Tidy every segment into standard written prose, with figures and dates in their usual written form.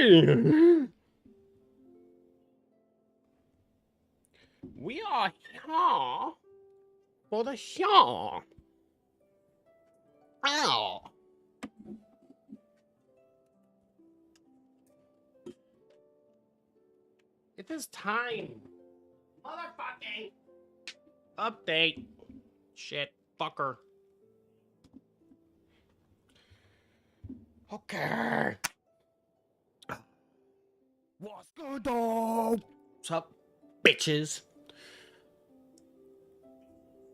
We are here for the show. Ow. It is time. Motherfucking update. Shit, fucker. Okay. What's good, dog? What's up, bitches?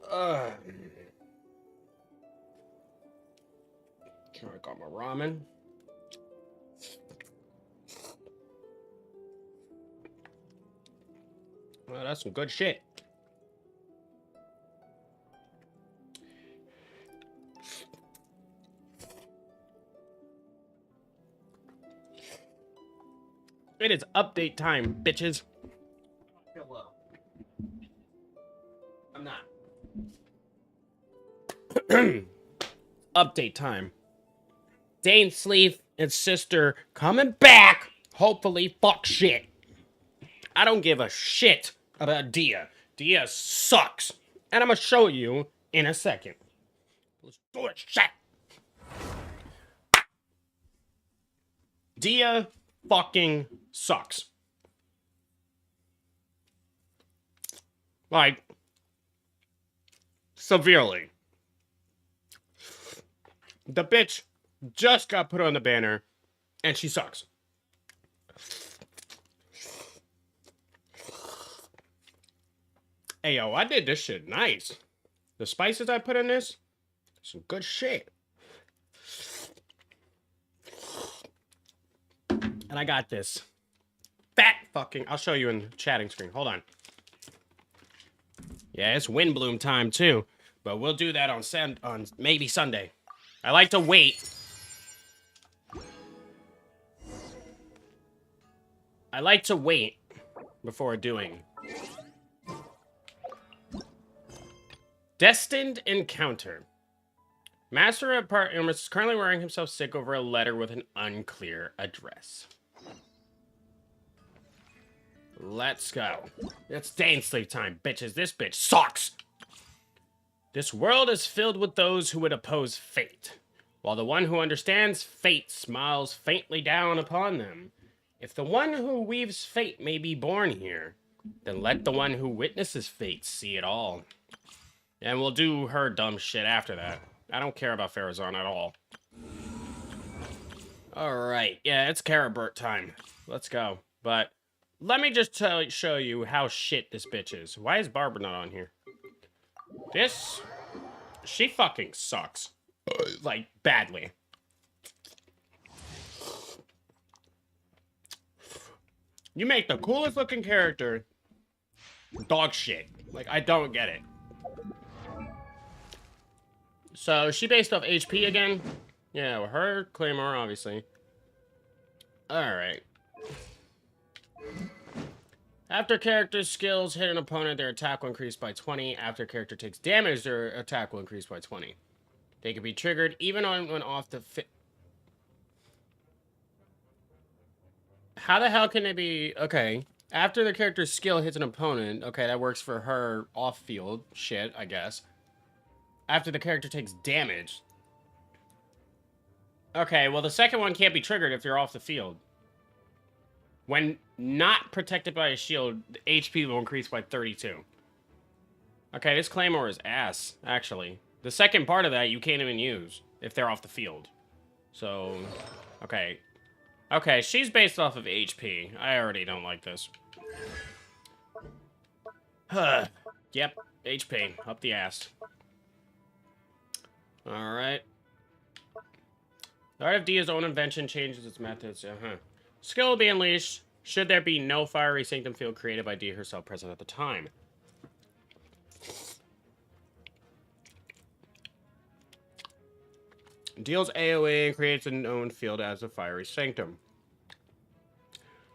Here I got my ramen. Well, that's some good shit. It is update time, bitches. Hello. I'm not. Update time. DAINSLEF and sister coming back. Hopefully, fuck shit. I don't give a shit about Dia. Dia sucks. And I'm gonna show you in a second. Let's do it, shit. Dia fucking sucks. Like, severely. The bitch just got put on the banner, and she sucks. Hey, yo, I did this shit nice. The spices I put in this, some good shit. And I got this fat fucking... I'll show you in the chatting screen. Hold on. Yeah, it's Windbloom time, too. But we'll do that on maybe Sunday. I like to wait. I like to wait before doing. Destined Encounter. Master of Part is currently wearing himself sick over a letter with an unclear address. Let's go. It's DAINSLEF time, bitches. This bitch sucks. This world is filled with those who would oppose fate, while the one who understands fate smiles faintly down upon them. If the one who weaves fate may be born here, then let the one who witnesses fate see it all. And we'll do her dumb shit after that. I don't care about Farazan at all. Alright, yeah, it's Carabert time. Let's go. But let me just show you how shit this bitch is. Why is Barbara not on here? She fucking sucks. Like, badly. You make the coolest looking character dog shit. Like, I don't get it. So, she based off HP again? Yeah, well, her, Claymore, obviously. Alright. After character skills hit an opponent, their attack will increase by 20. After character takes damage, their attack will increase by 20. They can be triggered even when off the How the hell can it be... Okay. After the character's skill hits an opponent... Okay, that works for her off-field shit, I guess. After the character takes damage... Okay, well, the second one can't be triggered if you're off the field. When not protected by a shield, the HP will increase by 32. Okay, this Claymore is ass, actually. The second part of that you can't even use if they're off the field. So, okay. Okay, she's based off of HP. I already don't like this. Yep, HP. Up the ass. Alright. The art of Dia's own invention changes its methods. Skill will be unleashed should there be no fiery sanctum field created by Dia herself present at the time. Deals AoE and creates an own field as a fiery sanctum.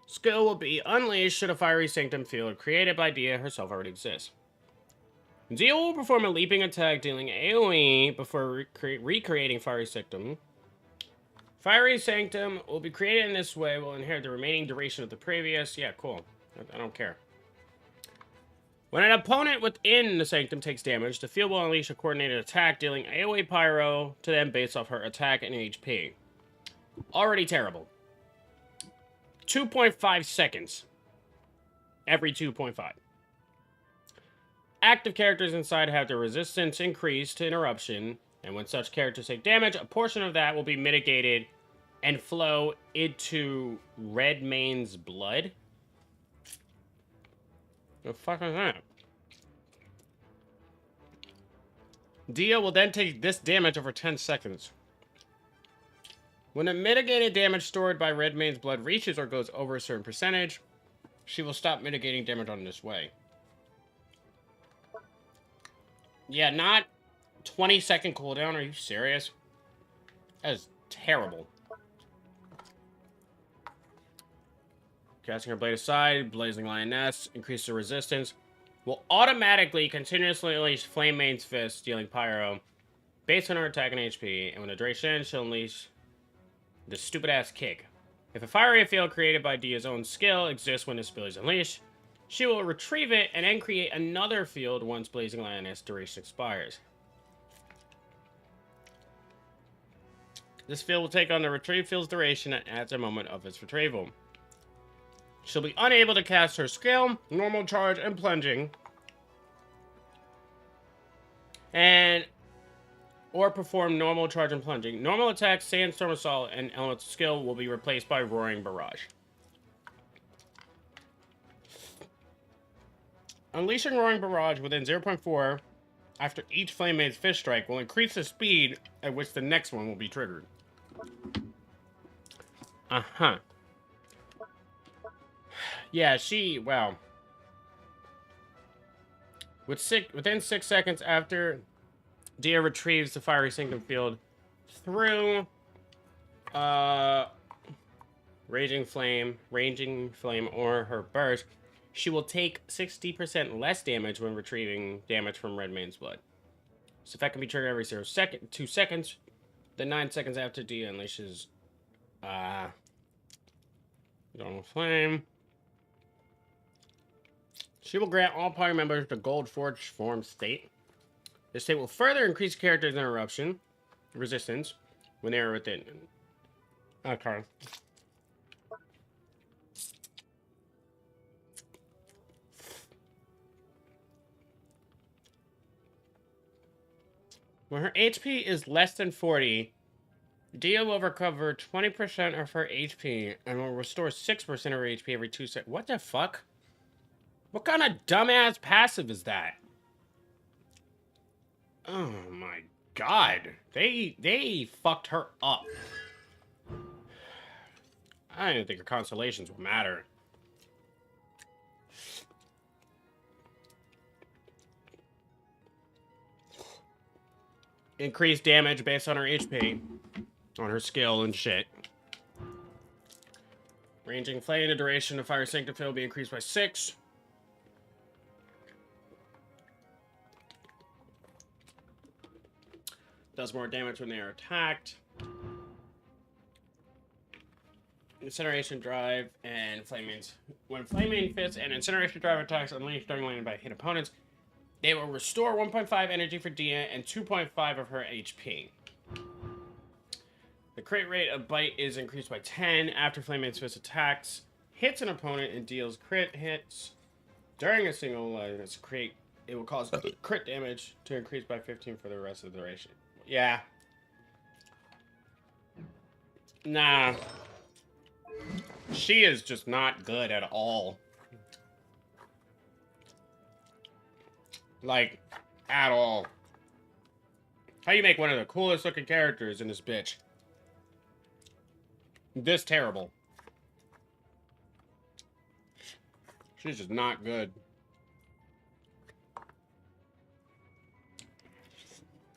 Skill will be unleashed should a fiery sanctum field created by Dia herself already exist. Dia will perform a leaping attack dealing AoE before recreating fiery sanctum Fiery Sanctum will be created in this way. Will inherit the remaining duration of the previous. Yeah, cool. I don't care. When an opponent within the Sanctum takes damage, the field will unleash a coordinated attack, dealing AoE Pyro to them based off her attack and HP. Already terrible. 2.5 seconds. Every 2.5. Active characters inside have their resistance increased to interruption, and when such characters take damage, a portion of that will be mitigated and flow into Redmane's blood. The fuck is that? Dia will then take this damage over 10 seconds. When the mitigated damage stored by Redmane's blood reaches or goes over a certain percentage, she will stop mitigating damage on this way. Yeah, not 20-second cooldown. Are you serious? That is terrible. Casting her blade aside, Blazing Lioness, increase the resistance. Will automatically continuously unleash Flame Mane's Fist, dealing Pyro, based on her attack and HP, and when the duration ends, she'll unleash the stupid-ass kick. If a fiery field created by Dia's own skill exists when this ability is unleashed, she will retrieve it and then create another field once Blazing Lioness duration expires. This field will take on the retrieve field's duration at the moment of its retrieval. She'll be unable to cast her skill, normal charge, and plunging, or perform normal charge and plunging. Normal attack, Sandstorm Assault, and Elemental Skill will be replaced by Roaring Barrage. Unleashing Roaring Barrage within 0.4 after each Flame Maid's Fist Strike will increase the speed at which the next one will be triggered. Uh-huh. Yeah, wow. Within 6 seconds after Dia retrieves the Fiery Sanctum field through Raging Flame, or her burst, she will take 60% less damage when retrieving damage from Redmane's blood. This effect can be triggered every 2 seconds. Then 9 seconds after Dia unleashes Dawn Flame. She will grant all party members the Gold Forge form state. This state will further increase characters' interruption resistance when they are within. Okay. When her HP is less than 40, Dia will recover 20% of her HP and will restore 6% of her HP every 2 seconds. What the fuck? What kind of dumbass passive is that? Oh my god. They fucked her up. I didn't think her constellations would matter. Increased damage based on her HP. On her skill and shit. Ranging Flame, the duration of Fire Sanctum Field will be increased by 6. Does more damage when they are attacked. Incineration Drive and Flame Mane's. When Flame Mane Fist and Incineration Drive attacks unleashed during lane by hit opponents, they will restore 1.5 energy for Dia and 2.5 of her HP. The crit rate of Bite is increased by 10 after Flame Mane's Fist attacks, hits an opponent, and deals crit hits during a single it will cause crit damage to increase by 15 for the rest of the duration. Yeah. Nah. She is just not good at all. Like, at all. How you make one of the coolest looking characters in this bitch this terrible? She's just not good.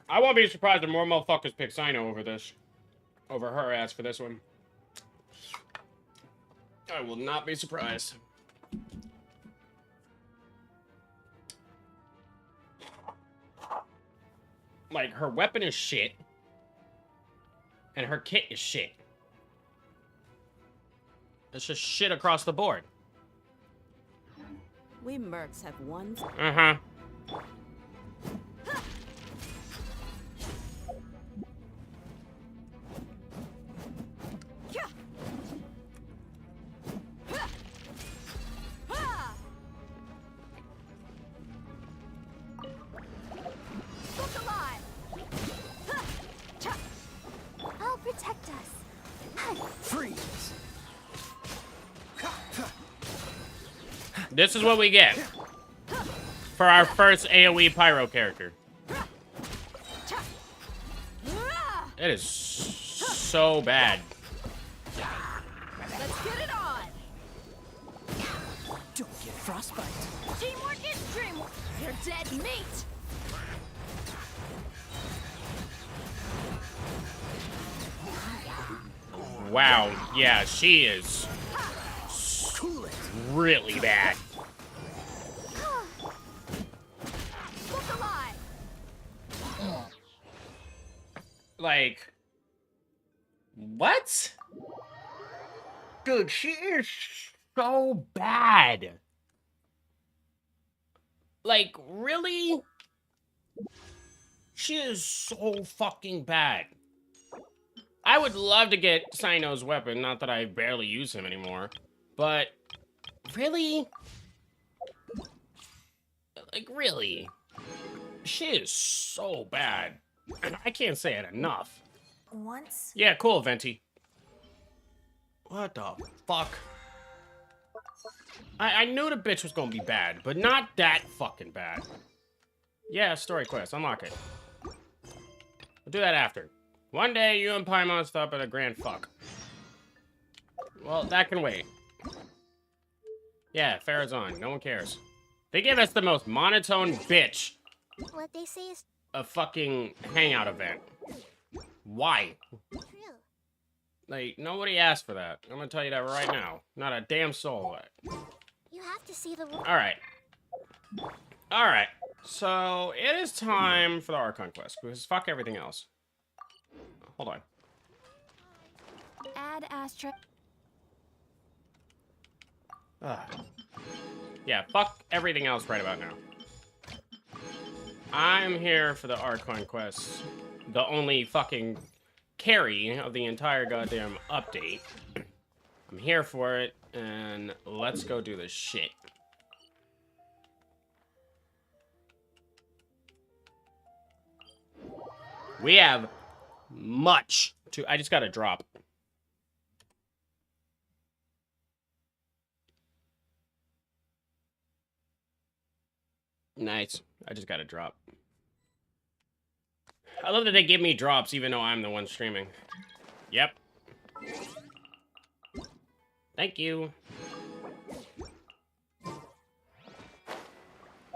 I won't be surprised if more motherfuckers pick Sino over her ass for this one. I will not be surprised. Like, her weapon is shit. And her kit is shit. It's just shit across the board. We mercs have one. Uh-huh. I'll protect us. Freeze! This is what we get for our first AoE Pyro character. It is so bad. Let's get it on. Don't get frostbite. Teamwork is dreamwork. You're dead meat. Wow, yeah, she is really bad. Look alive. Like, what? Dude, she is so bad. Like, really? She is so fucking bad. I would love to get Sino's weapon, not that I barely use him anymore. But, really? Like, really? She is so bad. I can't say it enough. Once. Yeah, cool, Venti. What the fuck? I knew the bitch was gonna be bad, but not that fucking bad. Yeah, story quest, unlock it. We'll do that after. One day, you and Paimon stop at a grand fuck. Well, that can wait. Yeah, Farah's on. No one cares. They give us the most monotone bitch What they say is a fucking hangout event. Why? true. Like, nobody asked for that. I'm gonna tell you that right now. Not a damn soul. You have to see the world. Alright. Alright. So, it is time for the Archon quest, because fuck everything else. Hold on. Add Astra. Yeah, fuck everything else right about now. I'm here for the Archon quest. The only fucking carry of the entire goddamn update. I'm here for it, and let's go do this shit. We have much to... I just got to drop. Nice. I just got to drop. I love that they give me drops even though I'm the one streaming. Yep. Thank you.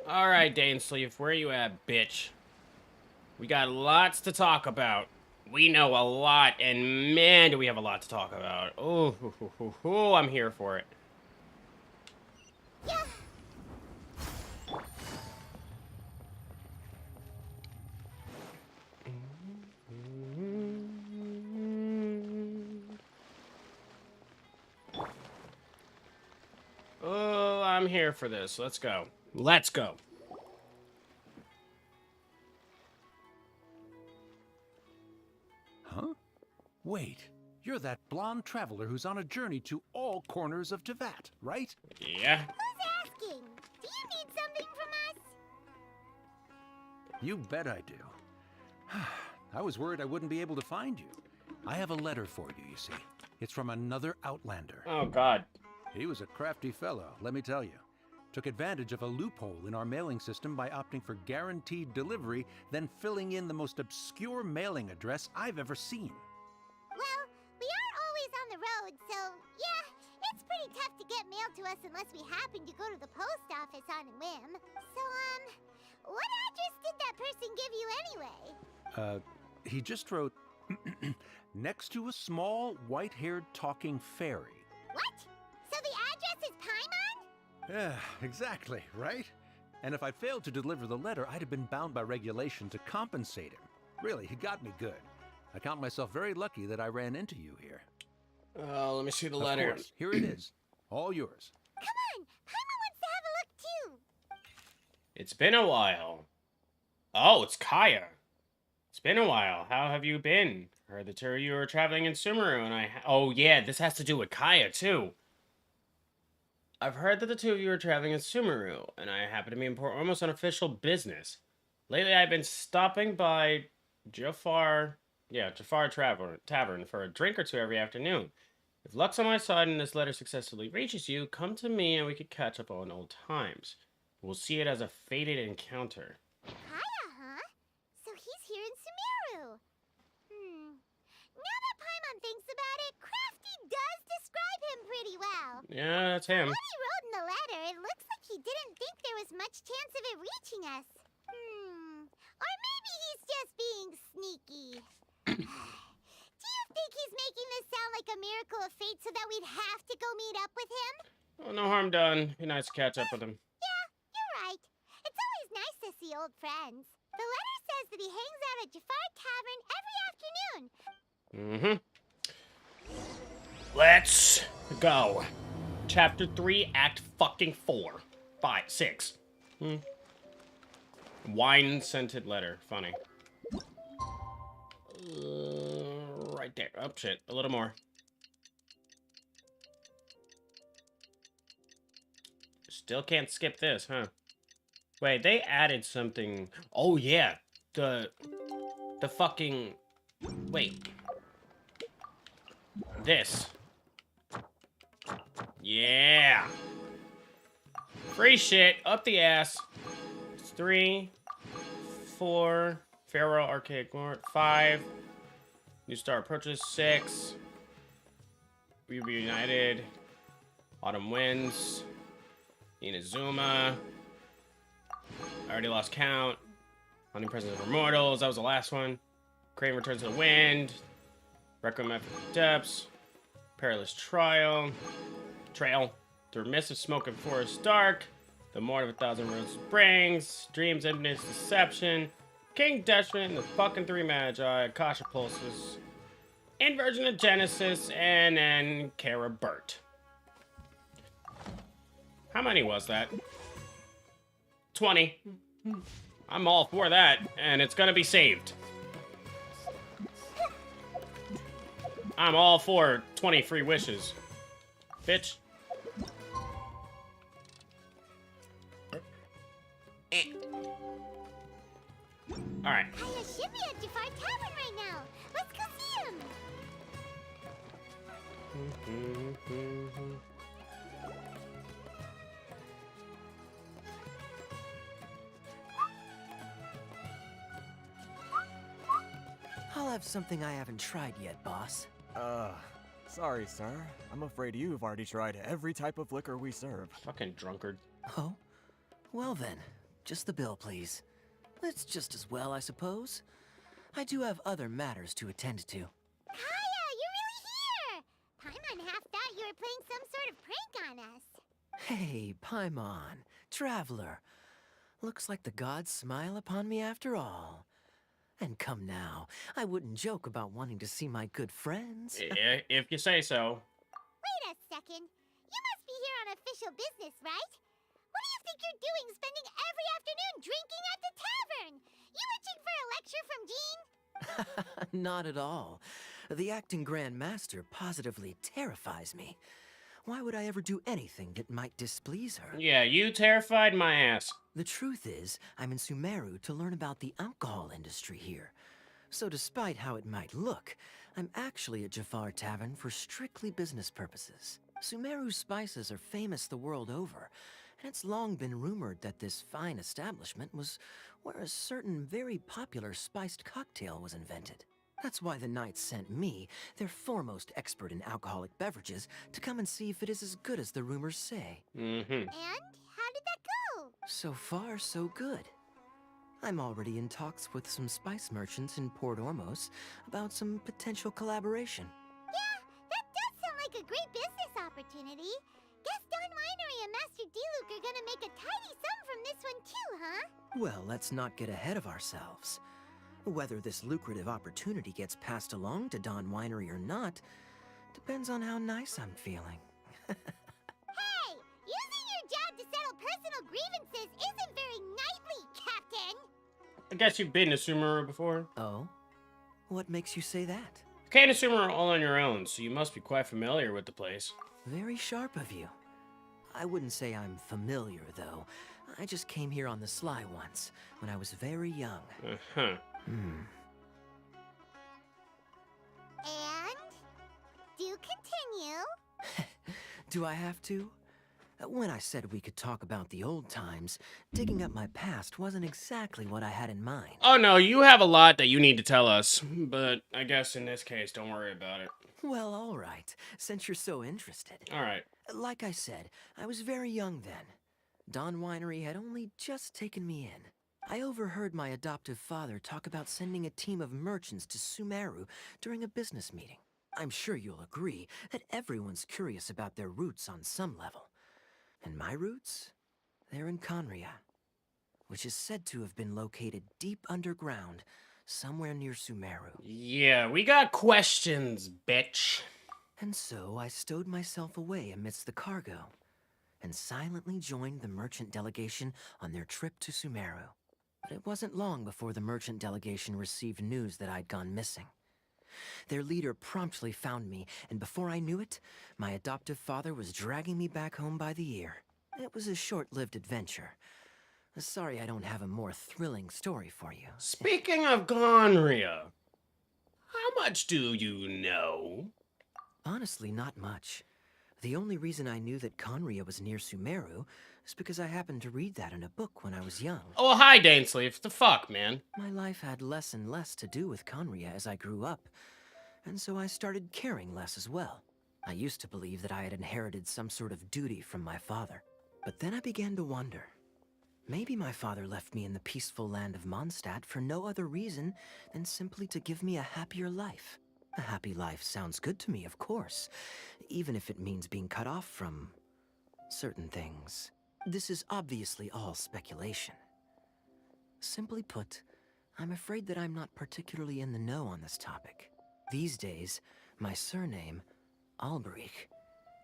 Alright, DAINSLEF, where you at, bitch? We got lots to talk about. We know a lot, and man, do we have a lot to talk about. Oh, I'm here for it. Yeah. Oh, I'm here for this. Let's go. Let's go. Huh? Wait, you're that blonde traveler who's on a journey to all corners of Tevat, right? Yeah. Who's asking? Do you need something from us? You bet I do. I was worried I wouldn't be able to find you. I have a letter for you, you see. It's from another Outlander. Oh, God. He was a crafty fellow, let me tell you. Took advantage of a loophole in our mailing system by opting for guaranteed delivery, then filling in the most obscure mailing address I've ever seen. Well, we are always on the road, so yeah, it's pretty tough to get mail to us unless we happen to go to the post office on a whim. So, what address did that person give you anyway? He just wrote, next to a small, white-haired talking fairy. What? So the address is Paimon? Yeah, exactly, right? And if I'd failed to deliver the letter, I'd have been bound by regulation to compensate him. Really, he got me good. I count myself very lucky that I ran into you here. Let me see the Of letter. course, here it is. All yours. Come on, Paimon wants to have a look too. It's been a while. Oh, it's Kaya. It's been a while. How have you been? Heard the two of you were traveling in Sumeru, and oh yeah, this has to do with Kaya too. I've heard that the two of you are traveling in Sumeru, and I happen to be in Port almost on official business. Lately, I've been stopping by Jafar Tavern for a drink or two every afternoon. If luck's on my side and this letter successfully reaches you, come to me and we could catch up on old times. We'll see it as a fated encounter. Kaya, huh? So he's here in Sumeru. Now that Paimon thinks about it, Crafty does describe him pretty well. Yeah, that's him. What he wrote in the letter, it looks like he didn't think there was much chance of it reaching us. Or maybe he's just being sneaky. Do you think he's making this sound like a miracle of fate so that we'd have to go meet up with him? Oh, no harm done. Be nice to catch up with him. Yeah, you're right. It's always nice to see old friends. The letter says that he hangs out at Jafar Tavern every afternoon. Let's go. Chapter 3, Act fucking 4. 5, 6. Wine-scented letter. Funny. Right there. Oh, shit. A little more. Still can't skip this, huh? Wait, they added something. Oh, yeah. The fucking... Wait. This. Yeah. Free shit. Up the ass. It's 3, 4... Pharaoh Archaic Lord, 5. New Star approaches, 6. We reunited. Autumn Winds. Inazuma. I already lost count. Hunting Presence of Immortals, that was the last one. Crane Returns to the Wind. Requiem After the Depths. Perilous Trail. Through Mist of Smoke and Forest Dark. The Morn of 1,000 Roses Brings. Dreams, Infinite Deception. King Detriment, the fucking 3 Magi, Akasha Pulses, Inversion of Genesis, and then Kara Burt. How many was that? 20. I'm all for that, and it's gonna be saved. I'm all for 20 free wishes. Bitch. Alright. Kaya should be at Jafar Tavern right now. Let's go see him. I'll have something I haven't tried yet, boss. Sorry, sir. I'm afraid you've already tried every type of liquor we serve. Fucking drunkard. Oh? Well then, just the bill, please. It's just as well, I suppose. I do have other matters to attend to. Kaya, you're really here. Paimon half thought you were playing some sort of prank on us. Hey, Paimon, traveler. Looks like the gods smile upon me after all. And come now, I wouldn't joke about wanting to see my good friends. If you say so. Wait a second. You must be here on official business, right? What do you think you're doing spending every afternoon drinking at the tavern? You itching for a lecture from Jean? Not at all. The acting Grand Master positively terrifies me. Why would I ever do anything that might displease her? Yeah, you terrified my ass. The truth is, I'm in Sumeru to learn about the alcohol industry here. So despite how it might look, I'm actually at Jafar Tavern for strictly business purposes. Sumeru's spices are famous the world over, and it's long been rumored that this fine establishment was where a certain very popular spiced cocktail was invented. That's why the Knights sent me, their foremost expert in alcoholic beverages, to come and see if it is as good as the rumors say. And how did that go? So far, so good. I'm already in talks with some spice merchants in Port Ormos about some potential collaboration. Yeah, that does sound like a great business opportunity. Guess Don Winery and Master D-Luke are gonna make a tidy sum from this one too, huh? Well, let's not get ahead of ourselves. Whether this lucrative opportunity gets passed along to Don Winery or not, Depends on how nice I'm feeling. Hey, using your job to settle personal grievances isn't very knightly, Captain. I guess you've been to Sumeru before. Oh? What makes you say that? You came to Sumeru all on your own, so you must be quite familiar with the place. Very sharp of you. I wouldn't say I'm familiar, though. I just came here on the sly once, when I was very young. Uh-huh. And? Do continue. Do I have to? When I said we could talk about the old times, digging up my past wasn't exactly what I had in mind. Oh no, you have a lot that you need to tell us, but I guess in this case, don't worry about it. Well, all right, since you're so interested. All right. Like I said, I was very young then. Dawn Winery had only just taken me in. I overheard my adoptive father talk about sending a team of merchants to Sumeru during a business meeting. I'm sure you'll agree that everyone's curious about their roots on some level. And my roots? They're in Conria, which is said to have been located deep underground, somewhere near Sumeru. Yeah, we got questions, bitch. And so I stowed myself away amidst the cargo, and silently joined the merchant delegation on their trip to Sumeru. But it wasn't long before the merchant delegation received news that I'd gone missing. Their leader promptly found me, and before I knew it, my adoptive father was dragging me back home by the ear. It was a short-lived adventure. Sorry I don't have a more thrilling story for you. Speaking of Gonria, how much do you know? Honestly, not much. The only reason I knew that Conria was near Sumeru is because I happened to read that in a book when I was young. Oh, hi, Dainsleif. The fuck, man? My life had less and less to do with Conria as I grew up, and so I started caring less as well. I used to believe that I had inherited some sort of duty from my father. But then I began to wonder. Maybe my father left me in the peaceful land of Mondstadt for no other reason than simply to give me a happier life. A happy life sounds good to me, of course, even if it means being cut off from certain things. This is obviously all speculation. Simply put, I'm afraid that I'm not particularly in the know on this topic. These days, my surname, Alberich,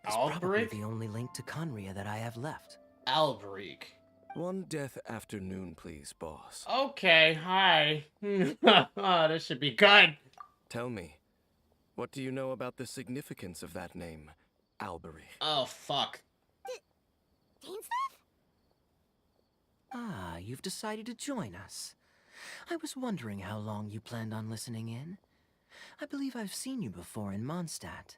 is probably Alberich? the only link to Conria that I have left. Alberich. One death afternoon, please, boss. Okay, hi. Oh, this should be good. Tell me, what do you know about the significance of that name, Alberich? Oh, fuck. DAINSLEF? Ah, you've decided to join us. I was wondering how long you planned on listening in. I believe I've seen you before in Mondstadt.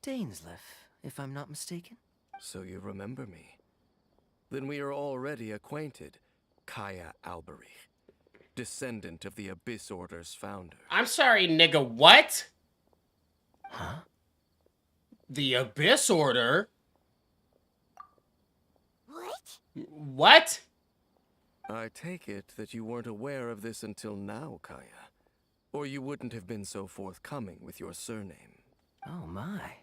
DAINSLEF, if I'm not mistaken. So you remember me. Then we are already acquainted, Kaya Alberich, descendant of the Abyss Order's founder. I'm sorry, nigga, what? Huh? The Abyss Order? What? What? I take it that you weren't aware of this until now, Kaya. Or you wouldn't have been so forthcoming with your surname. Oh my.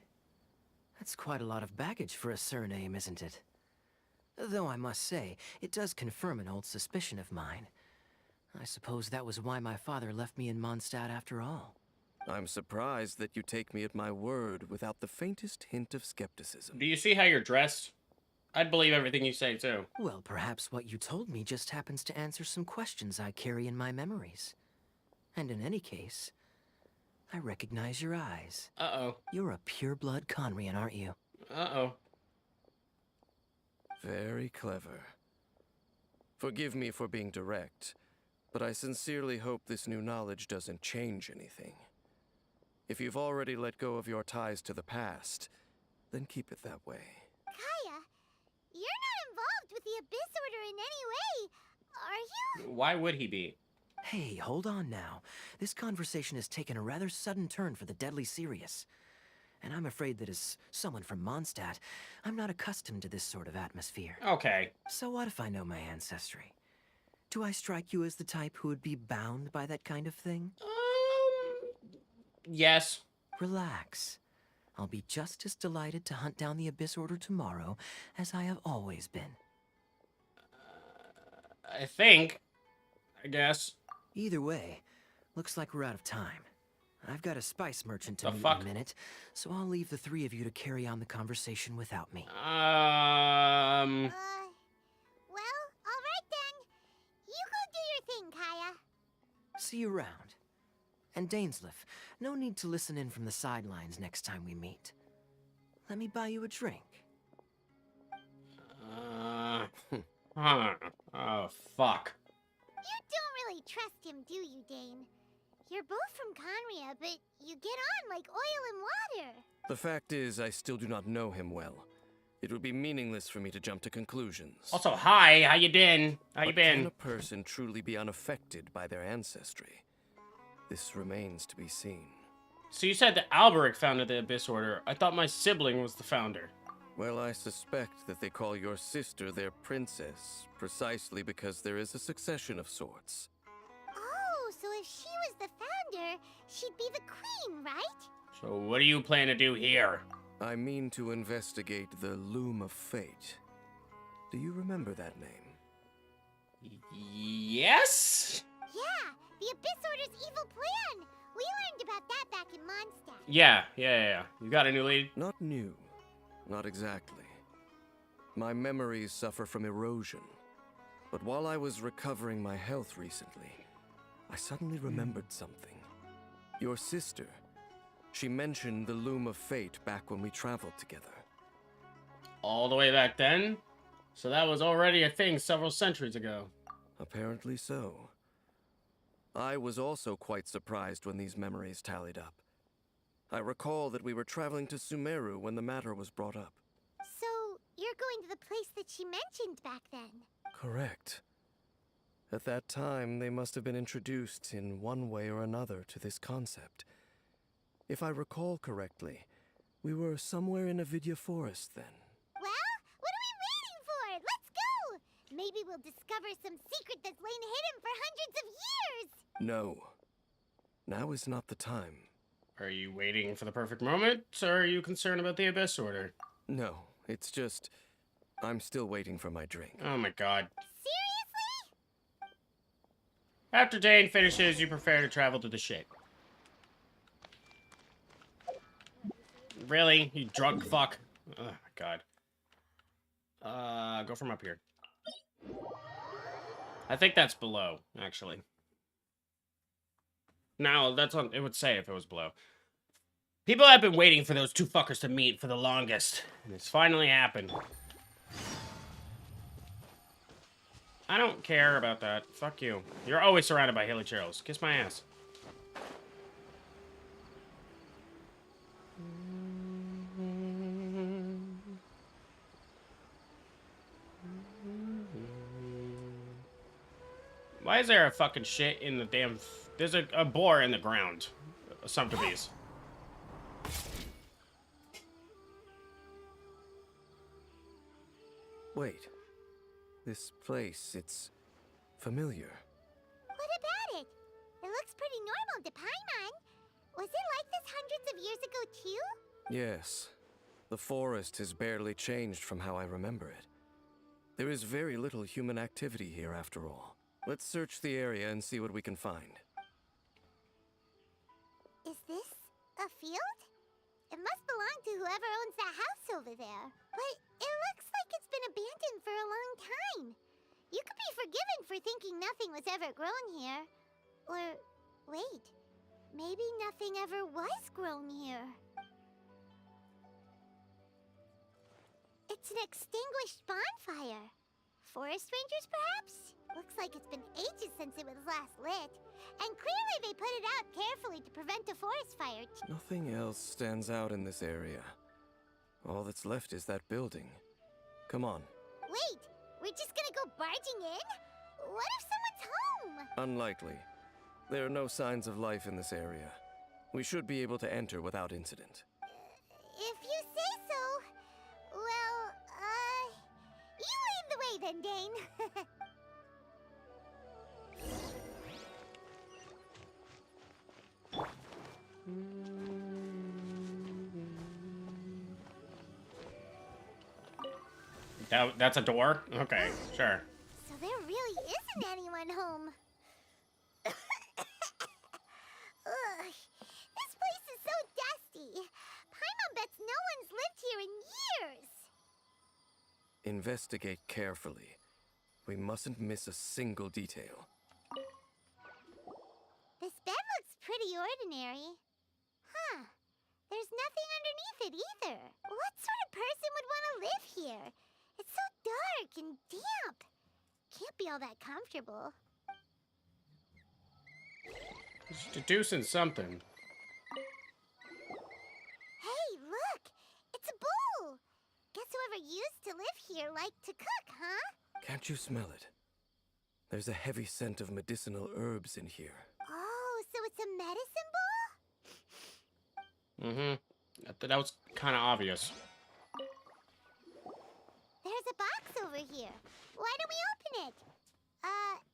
That's quite a lot of baggage for a surname, isn't it? Though I must say, it does confirm an old suspicion of mine. I suppose that was why my father left me in Mondstadt after all. I'm surprised that you take me at my word without the faintest hint of skepticism. Do you see how you're dressed? I'd believe everything you say, too. Well, perhaps what you told me just happens to answer some questions I carry in my memories. And in any case, I recognize your eyes. Uh-oh. You're a pure-blood Conrian, aren't you? Uh-oh. Very clever. Forgive me for being direct, but I sincerely hope this new knowledge doesn't change anything. If you've already let go of your ties to the past, then keep it that way. Kaya, you're not involved with the Abyss Order in any way, are you? Why would he be? Hey, hold on now. This conversation has taken a rather sudden turn for the deadly serious. And I'm afraid that as someone from Mondstadt, I'm not accustomed to this sort of atmosphere. Okay. So what if I know my ancestry? Do I strike you as the type who would be bound by that kind of thing? Yes. Relax. I'll be just as delighted to hunt down the Abyss Order tomorrow as I have always been. I think. I guess. Either way, looks like we're out of time. I've got a spice merchant to The meet fuck? in a minute, so I'll leave the three of you to carry on the conversation without me. Well, alright then. You go do your thing, Kaya. See you around. And Dainslef, no need to listen in from the sidelines next time we meet. Let me buy you a drink. Oh, fuck. You don't really trust him, do you, Dane? You're both from Conria, but you get on like oil and water. The fact is, I still do not know him well. It would be meaningless for me to jump to conclusions. Also, hi, how you been? How you But can been? a person truly be unaffected by their ancestry? This remains to be seen. So you said that Alberic founded the Abyss Order. I thought my sibling was the founder. Well, I suspect that they call your sister their princess, precisely because there is a succession of sorts. Oh, so if she was the founder, she'd be the queen, right? So what do you plan to do here? I mean to investigate the Loom of Fate. Do you remember that name? Yes? Yeah, the Abyss Order's evil plan. We learned about that back in Mondstadt. Yeah. You got a new lead? Not new. Not exactly. My memories suffer from erosion. But while I was recovering my health recently, I suddenly remembered something. Your sister. She mentioned the Loom of Fate back when we traveled together. All the way back then? So that was already a thing several centuries ago. Apparently so. I was also quite surprised when these memories tallied up. I recall that we were traveling to Sumeru when the matter was brought up. So, you're going to the place that she mentioned back then? Correct. At that time, they must have been introduced in one way or another to this concept. If I recall correctly, we were somewhere in Avidya Forest then. Well, what are we waiting for? Let's go! Maybe we'll discover some secret that's lain hidden for hundreds of years! No. Now is not the time. Are you waiting for the perfect moment, or are you concerned about the Abyss Order? No, it's just... I'm still waiting for my drink. Oh my god. Seriously? After Dane finishes, you prepare to travel to the ship. Really? You drunk fuck? Oh my god. Go from up here. I think that's below, actually. No, that's on. It would say if it was below. People have been waiting for those two fuckers to meet for the longest, and it's finally happened. I don't care about that. Fuck you. You're always surrounded by hilly trails. Kiss my ass. Why is there a fucking shit in the damn... There's a boar in the ground. Sumpterbees. Wait. This place, it's familiar. What about it? It looks pretty normal to Paimon. Was it like this hundreds of years ago, too? Yes. The forest has barely changed from how I remember it. There is very little human activity here after all. Let's search the area and see what we can find. Is this a field? It must belong to whoever owns that house over there. But it looks like it's been abandoned for a long time. You could be forgiven for thinking nothing was ever grown here. Or, wait, maybe nothing ever was grown here. It's an extinguished bonfire. Forest rangers, perhaps? Looks like it's been ages since it was last lit. And clearly they put it out carefully to prevent a forest fire. Nothing else stands out in this area. All that's left is that building. Come on. Wait, we're just gonna go barging in? What if someone's home? Unlikely. There are no signs of life in this area. We should be able to enter without incident. If you say so. Well, you lead the way then, Dane. That's a door? Okay, sure. So there really isn't anyone home. Ugh, this bets no one's lived here in years. Investigate carefully. We mustn't miss a single detail. This bed looks pretty ordinary. Huh. There's nothing underneath it either. What sort of person would want to live here? It's so dark and damp. Can't be all that comfortable. It's deducing something. Hey, look! It's a bowl! Guess whoever used to live here liked to cook, huh? Can't you smell it? There's a heavy scent of medicinal herbs in here. Oh, so it's a medicine bowl? That was kind of obvious. There's a box over here. Why don't we open it?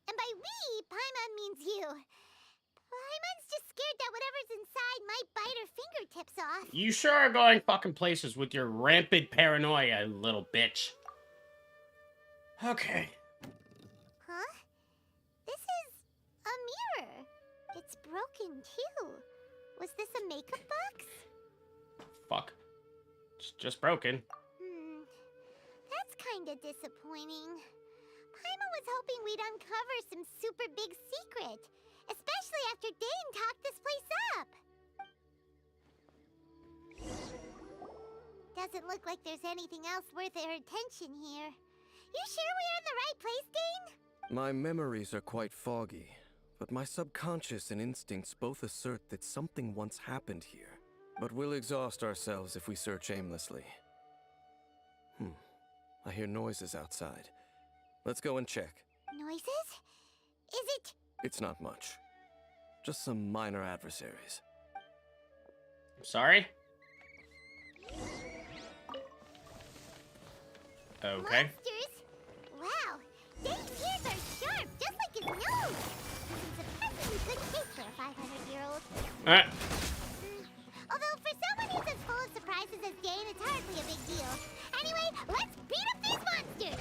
And by we, Paimon means you. Paimon's just scared that whatever's inside might bite her fingertips off. You sure are going fucking places with your rampant paranoia, little bitch. Okay. Huh? This is a mirror. It's broken too. Was this a makeup box? Fuck. It's just broken. That's kinda disappointing. Paimon was hoping we'd uncover some super big secret. Especially after Dane talked this place up. Doesn't look like there's anything else worth her attention here. You sure we're in the right place, Dane? My memories are quite foggy, but my subconscious and instincts both assert that something once happened here. But we'll exhaust ourselves if we search aimlessly. I hear noises outside. Let's go and check. Noises? Is it? It's not much. Just some minor adversaries. Sorry? Okay. Monsters? Wow, Dane's ears are sharp, just like his nose. He's a perfectly good case for a 500-year-old. Although for someone who's as full of surprises as Dane, it's hardly a big deal. Anyway, let's beat up these monsters!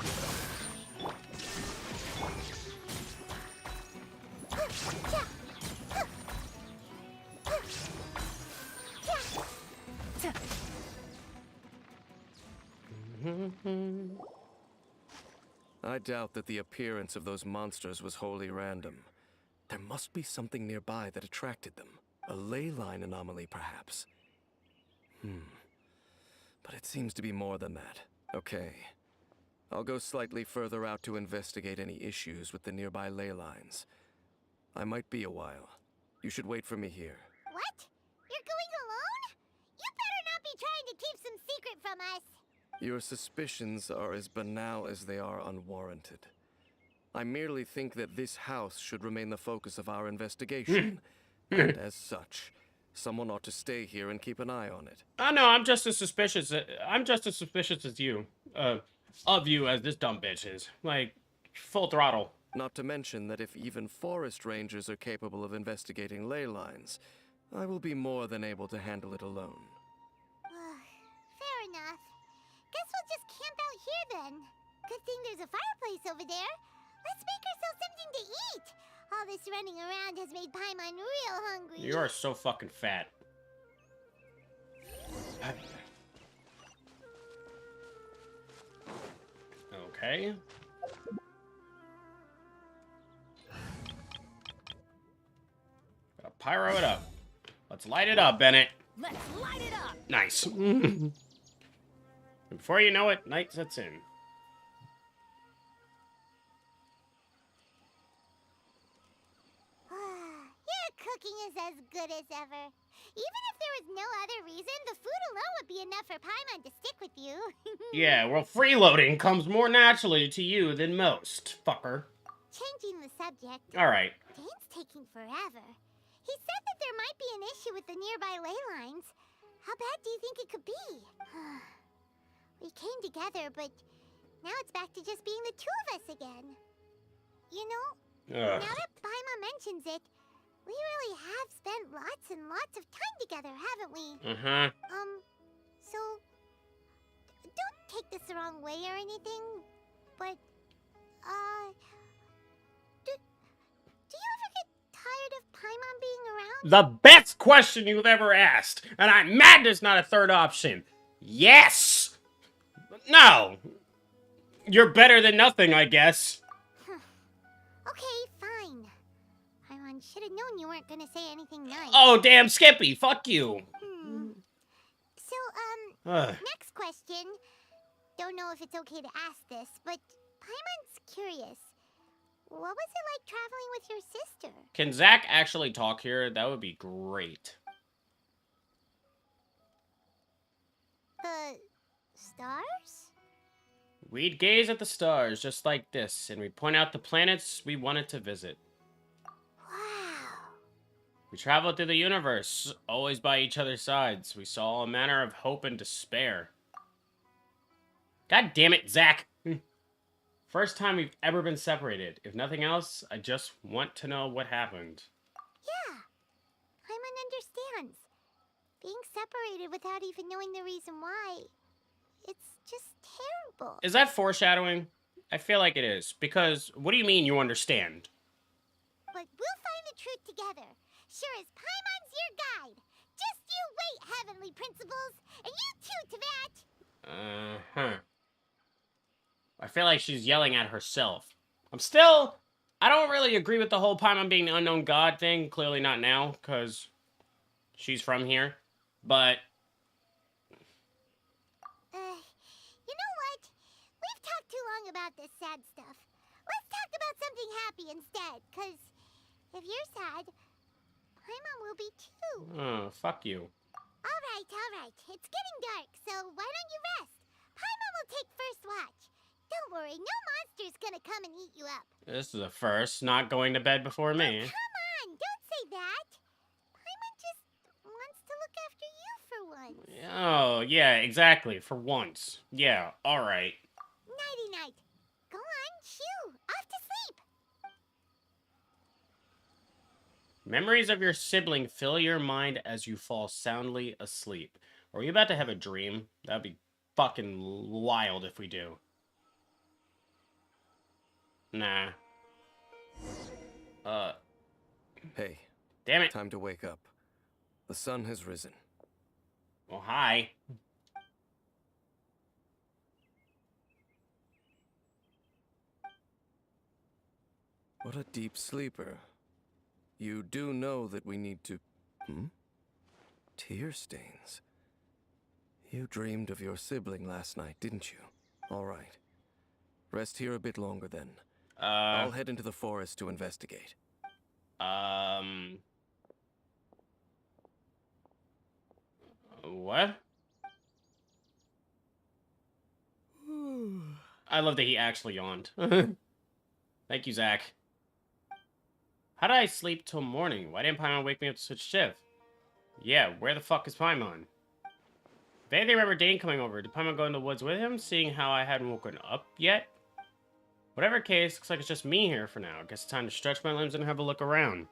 I doubt that the appearance of those monsters was wholly random. There must be something nearby that attracted them. A ley line anomaly, perhaps. But it seems to be more than that. Okay. I'll go slightly further out to investigate any issues with the nearby ley lines. I might be a while. You should wait for me here. What? You're going alone? You better not be trying to keep some secret from us. Your suspicions are as banal as they are unwarranted. I merely think that this house should remain the focus of our investigation. And as such, someone ought to stay here and keep an eye on it. Oh no, I'm just as suspicious. I'm just as suspicious as you. Of you as this dumb bitch is. Like, full throttle. Not to mention that if even forest rangers are capable of investigating ley lines, I will be more than able to handle it alone. Fair enough. Guess we'll just camp out here then. Good thing there's a fireplace over there. Let's make ourselves something to eat. All this running around has made Paimon real hungry. You are so fucking fat. Okay. Gotta pyro it up. Let's light it up, Bennett. Let's light it up! Nice. And before you know it, night sets in. Your cooking is as good as ever. Even if there was no other reason, the food alone would be enough for Paimon to stick with you. Yeah, well, freeloading comes more naturally to you than most, fucker. Changing the subject. Alright. Dane's taking forever. He said that there might be an issue with the nearby ley lines. How bad do you think it could be? We came together, but now it's back to just being the two of us again. You know, now that Paimon mentions it, we really have spent lots and lots of time together, haven't we? So, don't take this the wrong way or anything, but, do you ever get tired of Paimon being around? The best question you've ever asked, and I'm mad there's not a third option. Yes! No! You're better than nothing, I guess. Okay, fine. Paimon should have known you weren't gonna say anything nice. Oh, damn, Skippy, fuck you. So, Ugh. next question. Don't know if it's okay to ask this, but Paimon's curious. What was it like traveling with your sister? Can Zach actually talk here? That would be great. The stars? We'd gaze at the stars just like this, and we'd point out the planets we wanted to visit. Wow. We traveled through the universe, always by each other's sides. We saw all manner of hope and despair. God damn it, Zach! First time we've ever been separated. If nothing else, I just want to know what happened. Yeah. Paimon understands. Being separated without even knowing the reason why, it's just terrible. Is that foreshadowing? I feel like it is. Because, what do you mean you understand? But we'll find the truth together. Sure as Paimon's your guide. Just you wait, Heavenly Principles. And you too, Teyvat. Uh-huh. I feel like she's yelling at herself. I don't really agree with the whole Paimon being the unknown god thing. Clearly not now, because she's from here. But... You know what? We've talked too long about this sad stuff. Let's talk about something happy instead, because if you're sad, Paimon will be too. Oh, fuck you. Alright. It's getting dark, so why don't you rest? Paimon will take first watch. Don't worry, no monster's gonna come and eat you up. This is a first, not going to bed before me. Come on, don't say that. Paimon just wants to look after you for once. Oh, yeah, exactly, for once. Yeah, alright. Nighty-night. Go on, shoo. Off to sleep. Memories of your sibling fill your mind as you fall soundly asleep. Are we about to have a dream? That'd be fucking wild if we do. Nah. Hey, Damn it. time to wake up. The sun has risen. Well, hi. What a deep sleeper. You do know that we need to... Tear stains. You dreamed of your sibling last night, didn't you? All right. Rest here a bit longer then. I'll head into the forest to investigate. What? I love that he actually yawned. Thank you, Zach. How did I sleep till morning? Why didn't Paimon wake me up to switch shift? Yeah, where the fuck is Paimon? Vaguely remember Dane coming over. Did Paimon go in the woods with him, seeing how I hadn't woken up yet? Whatever case, looks like it's just me here for now. Guess it's time to stretch my limbs and have a look around.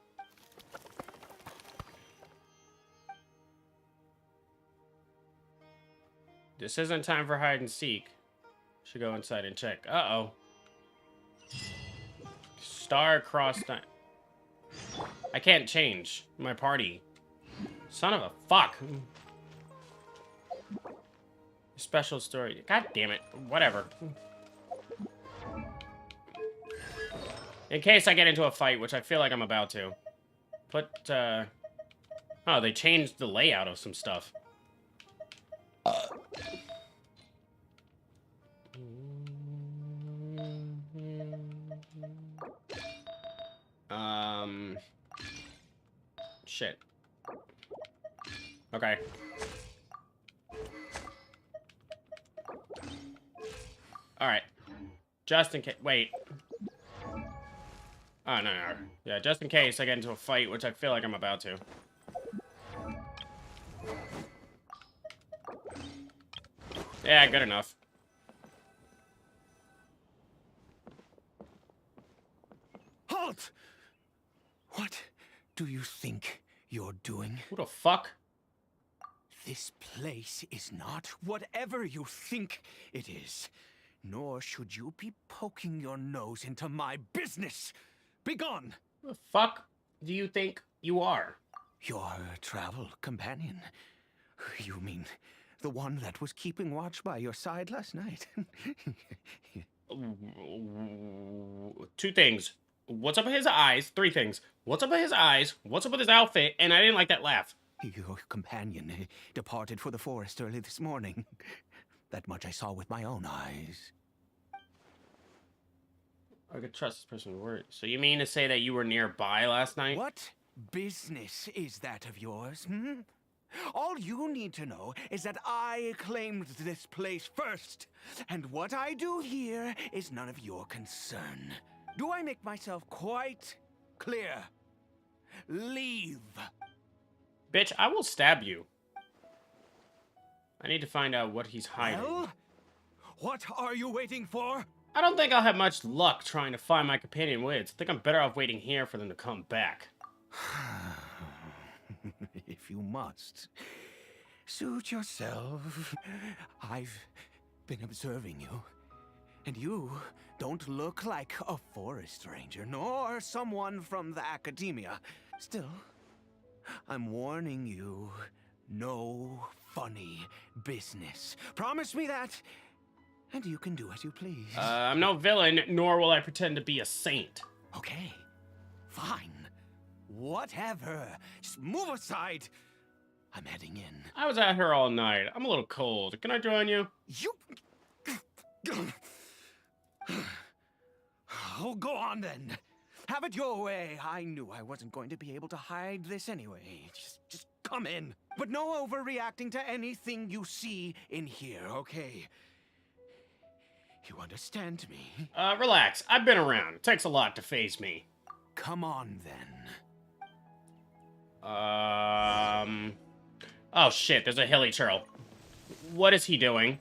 This isn't time for hide and seek. Should go inside and check. Uh-oh. Star crossed... I can't change my party. Son of a fuck. Special story. God damn it. Whatever. In case I get into a fight, which I feel like I'm about to. Put, Oh, they changed the layout of some stuff. Shit. Okay. Alright. Just in case. Wait. Oh, no. Yeah, just in case I get into a fight, which I feel like I'm about to. Yeah, good enough. Halt! What do you think you're doing? Who the fuck? This place is not whatever you think it is. Nor should you be poking your nose into my business. Begone! Who the fuck do you think you are? Your travel companion. You mean the one that was keeping watch by your side last night? Two things. What's up with his eyes? Three things. What's up with his eyes? What's up with his outfit? And I didn't like that laugh. Your companion departed for the forest early this morning. That much I saw with my own eyes. I could trust this person's word. So you mean to say that you were nearby last night? What business is that of yours, hmm? All you need to know is that I claimed this place first, and what I do here is none of your concern. Do I make myself quite clear? Leave. Bitch, I will stab you. I need to find out what he's hiding. Well, what are you waiting for? I don't think I'll have much luck trying to find my companion wits. I think I'm better off waiting here for them to come back. If you must. Suit yourself. I've been observing you. And you don't look like a forest ranger, nor someone from the academia. Still, I'm warning you, no funny business. Promise me that, and you can do as you please. I'm no villain, nor will I pretend to be a saint. Okay, fine. Whatever. Just move aside. I'm heading in. I was at her all night. I'm a little cold. Can I join you? You... Oh, go on then. Have it your way. I knew I wasn't going to be able to hide this anyway. Just come in. But no overreacting to anything you see in here, okay? You understand me? Relax. I've been around. It takes a lot to faze me. Come on then. Oh shit, there's a hilly turtle. What is he doing?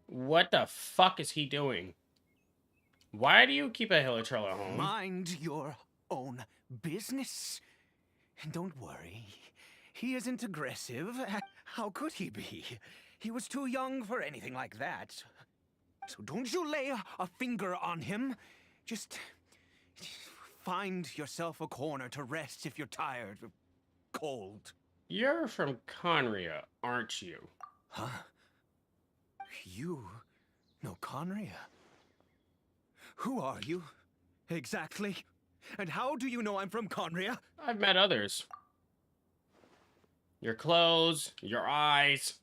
What the fuck is he doing? Why do you keep a hilly turtle at home? Mind your own business. And don't worry, he isn't aggressive. How could he be? He was too young for anything like that. So don't you lay a finger on him. Just find yourself a corner to rest if you're tired or cold. You're from Conria, aren't you? Huh? You know Conria? Who are you, exactly? And how do you know I'm from Conria? I've met others. Your clothes, your eyes.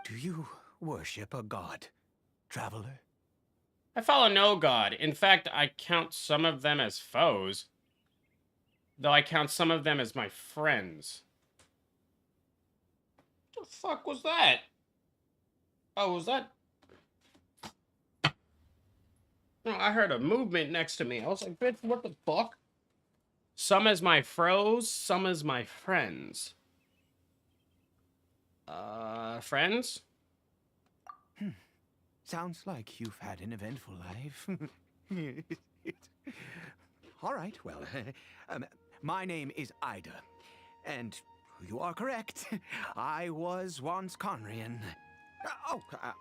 Do you worship a god, traveler? I follow no god. In fact, I count some of them as foes. Though I count some of them as my friends. What the fuck was that? Oh, was that... Oh, I heard a movement next to me. I was like, bitch, what the fuck? Some as my foes, some as my friends. Friends? Sounds like you've had an eventful life. All right, well, my name is Ida, and you are correct. I was once Conrian.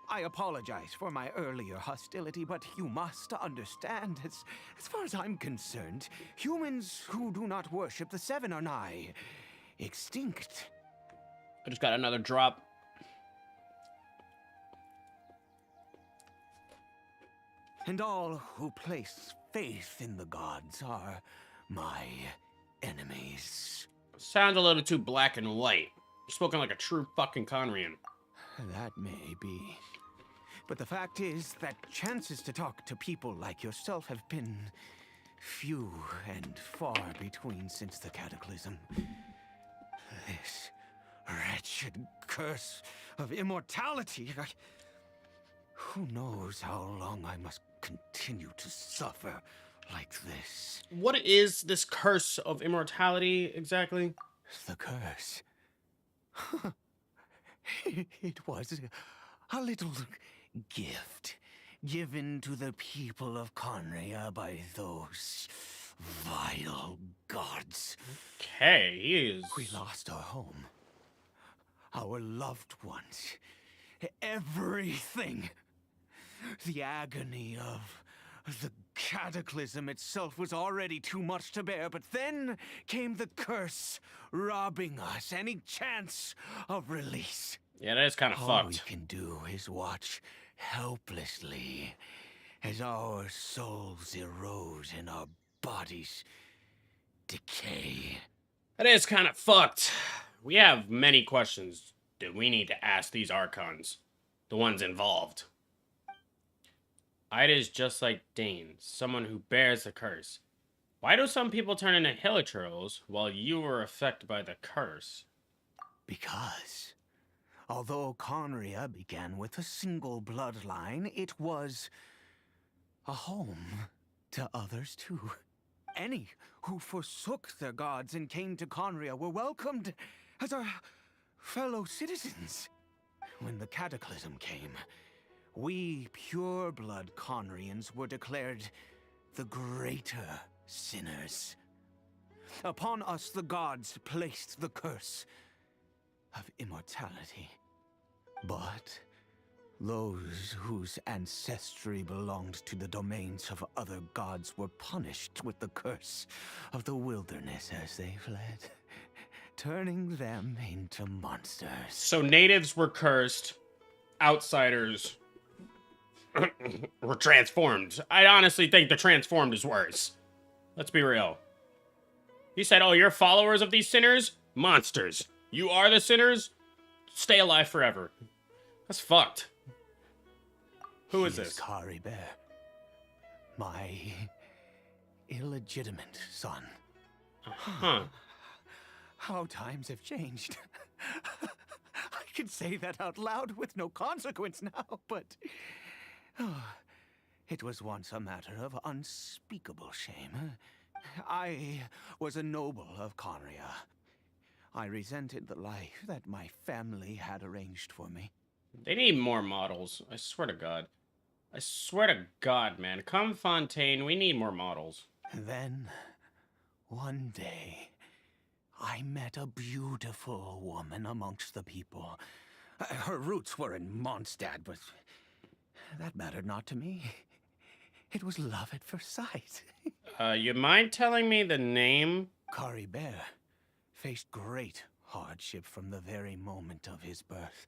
I apologize for my earlier hostility, but you must understand, as far as I'm concerned, humans who do not worship the Seven are nigh extinct. I just got another drop. And all who place faith in the gods are my enemies. Sounds a little too black and white. You're spoken like a true fucking Conrian. That may be. But the fact is that chances to talk to people like yourself have been few and far between since the cataclysm. This wretched curse of immortality. Who knows how long I must continue to suffer like this? What is this curse of immortality exactly? The curse. It was a little gift given to the people of Conria by those vile gods. Okay, he is... We lost our home, our loved ones, everything. The agony of the cataclysm itself was already too much to bear, but then came the curse, robbing us any chance of release. Yeah, that is kind of All we fucked. can do is watch helplessly as our souls erode and our bodies decay. That is kind of fucked. We have many questions that we need to ask these Archons, the ones involved. Ida is just like Dane, someone who bears the curse. Why do some people turn into hilichurls while you were affected by the curse? Because, although Conria began with a single bloodline, it was a home to others too. Any who forsook their gods and came to Conria were welcomed as our fellow citizens. When the cataclysm came, we pure-blood Conrians were declared the greater sinners. Upon us the gods placed the curse of immortality. But those whose ancestry belonged to the domains of other gods were punished with the curse of the wilderness as they fled, turning them into monsters. So natives were cursed, outsiders were transformed. I honestly think the transformed is worse. Let's be real. He said, oh, you're followers of these sinners? Monsters. You are the sinners? Stay alive forever. That's fucked. Who is this? Kari Bear, my illegitimate son. Huh. How times have changed. I can say that out loud with no consequence now, but it was once a matter of unspeakable shame. I was a noble of Conria. I resented the life that my family had arranged for me. They need more models. I swear to God. I swear to God, man. Come Fontaine, we need more models. Then, one day, I met a beautiful woman amongst the people. Her roots were in Mondstadt, but that mattered not to me. It was love at first sight. You mind telling me the name? Kari Bear faced great hardship from the very moment of his birth.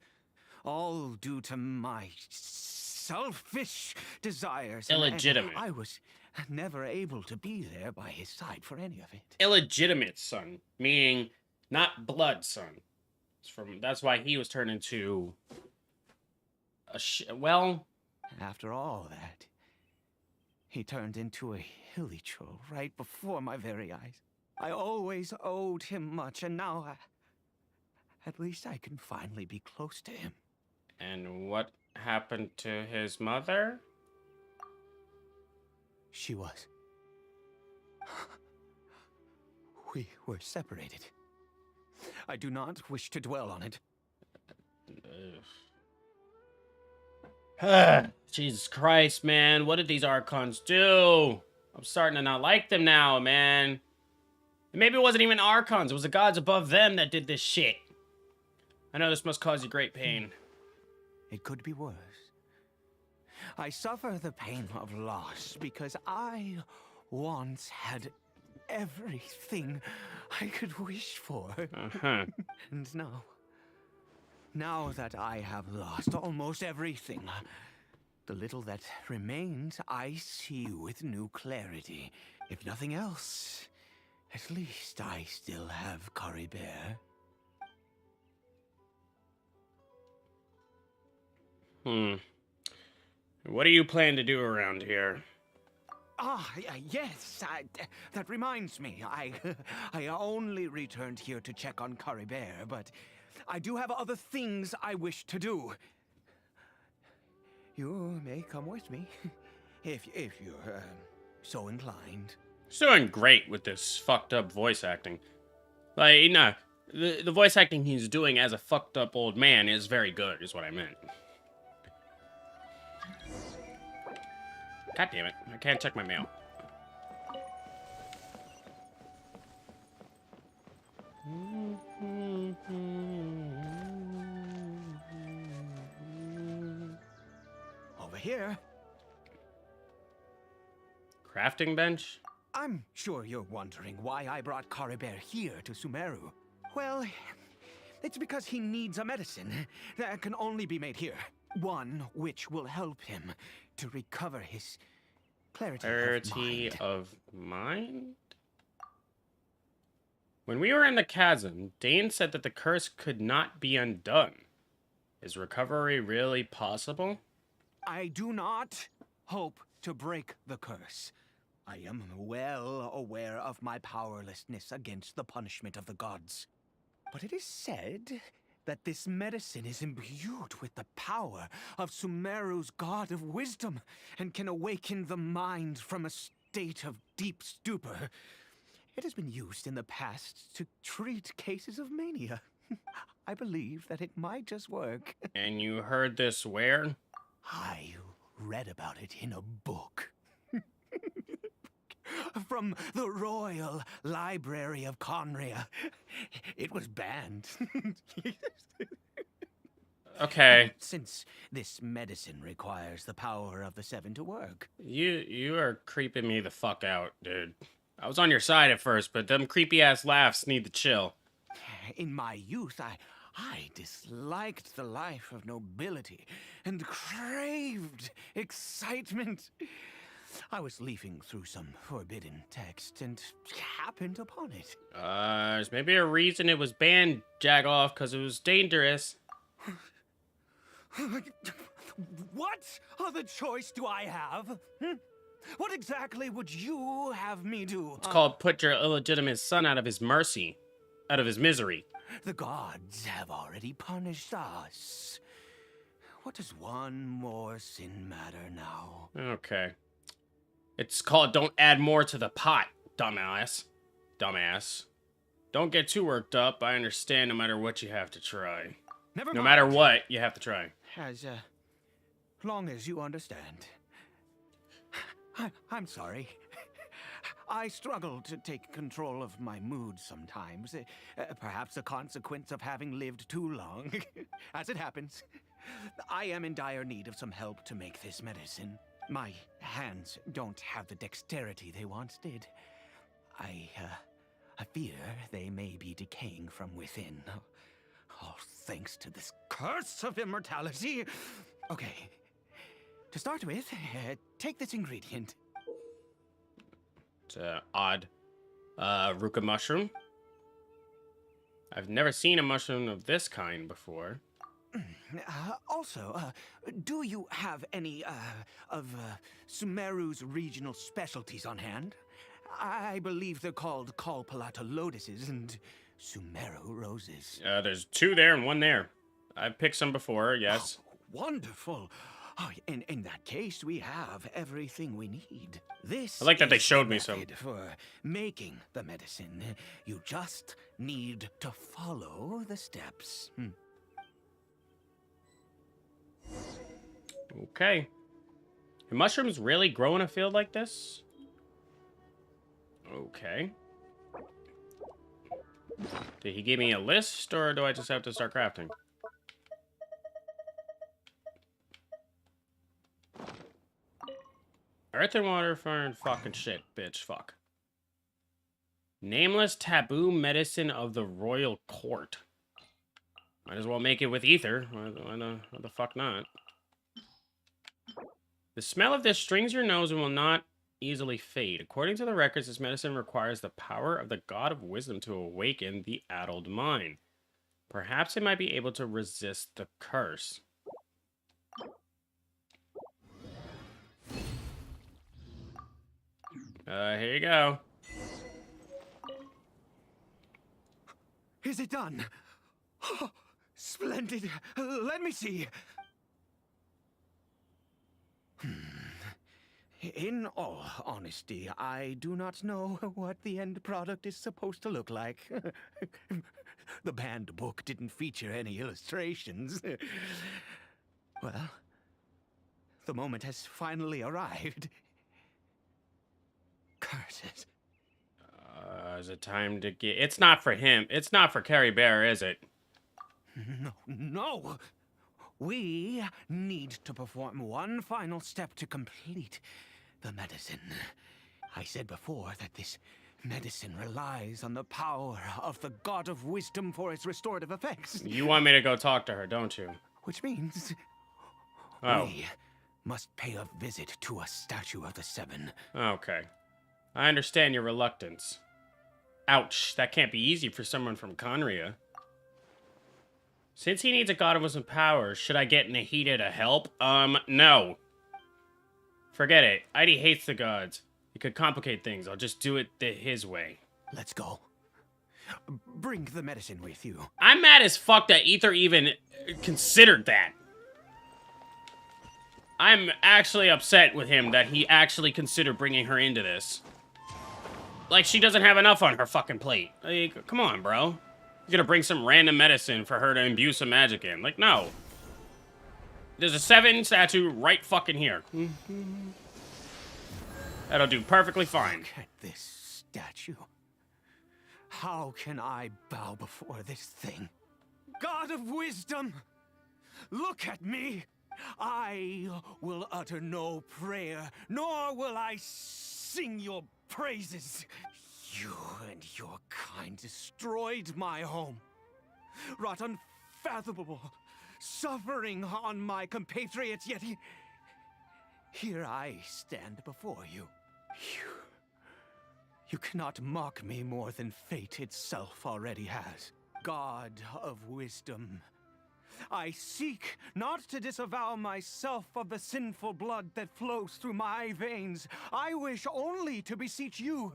All due to my selfish desires. Illegitimate. I was never able to be there by his side for any of it. Illegitimate son, meaning not blood son. That's why he was turned into a well. After all that, he turned into a hilichurl right before my very eyes. I always owed him much, and now at least I can finally be close to him. And what happened to his mother? She was. We were separated. I do not wish to dwell on it. Jesus Christ, man. What did these Archons do? I'm starting to not like them now, man. And maybe it wasn't even Archons. It was the gods above them that did this shit. I know this must cause you great pain. It could be worse. I suffer the pain of loss because I once had everything I could wish for. And now that I have lost almost everything, the little that remains I see with new clarity. If nothing else, at least I still have Kari Bear. What do you plan to do around here? Yes, that reminds me. I only returned here to check on Kari Bear, but I do have other things I wish to do. You may come with me, if you're so inclined. He's doing great with this fucked up voice acting. Like, no, the voice acting he's doing as a fucked up old man is very good, is what I meant. God damn it, I can't check my mail. Over here. Crafting bench? I'm sure you're wondering why I brought Caribert here to Sumeru. Well, it's because he needs a medicine that can only be made here. One which will help him to recover his clarity of mind? When we were in the chasm, Dane said that the curse could not be undone. Is recovery really possible? I do not hope to break the curse. I am well aware of my powerlessness against the punishment of the gods. But it is said that this medicine is imbued with the power of Sumeru's god of wisdom and can awaken the mind from a state of deep stupor. It has been used in the past to treat cases of mania. I believe that it might just work. And you heard this where? I read about it in a book. From the Royal Library of Conria. It was banned. Okay. Since this medicine requires the power of the Seven to work. You are creeping me the fuck out, dude. I was on your side at first, but them creepy ass laughs need to chill. In my youth, I disliked the life of nobility and craved excitement. I was leafing through some forbidden text and happened upon it. There's maybe a reason it was banned, Jagoff, because it was dangerous. What other choice do I have? What exactly would you have me do? It's called put your illegitimate son out of his mercy. Out of his misery. The gods have already punished us. What does one more sin matter now? Okay. It's called don't add more to the pot, dumbass. Dumbass. Don't get too worked up. I understand no matter what you have to try. Never No mind. matter what, you have to try. As long as you understand. I'm sorry. I struggle to take control of my mood sometimes. Perhaps a consequence of having lived too long. As it happens, I am in dire need of some help to make this medicine. My hands don't have the dexterity they once did. I fear they may be decaying from within. All thanks to this curse of immortality. Okay. To start with, take this ingredient. It's odd. Ruka mushroom. I've never seen a mushroom of this kind before. Also, do you have any of Sumeru's regional specialties on hand? I believe they're called Kalpalata lotuses and Sumeru roses. There's 2 there and 1 there. I've picked some before, yes. Oh, wonderful. Oh, in that case, we have everything we need. This I like that they is showed the me some. method for making the medicine. You just need to follow the steps. Okay. Can mushrooms really grow in a field like this? Okay. Did he give me a list, or do I just have to start crafting? Earth and water, fire, and fucking shit, bitch, fuck. Nameless taboo medicine of the royal court. Might as well make it with ether. Why the fuck not? The smell of this strings your nose and will not easily fade. According to the records, this medicine requires the power of the god of wisdom to awaken the addled mind. Perhaps it might be able to resist the curse. Here you go. Is it done? Oh, splendid. Let me see. In all honesty, I do not know what the end product is supposed to look like. The banned book didn't feature any illustrations. Well, the moment has finally arrived. Curses. Is it time to get... It's not for him. It's not for Carrie Bear, is it? No. We need to perform one final step to complete the medicine. I said before that this medicine relies on the power of the God of Wisdom for its restorative effects. You want me to go talk to her, don't you? Which means Oh. we must pay a visit to a statue of the Seven. Okay. I understand your reluctance. Ouch, that can't be easy for someone from Conria. Since he needs a god of wisdom power, should I get Nahida to help? No. Forget it. Heidi hates the gods. It could complicate things. I'll just do it his way. Let's go. Bring the medicine with you. I'm mad as fuck that Ether even considered that. I'm actually upset with him that he actually considered bringing her into this. Like, she doesn't have enough on her fucking plate. Like, come on, bro. You're gonna bring some random medicine for her to imbue some magic in. Like, no. There's a 7 statue right fucking here. That'll do perfectly fine. Look at this statue. How can I bow before this thing? God of Wisdom, look at me. I will utter no prayer, nor will I sing your praises. You and your kind destroyed my home, wrought unfathomable suffering on my compatriots, yet here I stand before you. You cannot mock me more than fate itself already has. God of Wisdom, I seek not to disavow myself of the sinful blood that flows through my veins. I wish only to beseech you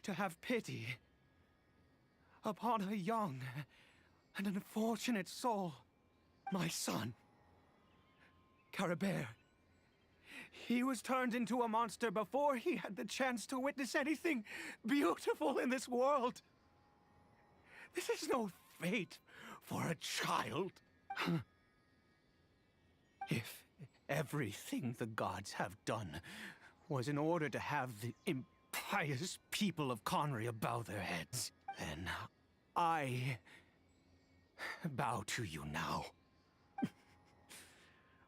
to have pity upon a young and unfortunate soul, my son, Caribert. He was turned into a monster before he had the chance to witness anything beautiful in this world. This is no fate for a child. If everything the gods have done was in order to have the impious people of Conria bow their heads, then I bow to you now.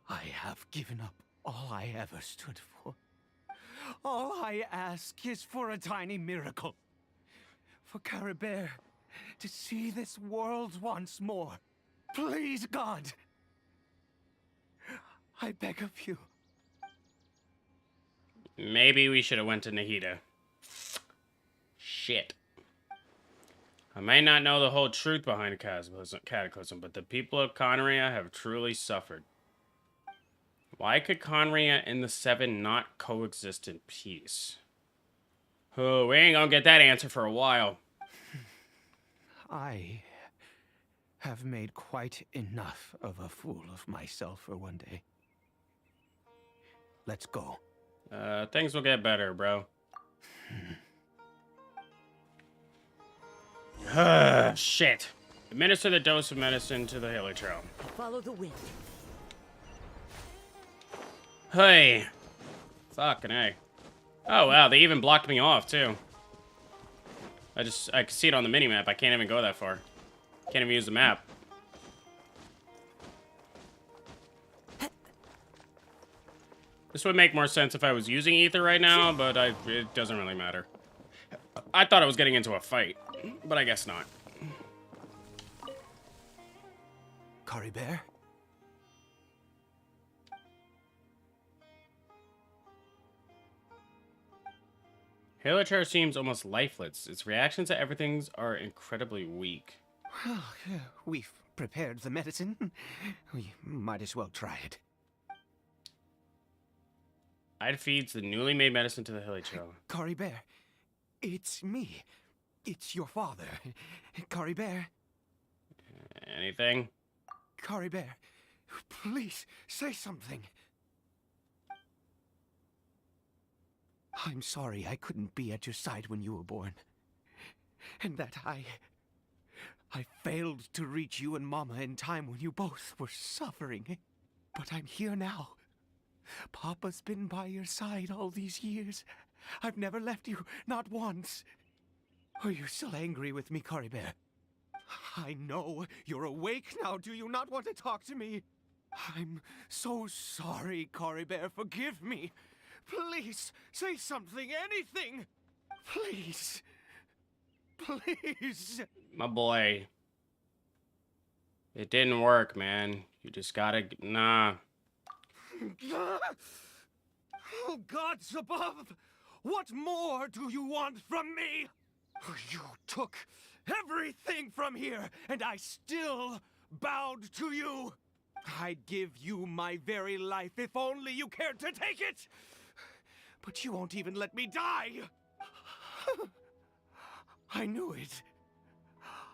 I have given up all I ever stood for. All I ask is for a tiny miracle. For Caribert to see this world once more. Please, God. I beg of you. Maybe we should have went to Nahida. Shit. I may not know the whole truth behind the Cataclysm, but the people of Conria have truly suffered. Why could Conria and the Seven not coexist in peace? Oh, we ain't gonna get that answer for a while. I have made quite enough of a fool of myself for one day. Let's go. Things will get better, bro. Shit. Administer the dose of medicine to the Hilly Trail. Follow the wind. Hey. Fucking A. Oh, wow, they even blocked me off, too. I can see it on the mini-map. I can't even go that far. Can't even use the map. This would make more sense if I was using Ether right now, but it doesn't really matter. I thought I was getting into a fight, but I guess not. Caribert? Hilichar seems almost lifeless. Its reactions to everything are incredibly weak. Well, we've prepared the medicine. We might as well try it. I'd feeds the newly made medicine to the Hilichar. Caribert, it's me. It's your father. Caribert. Anything? Caribert, please say something. I'm sorry I couldn't be at your side when you were born. And that I failed to reach you and Mama in time when you both were suffering. But I'm here now. Papa's been by your side all these years. I've never left you, not once. Are you still angry with me, Caribert? I know you're awake now. Do you not want to talk to me? I'm so sorry, Caribert. Forgive me. Please, say something, anything! Please. Please. My boy. It didn't work, man. You just gotta... Nah. Oh, gods above! What more do you want from me? You took everything from here, and I still bowed to you. I'd give you my very life if only you cared to take it. But you won't even let me die. I knew it.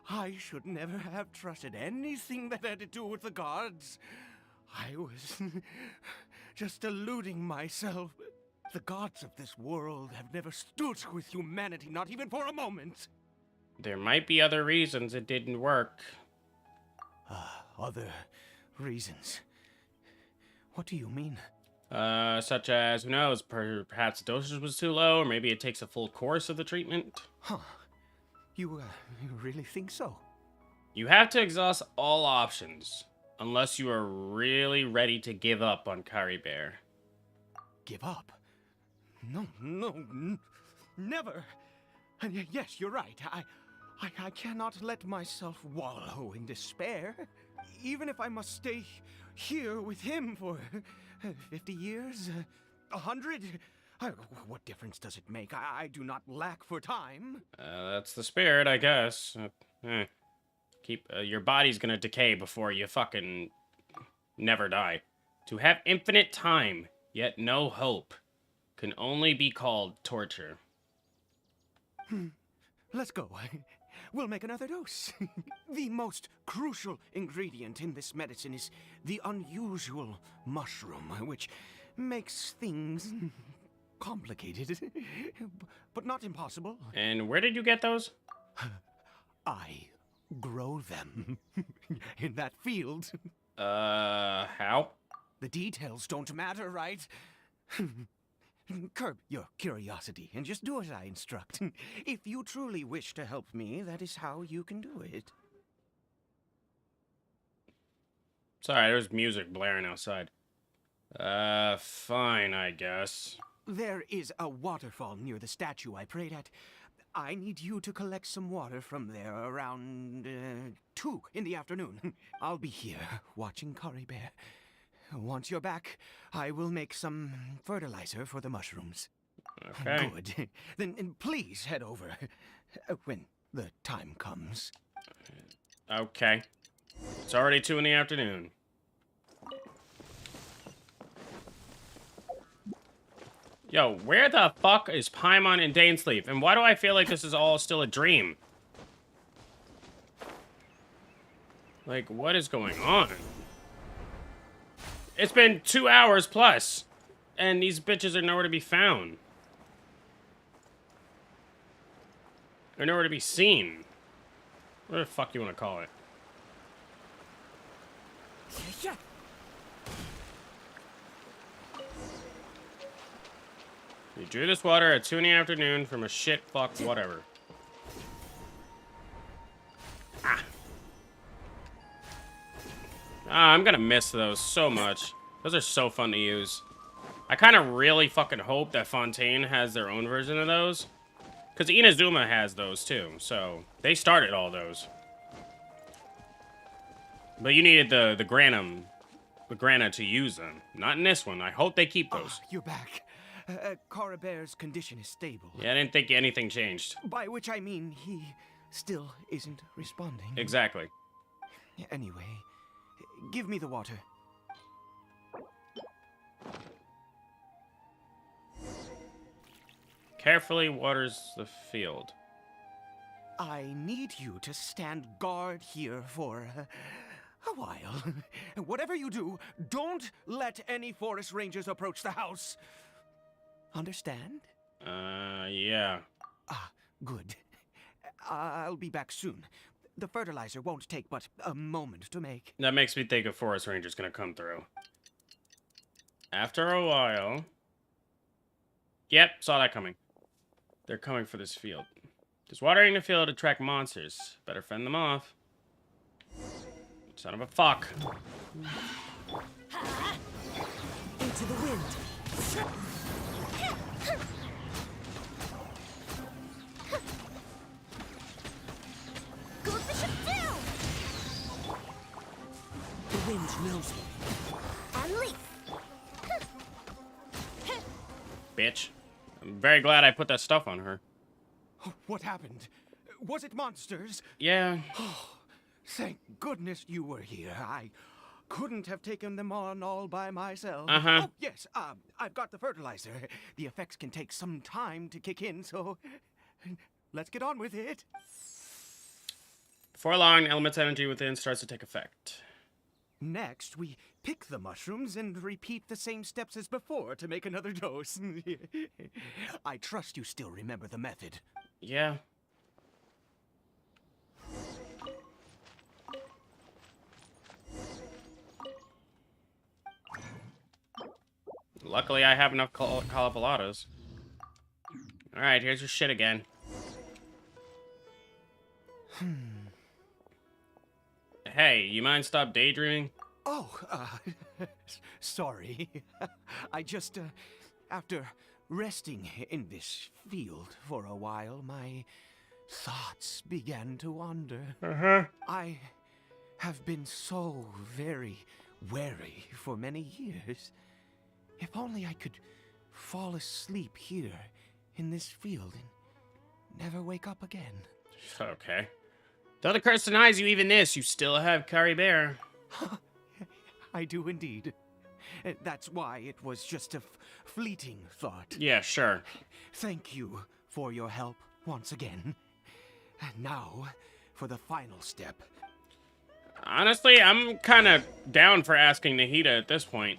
I should never have trusted anything that had to do with the gods. I was just deluding myself. The gods of this world have never stood with humanity, not even for a moment. There might be other reasons it didn't work. Other reasons? What do you mean? Such as, who knows, perhaps the dosage was too low, or maybe it takes a full course of the treatment. Huh. You really think so? You have to exhaust all options, unless you are really ready to give up on Kari Bear. Give up? No, never. And yes, you're right. I cannot let myself wallow in despair. Even if I must stay here with him for 50 years, 100. What difference does it make? I do not lack for time. That's the spirit, I guess. Your body's gonna decay before you fucking never die. To have infinite time, yet no hope, can only be called torture. Let's go. We'll make another dose. The most crucial ingredient in this medicine is the unusual mushroom, which makes things complicated, but not impossible. And where did you get those? I grow them in that field. How? The details don't matter, right? Curb your curiosity and just do as I instruct. If you truly wish to help me, that is how you can do it. Sorry, there's music blaring outside. Fine, I guess. There is a waterfall near the statue I prayed at. I need you to collect some water from there around 2 in the afternoon. I'll be here watching Kari Bear. Once you're back, I will make some fertilizer for the mushrooms. Okay. Good. Then please head over when the time comes. Okay. It's already 2 in the afternoon. Yo, where the fuck is Paimon and Dainsleif? And why do I feel like this is all still a dream? Like, what is going on? It's been 2 hours plus, and these bitches are nowhere to be found. They're nowhere to be seen. What the fuck you want to call it? You drew this water at 2 in the afternoon from a shit fuck whatever. I'm gonna miss those so much. Those are so fun to use. I kind of really fucking hope that Fontaine has their own version of those. Because Inazuma has those too, so they started all those. But you needed the Grana to use them. Not in this one. I hope they keep those. You're back. Kari Bear's condition is stable. Yeah, I didn't think anything changed. By which I mean he still isn't responding. Exactly. Anyway, give me the water. Carefully waters the field. I need you to stand guard here for a while. Whatever you do, don't let any forest rangers approach the house. Understand? Yeah. Good. I'll be back soon. The fertilizer won't take but a moment to make. That makes me think a forest ranger's gonna come through. After a while... Yep, saw that coming. They're coming for this field. Does watering the field attract monsters? Better fend them off. Son of a fuck. Into the wind. smells Unleash. Bitch. I'm very glad I put that stuff on her. What happened? Was it monsters? Yeah. Thank goodness you were here. I couldn't have taken them on all by myself. Uh-huh. Oh, yes, I've got the fertilizer. The effects can take some time to kick in, so let's get on with it. Before long, element's energy within starts to take effect. Next, we pick the mushrooms and repeat the same steps as before to make another dose. I trust you still remember the method. Yeah. Luckily, I have enough Calipolados. Alright, here's your shit again. Hey, you mind stop daydreaming? Oh, sorry. I just, after resting in this field for a while, my thoughts began to wander. I have been so very wary for many years. If only I could fall asleep here in this field and never wake up again. Okay. Though the curse denies you even this, you still have Curry Bear. I do indeed. That's why it was just a fleeting thought. Yeah, sure. Thank you for your help once again. And now, for the final step. Honestly, I'm kind of down for asking Nahida at this point.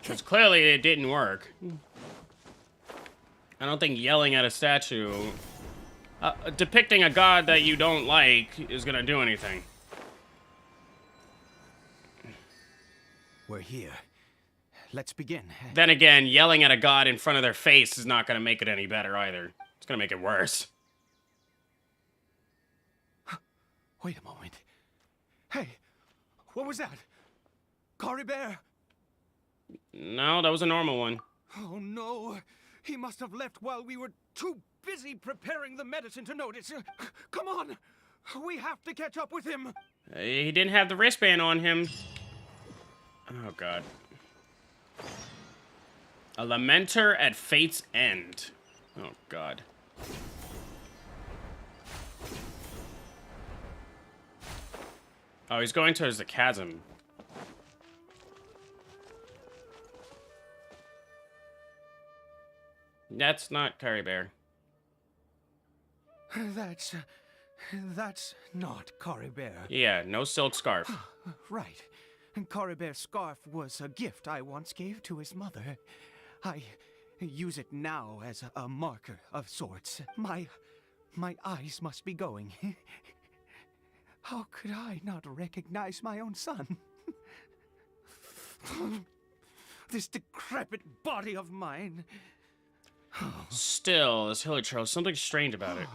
Because clearly it didn't work. I don't think yelling at a statue, depicting a god that you don't like, is gonna do anything. We're here. Let's begin. Then again, yelling at a god in front of their face is not gonna make it any better either. It's gonna make it worse. Wait a moment. Hey, what was that? Cory Bear? No, that was a normal one. Oh no, he must have left while we were too busy preparing the medicine to notice. Come on, we have to catch up with him. He didn't have the wristband on him. Oh god. A lamenter at fate's end. Oh god. Oh, he's going towards the chasm. That's not Curry Bear. That's not Cory Bear. Yeah, no silk scarf. Right. Cory Bear's scarf was a gift I once gave to his mother. I use it now as a marker of sorts. My eyes must be going. How could I not recognize my own son? This decrepit body of mine. Still, this Hilichurl, something strange about it.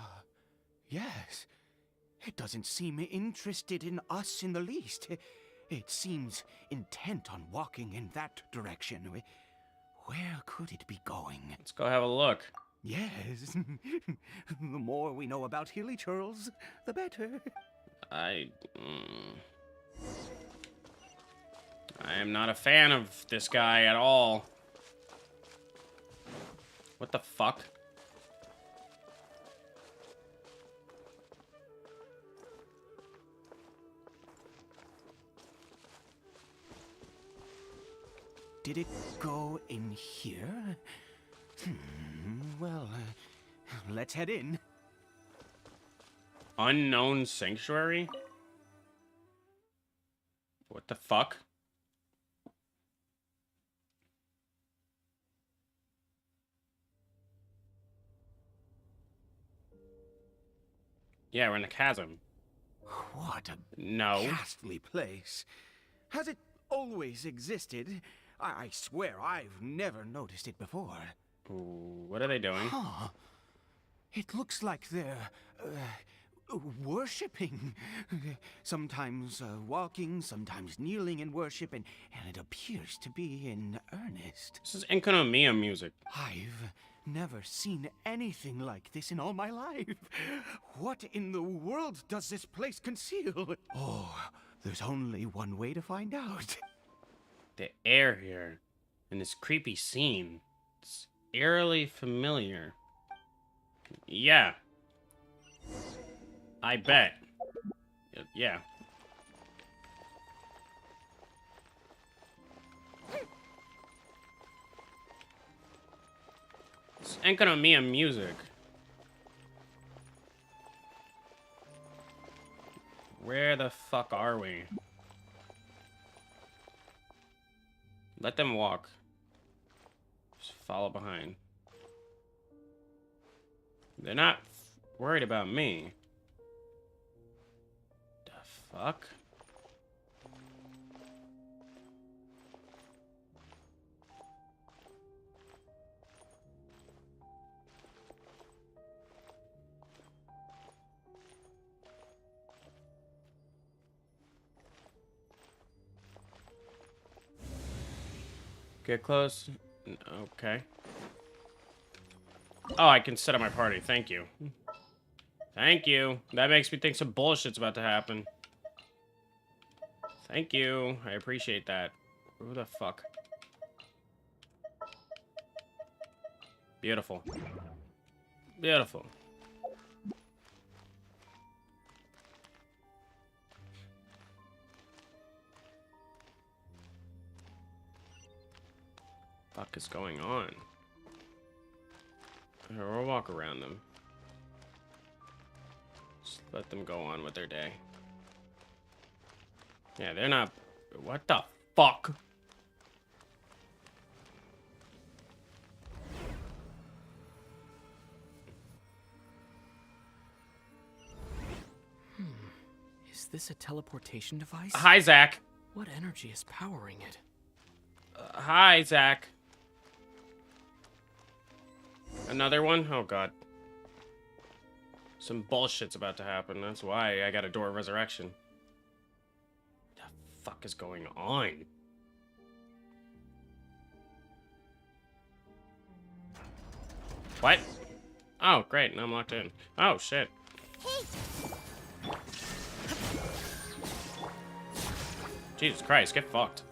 Yes. It doesn't seem interested in us in the least. It seems intent on walking in that direction. Where could it be going? Let's go have a look. Yes. The more we know about Hilichurls, the better. I am not a fan of this guy at all. What the fuck? Did it go in here? Well, let's head in. Unknown sanctuary? What the fuck? Yeah, we're in the chasm. What a No. ghastly place. Has it always existed? I swear I've never noticed it before. Ooh, what are they doing? Huh. It looks like they're worshipping. Sometimes walking, sometimes kneeling in worship, and it appears to be in earnest. This is Enkonomiya music. I've never seen anything like this in all my life. What in the world does this place conceal? Oh, There's only one way to find out. The air here in this creepy scene, it's eerily familiar. Yeah. I bet. Yeah. It's Enkanomiya music. Where the fuck are we? Let them walk. Just follow behind. They're not worried about me. The fuck? Get close. Okay. Oh, I can set up my party. Thank you. Thank you. That makes me think some bullshit's about to happen. Thank you. I appreciate that. Who the fuck? Beautiful. Beautiful. Fuck is going on? We'll walk around them. Just let them go on with their day. Yeah, they're not... What the fuck? Is this a teleportation device? Hi, Zach. What energy is powering it? Hi, Zach. Another one? Oh, God. Some bullshit's about to happen. That's why I got a Door of Resurrection. What the fuck is going on? What? Oh, great. Now I'm locked in. Oh, shit. Jesus Christ, get fucked.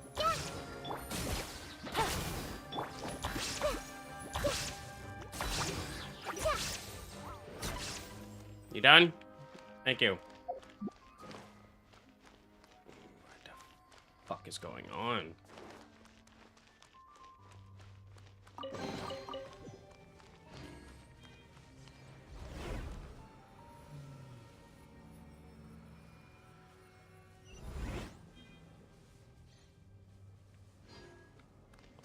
You done? Thank you. What the fuck is going on?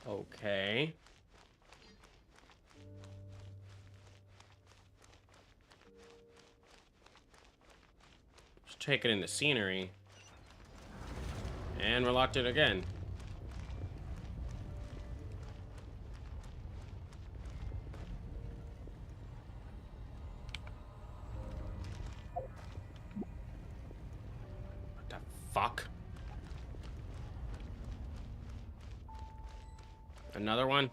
Okay. Just taking in the scenery. And we're locked in again. What the fuck? Another one?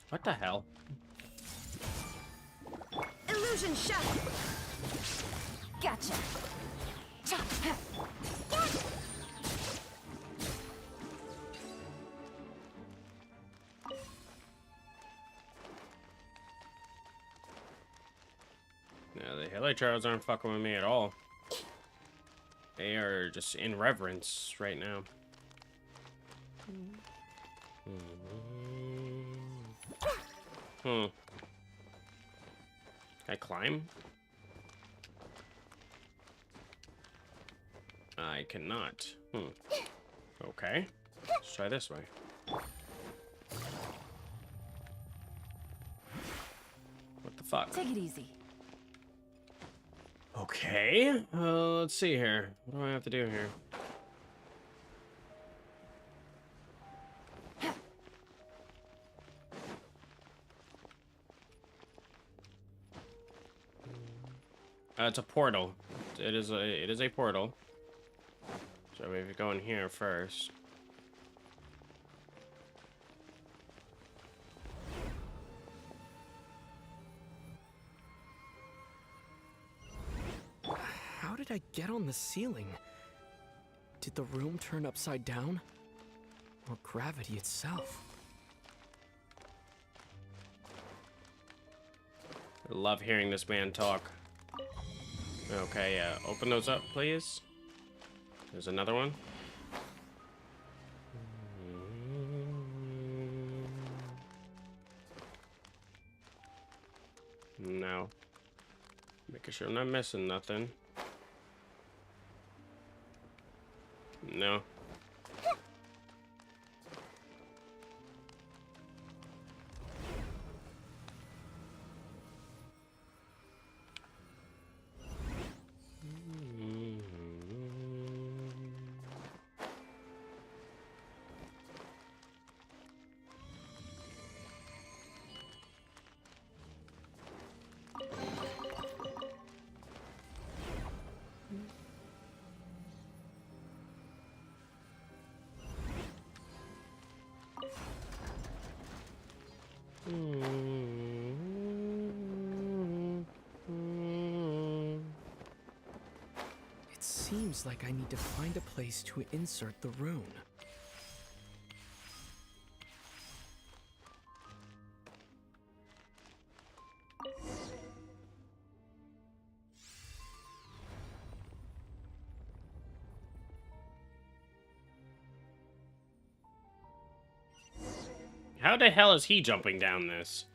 What the hell? Illusion shot. Gotcha. No, the Hilichurls aren't fucking with me at all. They are just in reverence right now. Can I climb? I cannot. Okay. Let's try this way. What the fuck? Take it easy. Okay. Let's see here. What do I have to do here? It's a portal. It is a portal. So we have to go in here first. did I get on the ceiling? Did the room turn upside down? Or gravity itself? I love hearing this man talk. Okay, open those up, please. There's another one. No. Making sure I'm not missing nothing. No. It seems like I need to find a place to insert the rune. How the hell is he jumping down this?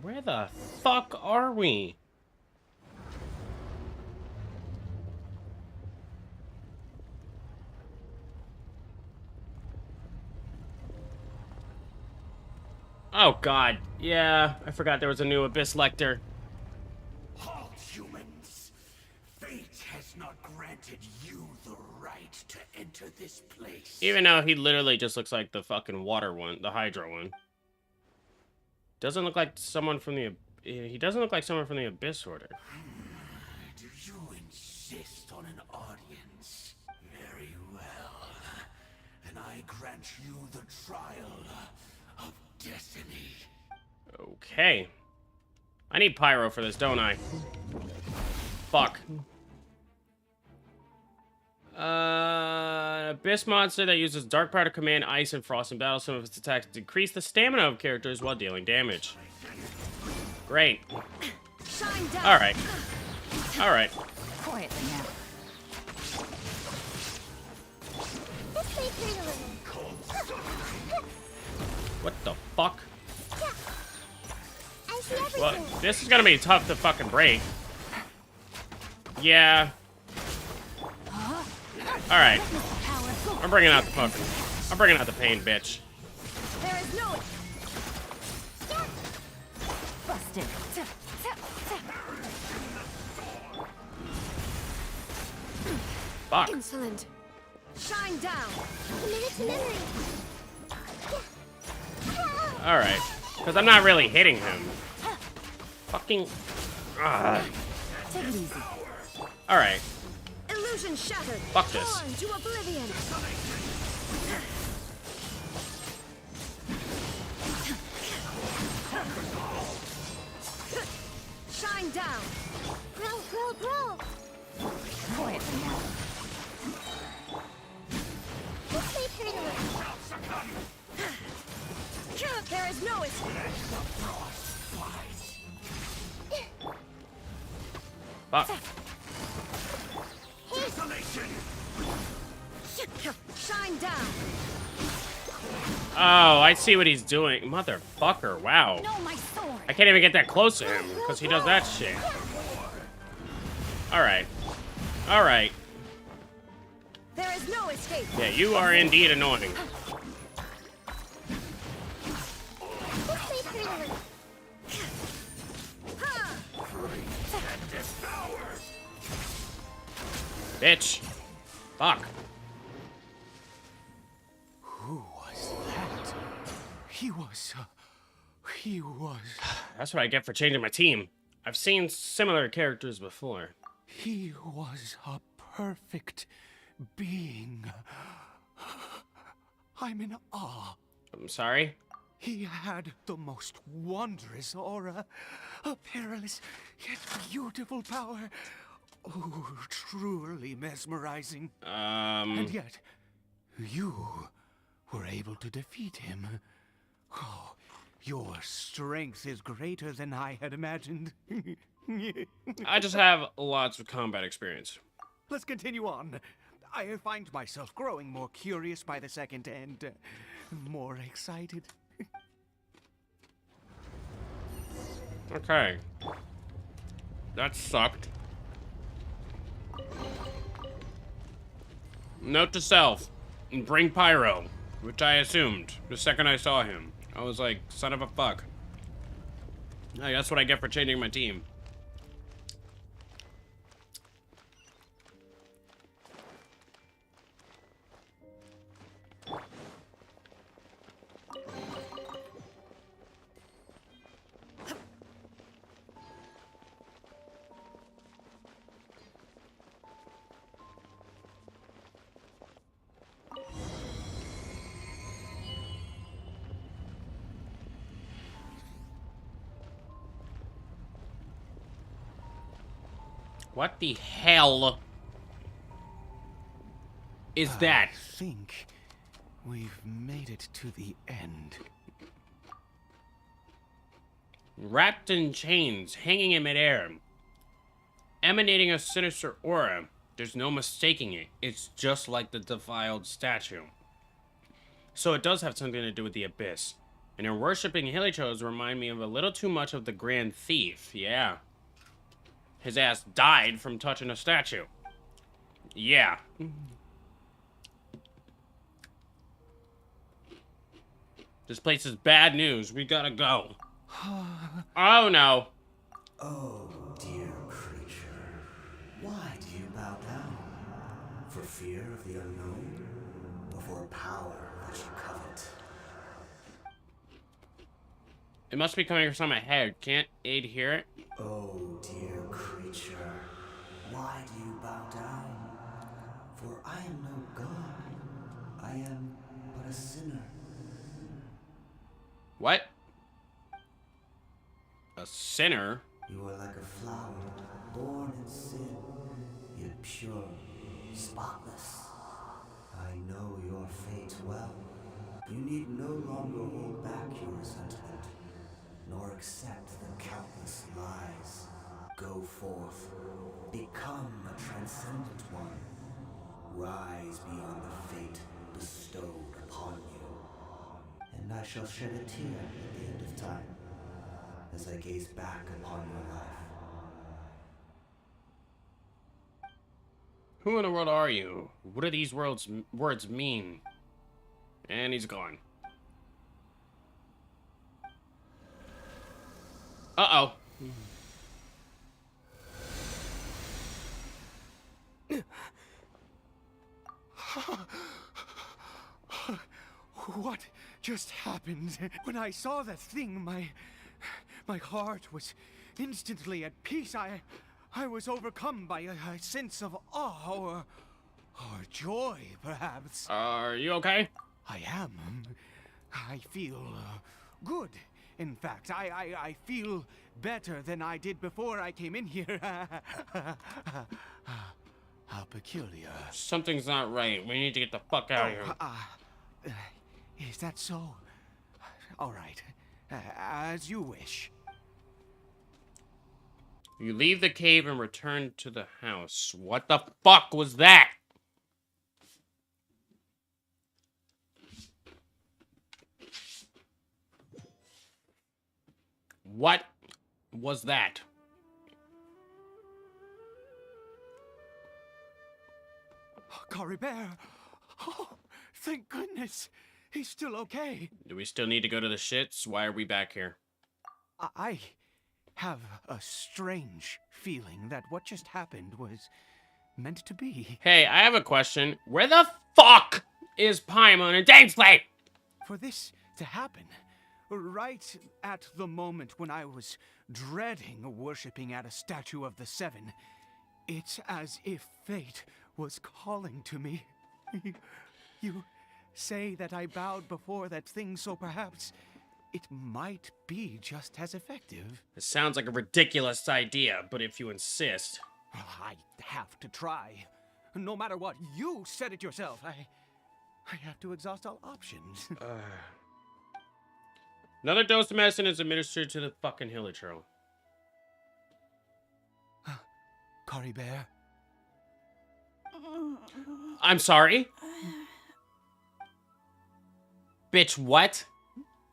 Where the fuck are we? Oh god, yeah, I forgot there was a new Abyss Lector. Halt, humans! Fate has not granted you the right to enter this place. Even though he literally just looks like the fucking water one, the Hydra one. Doesn't look like someone from the... He doesn't look like someone from the Abyss Order. Do you insist on an audience? Very well. Then I grant you the trial of destiny. Okay. I need pyro for this, don't I? Fuck. Abyss monster that uses dark powder, command, ice, and frost in battle. Some of its attacks decrease the stamina of characters while dealing damage. Great. Alright. Alright. Quietly now. This may hurt a little. What the fuck? I see everything. Well, this is gonna be tough to fucking break. Yeah. Alright. I'm bringing out the fucking... I'm bringing out the pain, bitch. There is no... Busted. Fuck. Insolent. Shine down. Commit it to memory. Alright. Because I'm not really hitting him. Fucking... Take it easy. Alright. Illusion shattered. Fuck this. Torn to oblivion. Shine down. Grow. Quietly now. This may hurt a little. There is no escape. Fuck. Shine down. Oh, I see what he's doing. Motherfucker, wow. No, my sword. I can't even get that close to him because he does that shit. Alright. Alright. There is no escape. Yeah, you are indeed annoying. This may hurt a little. Bitch. Fuck. Who was that? He was... That's what I get for changing my team. I've seen similar characters before. He was a perfect being. I'm in awe. I'm sorry? He had the most wondrous aura, a perilous yet beautiful power. Oh, truly mesmerizing. And yet, you were able to defeat him. Oh, your strength is greater than I had imagined. I just have lots of combat experience. Let's continue on. I find myself growing more curious by the second and more excited. Okay. That sucked. Note to self, bring Pyro, which I assumed the second I saw him. I was like, son of a fuck. Hey, that's what I get for changing my team. What the hell is that? I think we've made it to the end. Wrapped in chains, hanging in midair, emanating a sinister aura. There's no mistaking it. It's just like the defiled statue. So it does have something to do with the abyss. And her worshipping hilichos remind me of a little too much of the Grand Thief. Yeah. His ass died from touching a statue. Yeah. This place is bad news. We gotta go. Oh no. Oh, dear creature. Why do you bow down? For fear of the unknown? Or for power that you covet? It must be coming from my head. Can't Aid hear it? Oh, dear creature. Why do you bow down? For I am no god. I am but a sinner. What? A sinner? You are like a flower, born in sin, yet pure, spotless. I know your fate well. You need no longer hold back your resentment, nor accept the countless lies. Go forth, become a transcendent one. Rise beyond the fate bestowed upon you. And I shall shed a tear at the end of time, as I gaze back upon your life. Who in the world are you? What do these words mean? And he's gone. Uh-oh. What just happened? When I saw that thing, my heart was instantly at peace. I was overcome by a sense of awe or joy, perhaps. Are you okay? I am. I feel good. In fact, I feel better than I did before I came in here. How peculiar. Something's not right. We need to get the fuck out of here. Is that so? All right. As you wish. You leave the cave and return to the house. What the fuck was that? What was that? Caribert! Oh, thank goodness! He's still okay. Do we still need to go to the shits? Why are we back here? I have a strange feeling that what just happened was meant to be. Hey, I have a question. Where the fuck is Paimon and DAINSLEF? For this to happen, right at the moment when I was dreading worshipping at a statue of the Seven, it's as if fate was calling to me. You say that I bowed before that thing, so perhaps it might be just as effective. It sounds like a ridiculous idea, but if you insist. I have to try. No matter what, you said it yourself. I have to exhaust all options. Another dose of medicine is administered to the fucking Hilichurl. Cory Bear. I'm sorry? Bitch, what?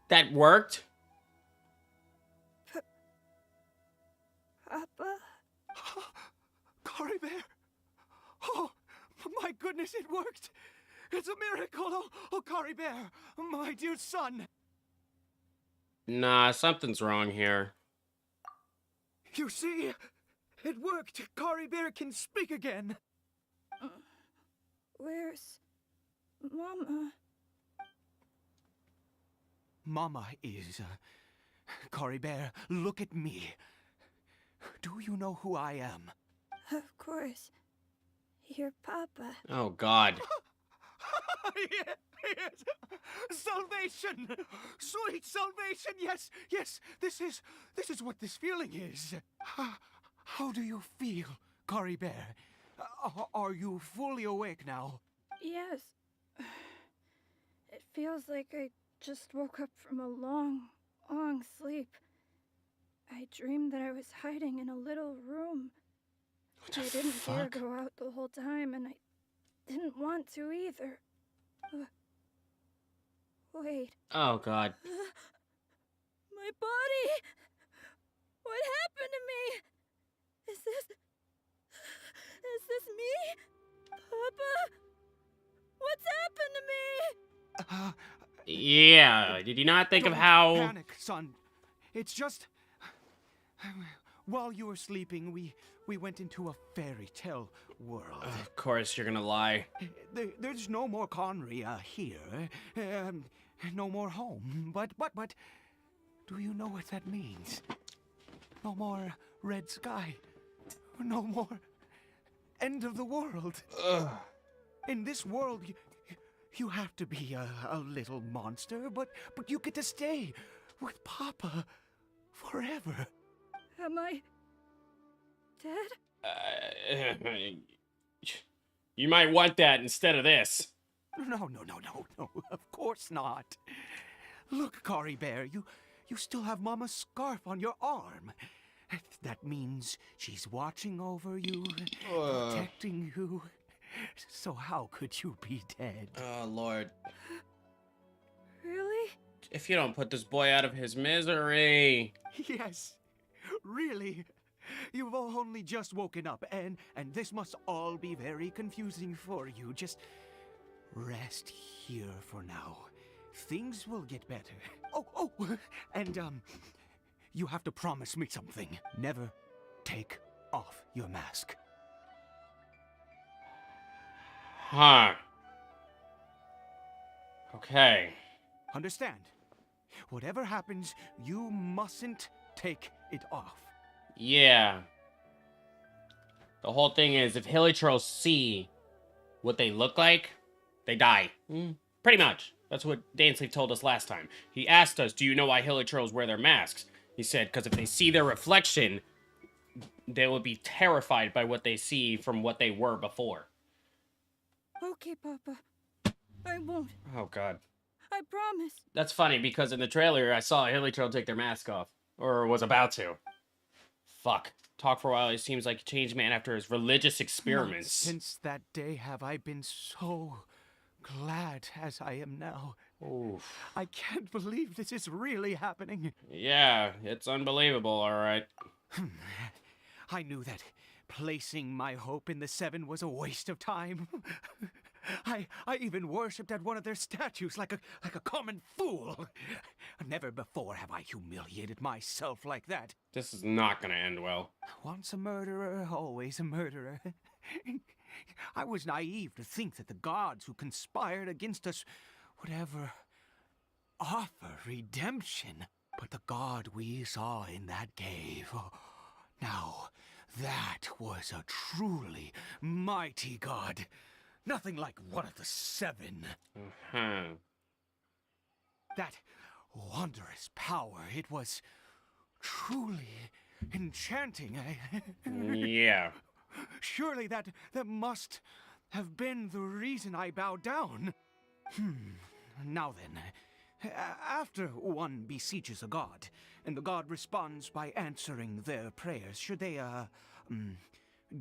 That worked? Papa? Cory Bear. Oh, my goodness, it worked. It's a miracle. Oh, Cory Bear, my dear son. Nah, something's wrong here. You see, it worked. Cory Bear can speak again. Where's Mama? Mama is... Cory Bear, look at me. Do you know who I am? Of course. Your Papa. Oh, God. Yes. Salvation! Sweet salvation! Yes, yes, this is what this feeling is. How do you feel, Cory Bear? Are you fully awake now? Yes. It feels like I just woke up from a long, long sleep. I dreamed that I was hiding in a little room. I didn't dare go out the whole time, and I didn't want to either. Wait. Oh, God. My body! What happened to me? Is this me? Papa? What's happened to me? Yeah, did you not think of how... Don't panic, son. It's just... While you were sleeping, we went into a fairy tale world. Of course you're gonna lie. There's no more Conry here. No more home. But, do you know what that means? No more red sky. No more end of the world. In this world, you have to be a little monster, but you get to stay with Papa forever. Am I dead? You might want that instead of this. No, of course not. Look, Cory Bear, you still have Mama's scarf on your arm. That means she's watching over you, protecting you. So how could you be dead? Oh, Lord. Really? If you don't put this boy out of his misery. Yes, really. You've only just woken up, and this must all be very confusing for you. Just rest here for now. Things will get better. Oh, and you have to promise me something. Never take off your mask. Huh. Okay. Understand? Whatever happens, you mustn't take it off. Yeah. The whole thing is, if Hilichurls see what they look like, they die. Pretty much. That's what DAINSLEF told us last time. He asked us, do you know why Hilichurls wear their masks? He said, because if they see their reflection, they will be terrified by what they see from what they were before. Okay, Papa. I won't. Oh, God. I promise. That's funny, because in the trailer, I saw a Hilichurl take their mask off. Or was about to. Fuck. Talk for a while, it seems like a changed man after his religious experiments. Not since that day have I been so glad as I am now. Oof. I can't believe this is really happening. Yeah, it's unbelievable, alright. I knew that placing my hope in the Seven was a waste of time. I even worshipped at one of their statues like a common fool. Never before have I humiliated myself like that. This is not gonna end well. Once a murderer, always a murderer. I was naive to think that the gods who conspired against us would ever offer redemption. But the God we saw in that cave, now that was a truly mighty God. Nothing like one of the Seven. Huh. That wondrous power. It was truly enchanting. Yeah. Surely that must have been the reason I bowed down. Now then, after one besieges a god, and the god responds by answering their prayers, should they,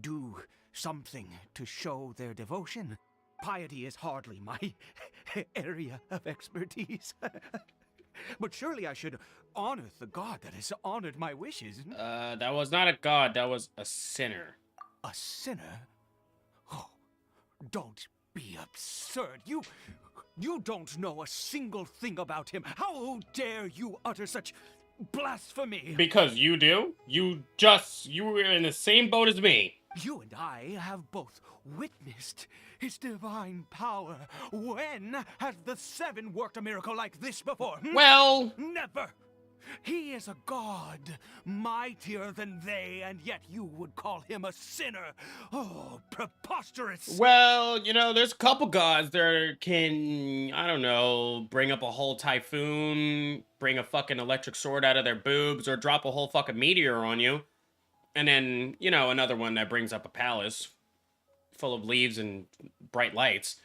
do something to show their devotion? Piety is hardly my area of expertise. But surely I should honor the god that has honored my wishes. That was not a god, that was a sinner. A sinner? Oh, don't be absurd. You don't know a single thing about him. How dare you utter such blasphemy? Because you do? You were in the same boat as me. You and I have both witnessed his divine power. When has the Seven worked a miracle like this before? Well... Never! He is a god, mightier than they, and yet you would call him a sinner. Oh, preposterous! Well, you know, there's a couple gods that can, I don't know, bring up a whole typhoon, bring a fucking electric sword out of their boobs, or drop a whole fucking meteor on you. And then, you know, another one that brings up a palace full of leaves and bright lights.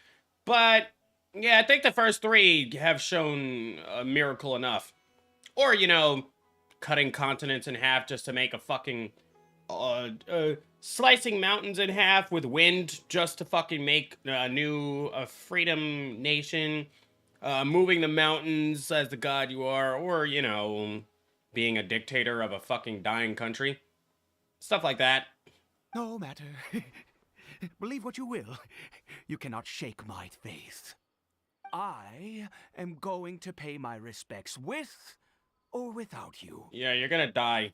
But, yeah, I think the first three have shown a miracle enough. Or, you know, cutting continents in half just to make a fucking... slicing mountains in half with wind just to fucking make a new freedom nation. Moving the mountains as the god you are. Or, you know, being a dictator of a fucking dying country. Stuff like that. No matter. Believe what you will. You cannot shake my faith. I am going to pay my respects with or without you. Yeah, you're gonna die.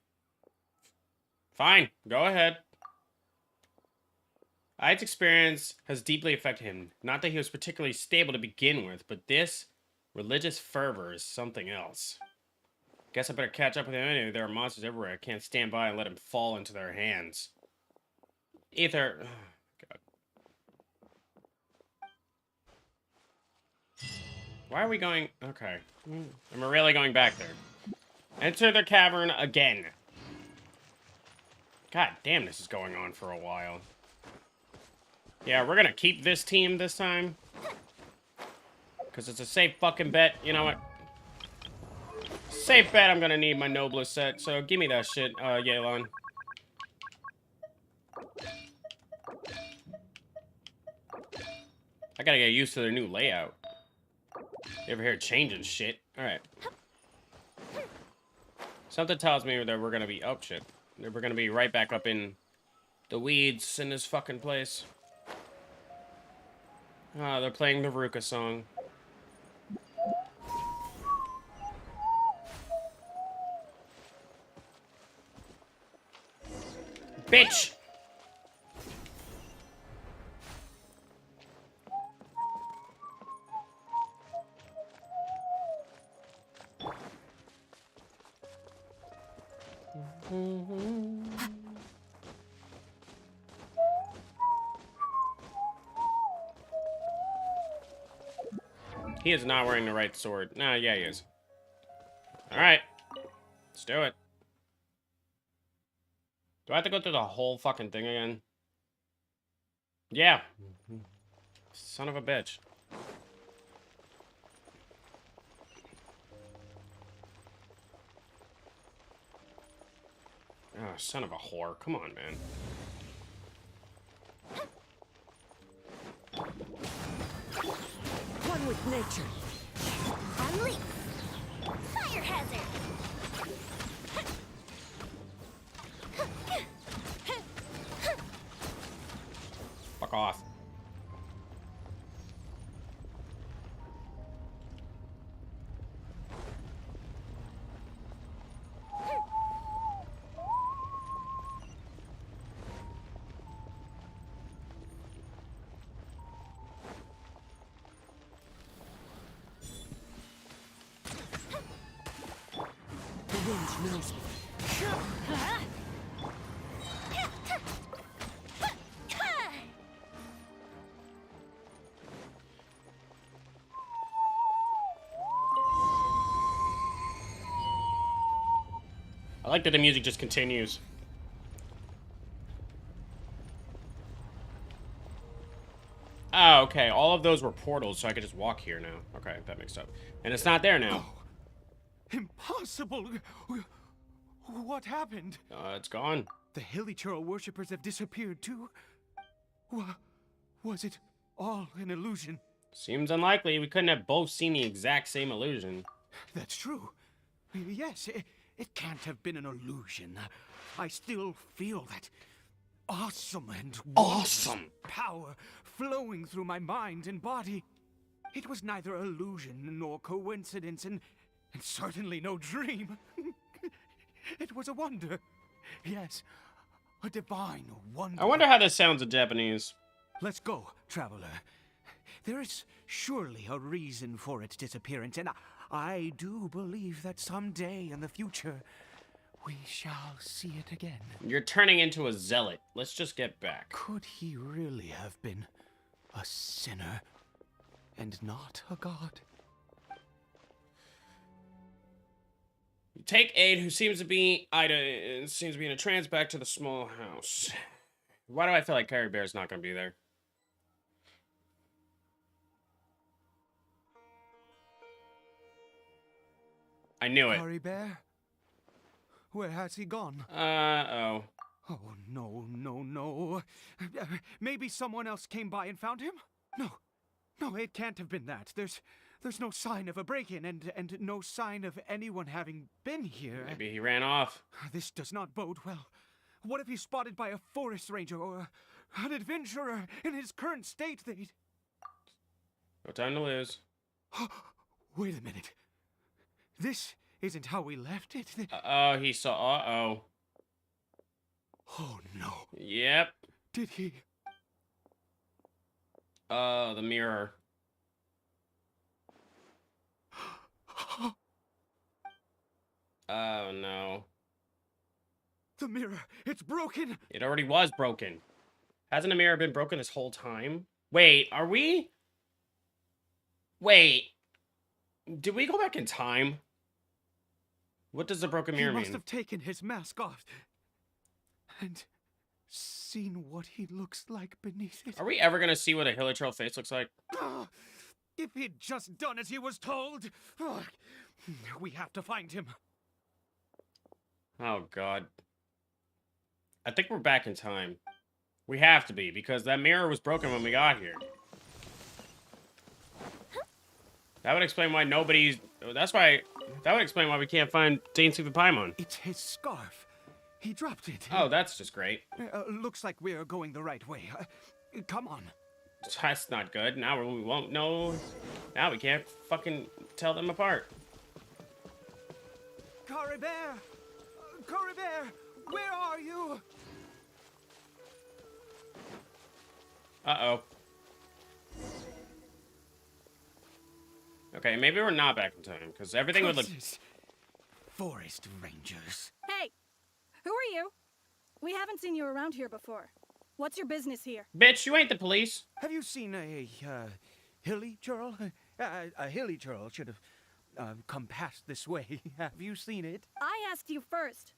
Fine, go ahead. Ide's experience has deeply affected him. Not that he was particularly stable to begin with, but this religious fervor is something else. Guess I better catch up with him anyway. There are monsters everywhere. I can't stand by and let him fall into their hands. Ether... Oh, God. Why are we going... Okay. And we're really going back there. Enter the cavern again. God damn, this is going on for a while. Yeah, we're gonna keep this team this time. Because it's a safe fucking bet. You know what? Safe bet I'm gonna need my Noblest set, so give me that shit, Yelan. I gotta get used to their new layout. You ever hear changing shit? Alright. Something tells me that we're gonna be... Oh, shit. We're gonna be right back up in the weeds in this fucking place. Ah, they're playing the Ruka song. Bitch! He is not wearing the right sword. Nah, yeah, he is. Alright. Let's do it. Do I have to go through the whole fucking thing again? Yeah. Son of a bitch. Oh, son of a whore. Come on, man. One with nature. Unleash! Fire hazard! Fuck off. The wind knows me. I like that the music just continues. Oh, okay. All of those were portals, so I could just walk here now. Okay, that makes sense. And it's not there now. Oh, impossible! What happened? It's gone. The Hilichurl worshippers have disappeared too? Was it all an illusion? Seems unlikely. We couldn't have both seen the exact same illusion. That's true. Yes, it can't have been an illusion. I still feel that awesome and Awesome power flowing through my mind and body. It was neither illusion nor coincidence, and certainly no dream. It was a wonder. Yes, a divine wonder. I wonder how this sounds in Japanese. Let's go, traveler. There is surely a reason for its disappearance, and I do believe that someday in the future, we shall see it again. You're turning into a zealot. Let's just get back. Could he really have been a sinner and not a god? You take Aid, who seems to be in a trance, back to the small house. Why do I feel like Carrie Bear's not going to be there? I knew it. Carrie Bear? Where has he gone? Oh. Oh, no, no, no. Maybe someone else came by and found him? No, it can't have been that. There's no sign of a break-in and no sign of anyone having been here. Maybe he ran off. This does not bode well. What if he's spotted by a forest ranger or an adventurer in his current state? No time to lose. Wait a minute. This isn't how we left it. He saw. Uh-oh. Oh, no. Yep. Did he? The mirror. Oh, no. The mirror, it's broken. It already was broken. Hasn't the mirror been broken this whole time? Wait, are we? Wait. Did we go back in time? What does the broken mirror mean? He must have taken his mask off and seen what he looks like beneath it. Are we ever gonna see what a Hilichurl face looks like? If he'd just done as he was told. We have to find him. Oh, God. I think we're back in time. We have to be, because that mirror was broken when we got here. That would explain why nobody's... That would explain why we can't find DAINSLEF and Paimon. It's his scarf. He dropped it. Oh, that's just great. Looks like we're going the right way. Come on. That's not good. Now we won't know. Now we can't fucking tell them apart. Carrie Bear! Carrie Bear! Where are you? Uh-oh. Okay, maybe we're not back in time, because everything would look... Forest Rangers. Hey! Who are you? We haven't seen you around here before. What's your business here? Bitch, you ain't the police. Have you seen a Hilichurl? A Hilichurl should have come past this way. Have you seen it? I asked you first.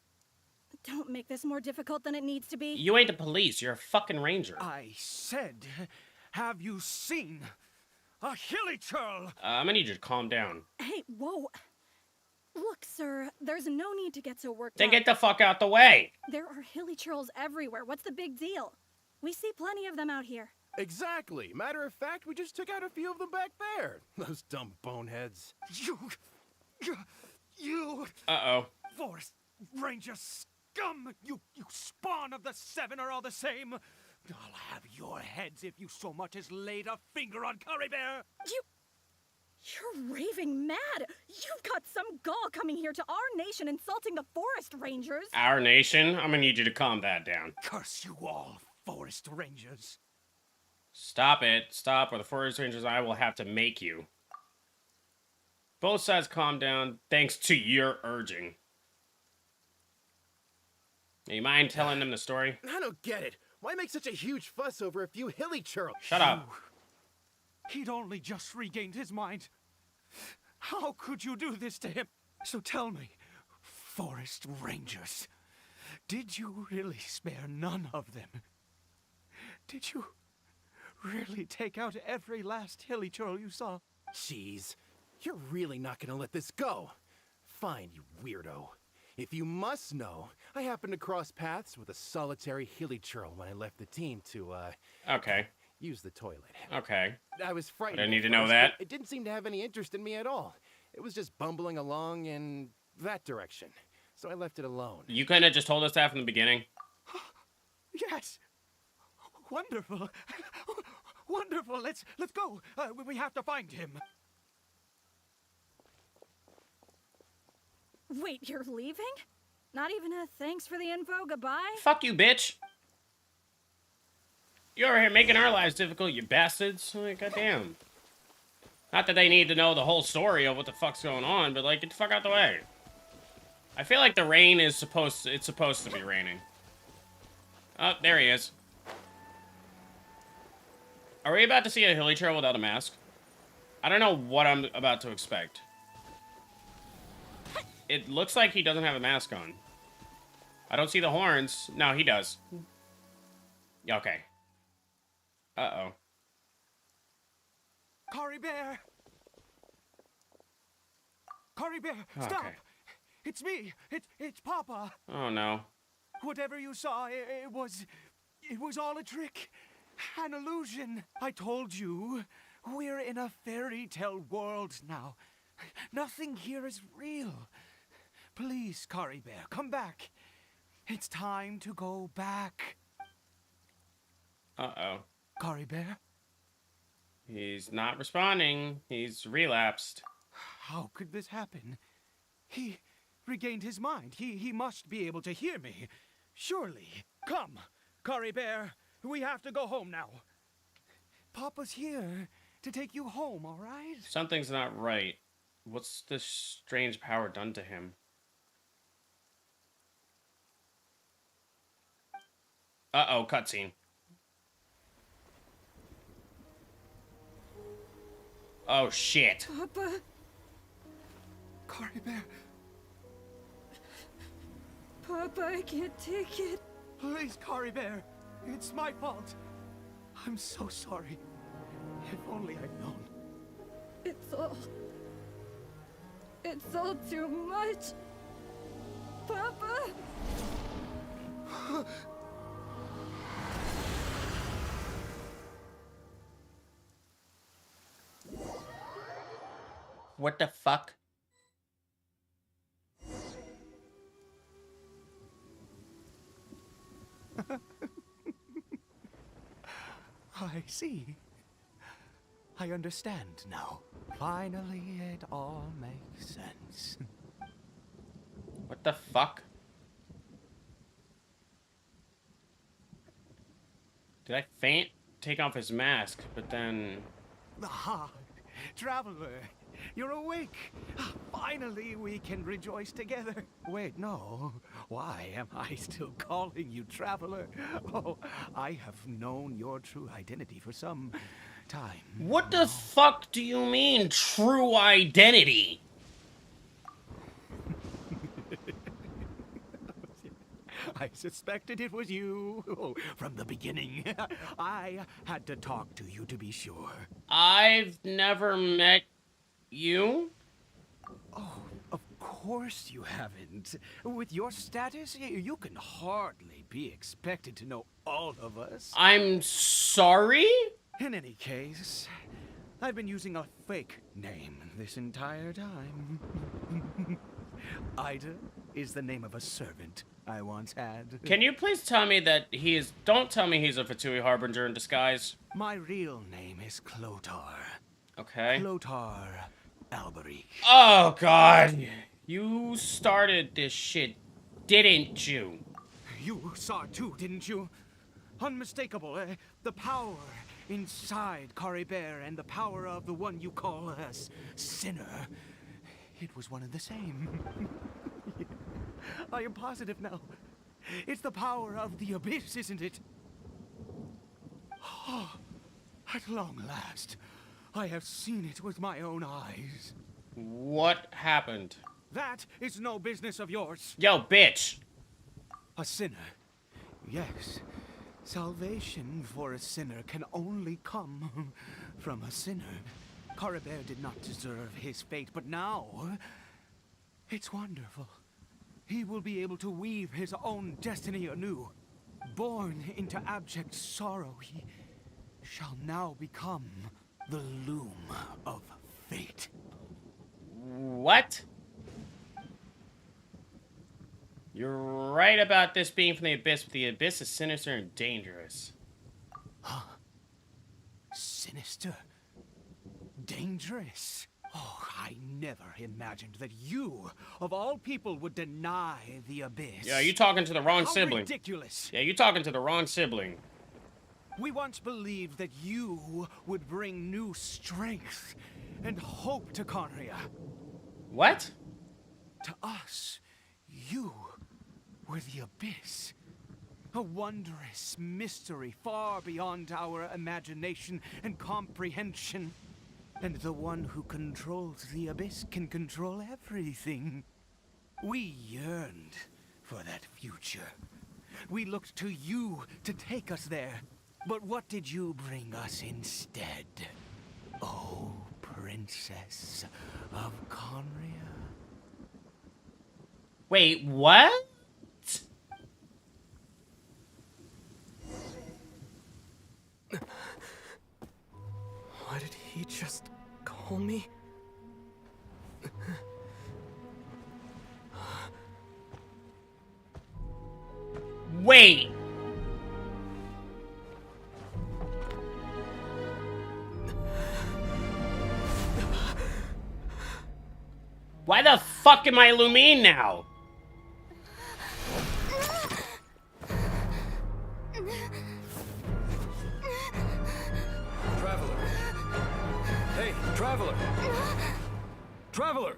Don't make this more difficult than it needs to be. You ain't the police. You're a fucking ranger. I said, have you seen a Hilichurl? I'm gonna need you to calm down. Hey, whoa. Look, sir, there's no need to get so worked Then up. get the fuck out the way. There are Hilichurls everywhere. What's the big deal? We see plenty of them out here. Exactly. Matter of fact, we just took out a few of them back there. Those dumb boneheads. You... Uh-oh. Forest Ranger scum! You spawn of the Seven are all the same. I'll have your heads if you so much as laid a finger on Carrie Bear. You're raving mad. You've got some gall coming here to our nation insulting the Forest Rangers. Our nation? I'm gonna need you to calm that down. Curse you all, Forest Rangers. Stop it. Stop, or the Forest Rangers and I will have to make you. Both sides calm down, thanks to your urging. You mind telling them the story? I don't get it. Why make such a huge fuss over a few Hilichurl? Shut up. He'd only just regained his mind. How could you do this to him? So tell me, forest rangers. Did you really spare none of them? Did you really take out every last hilly churl you saw? Jeez, you're really not gonna let this go. Fine, you weirdo. If you must know, I happened to cross paths with a solitary hilly churl when I left the team to, Okay. use the toilet. Okay. I was frightened. I need at to know first, that. but it didn't seem to have any interest in me at all. It was just bumbling along in that direction. So I left it alone. You couldn't have just told us that from the beginning. Yes. Wonderful. Wonderful. Let's go. We have to find him. Wait, you're leaving? Not even a thanks for the info, goodbye? Fuck you, bitch. You're over here making our lives difficult, you bastards. Like, goddamn. Not that they need to know the whole story of what the fuck's going on, but, like, get the fuck out the way. I feel like the rain is supposed to be raining. Oh, there he is. Are we about to see a hilly churl without a mask? I don't know what I'm about to expect. It looks like he doesn't have a mask on. I don't see the horns. No, he does. Okay. Uh-oh. Cory Bear! Cory Bear, stop! Okay. It's me! It's Papa! Oh, no. Whatever you saw, it was all a trick. An illusion. I told you, we're in a fairy tale world now. Nothing here is real. Please, Cory Bear, come back. It's time to go back. Uh-oh. Cory Bear? He's not responding. He's relapsed. How could this happen? He regained his mind. He must be able to hear me. Surely. Come, Cory Bear. We have to go home now. Papa's here to take you home, all right? Something's not right. What's this strange power done to him? Uh-oh, cutscene. Oh, shit. Papa? Cory Bear, Papa, I can't take it. please, Cory Bear. It's my fault. I'm so sorry. If only I'd known. It's all too much. Papa? What the fuck? I see. I understand now. Finally, it all makes sense. What the fuck? Did I faint? Take off his mask, but then... Ah, traveler, you're awake. Finally, we can rejoice together. Wait, no. Why am I still calling you traveler? Oh, I have known your true identity for some time. What the fuck do you mean, true identity? I suspected it was you from the beginning. I had to talk to you to be sure. I've never met you? Oh, of course you haven't. With your status, you can hardly be expected to know all of us. I'm sorry? In any case, I've been using a fake name this entire time. Ida is the name of a servant I once had. Can you please tell me that he is... Don't tell me he's a Fatui Harbinger in disguise. My real name is Clotar. Okay. Clotar Alberic. Oh, God. You started this shit, didn't you? You saw it too, didn't you? Unmistakable, the power inside Cory Bear and the power of the one you call a sinner. It was one and the same. I am positive now. It's the power of the abyss, isn't it? Oh, at long last, I have seen it with my own eyes. What happened? That is no business of yours. Yo, bitch. A sinner. Yes. Salvation for a sinner can only come from a sinner. Carabert did not deserve his fate, but now it's wonderful. He will be able to weave his own destiny anew. Born into abject sorrow, he shall now become the loom of fate. What? You're right about this being from the Abyss, but the Abyss is sinister and dangerous. Huh? Sinister? Dangerous? Oh, I never imagined that you, of all people, would deny the Abyss. Yeah, you talking to the wrong How sibling. ridiculous. Yeah, you talking to the wrong sibling. We once believed that you would bring new strength and hope to Conria. What? To us, you were the Abyss. A wondrous mystery far beyond our imagination and comprehension. And the one who controls the Abyss can control everything. We yearned for that future. We looked to you to take us there. But what did you bring us instead? Oh, Princess of Conria. Wait, what? Why did he just call me? Wait. Why the fuck am I Lumine now? Traveler. Hey, Traveler. Traveler.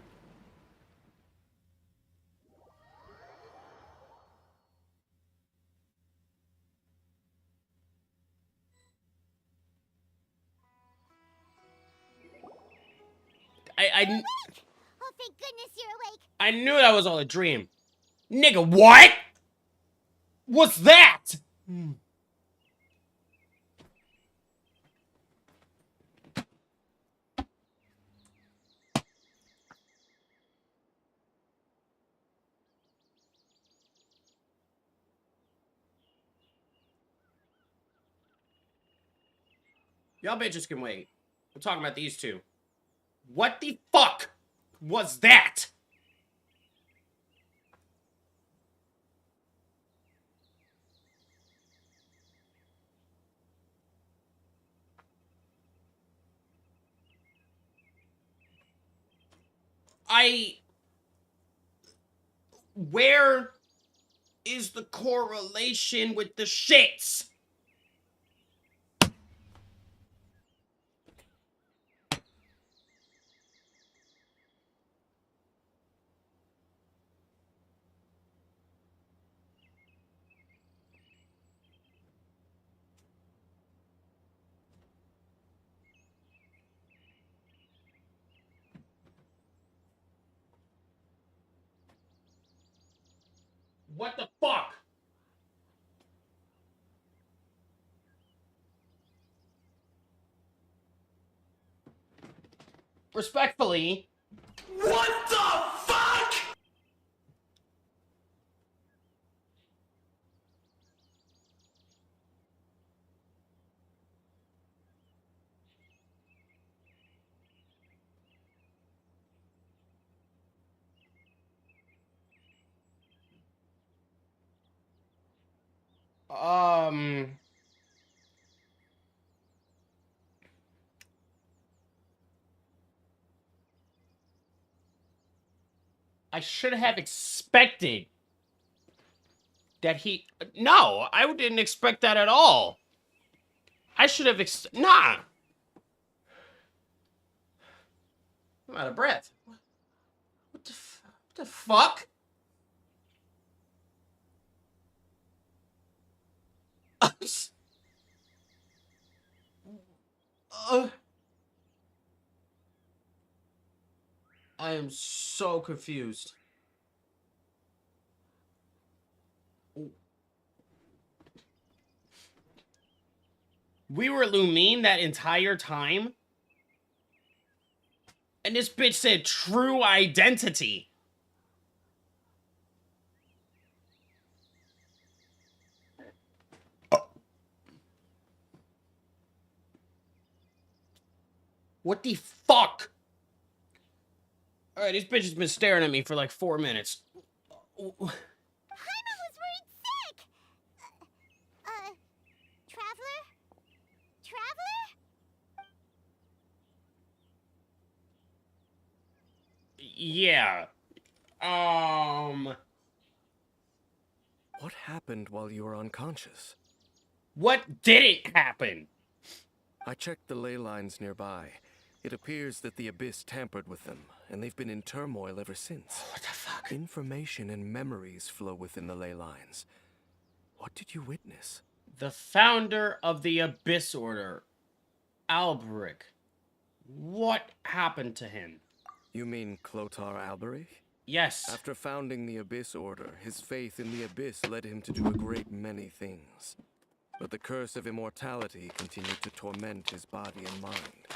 I Oh, thank goodness you're awake. I knew that was all a dream. Nigga, what? What's that? Y'all bitches can wait. I'm talking about these two. What the fuck was that? Where is the correlation with the shits? What the fuck? Respectfully. What the fuck? I should have expected that he... No, I didn't expect that at all. I should have nah. I'm out of breath. What the fuck? I am so confused. We were Lumine that entire time? And this bitch said true identity. What the fuck? Alright, this bitch has been staring at me for like 4 minutes. Paimon was worried sick! Traveler? Traveler? Yeah. What happened while you were unconscious? What didn't happen? I checked the ley lines nearby. It appears that the Abyss tampered with them, and they've been in turmoil ever since. What the fuck? Information and memories flow within the ley lines. What did you witness? The founder of the Abyss Order, Alberic. What happened to him? You mean Clotar Alberich? Yes. After founding the Abyss Order, his faith in the Abyss led him to do a great many things. But the curse of immortality continued to torment his body and mind.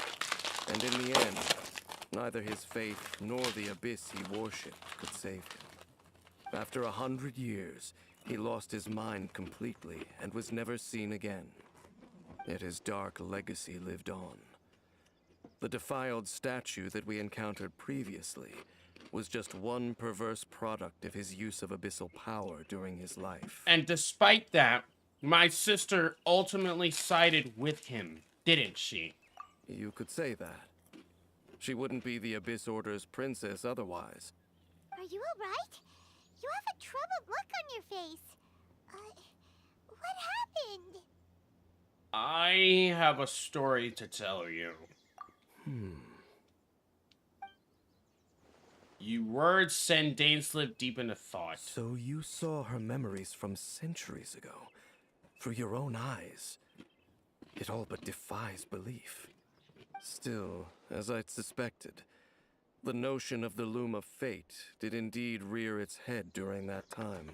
And in the end, neither his faith nor the Abyss he worshipped could save him. After 100 years, he lost his mind completely and was never seen again. Yet his dark legacy lived on. The defiled statue that we encountered previously was just one perverse product of his use of abyssal power during his life. And despite that, my sister ultimately sided with him, didn't she? You could say that. She wouldn't be the Abyss Order's princess otherwise. Are you alright? You have a troubled look on your face. What happened? I have a story to tell you. You words send DAINSLEF deep into thought. So you saw her memories from centuries ago, through your own eyes. It all but defies belief. Still, as I'd suspected, the notion of the Loom of Fate did indeed rear its head during that time.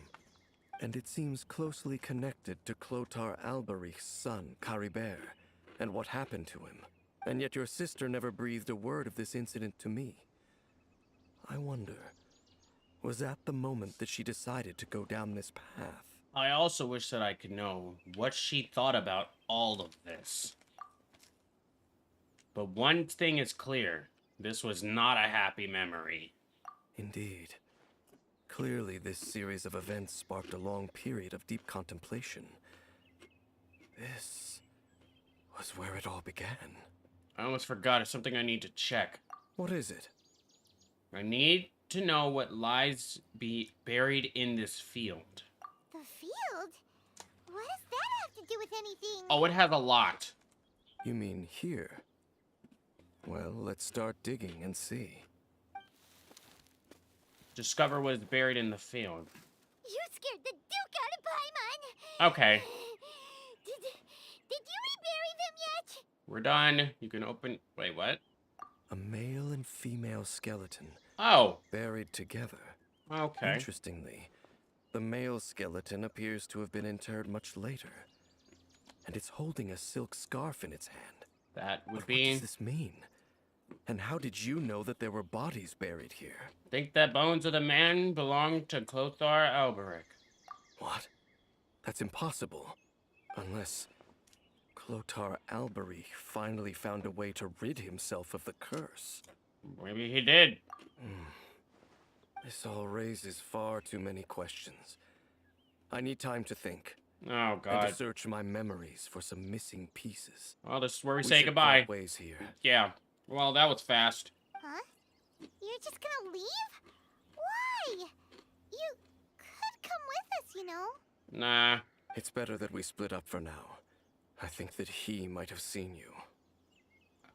And it seems closely connected to Clotar Alberich's son, Caribert, and what happened to him. And yet your sister never breathed a word of this incident to me. I wonder, was that the moment that she decided to go down this path? I also wish that I could know what she thought about all of this. But one thing is clear. This was not a happy memory. Indeed. Clearly, this series of events sparked a long period of deep contemplation. This was where it all began. I almost forgot. It's something I need to check. What is it? I need to know what lies buried in this field. The field? What does that have to do with anything? Oh, it has a lot. You mean here? Well, let's start digging and see. Discover what is buried in the field. You scared the Duke out of Paimon! Okay. Did you rebury them yet? We're done. You can open... Wait, what? A male and female skeleton. Oh. Buried together. Okay. Interestingly, the male skeleton appears to have been interred much later. And it's holding a silk scarf in its hand. That would But be... what does this mean? And how did you know that there were bodies buried here? Think that bones of the man belong to Clotar Alberic. What? That's impossible. Unless Clotar Alberich finally found a way to rid himself of the curse. Maybe he did. This all raises far too many questions. I need time to think. Oh, God. And to search my memories for some missing pieces. Well, this is where we We say should goodbye. part ways here. Yeah. Well, that was fast. Huh? You're just gonna leave? Why? You could come with us, you know? Nah. It's better that we split up for now. I think that he might have seen you.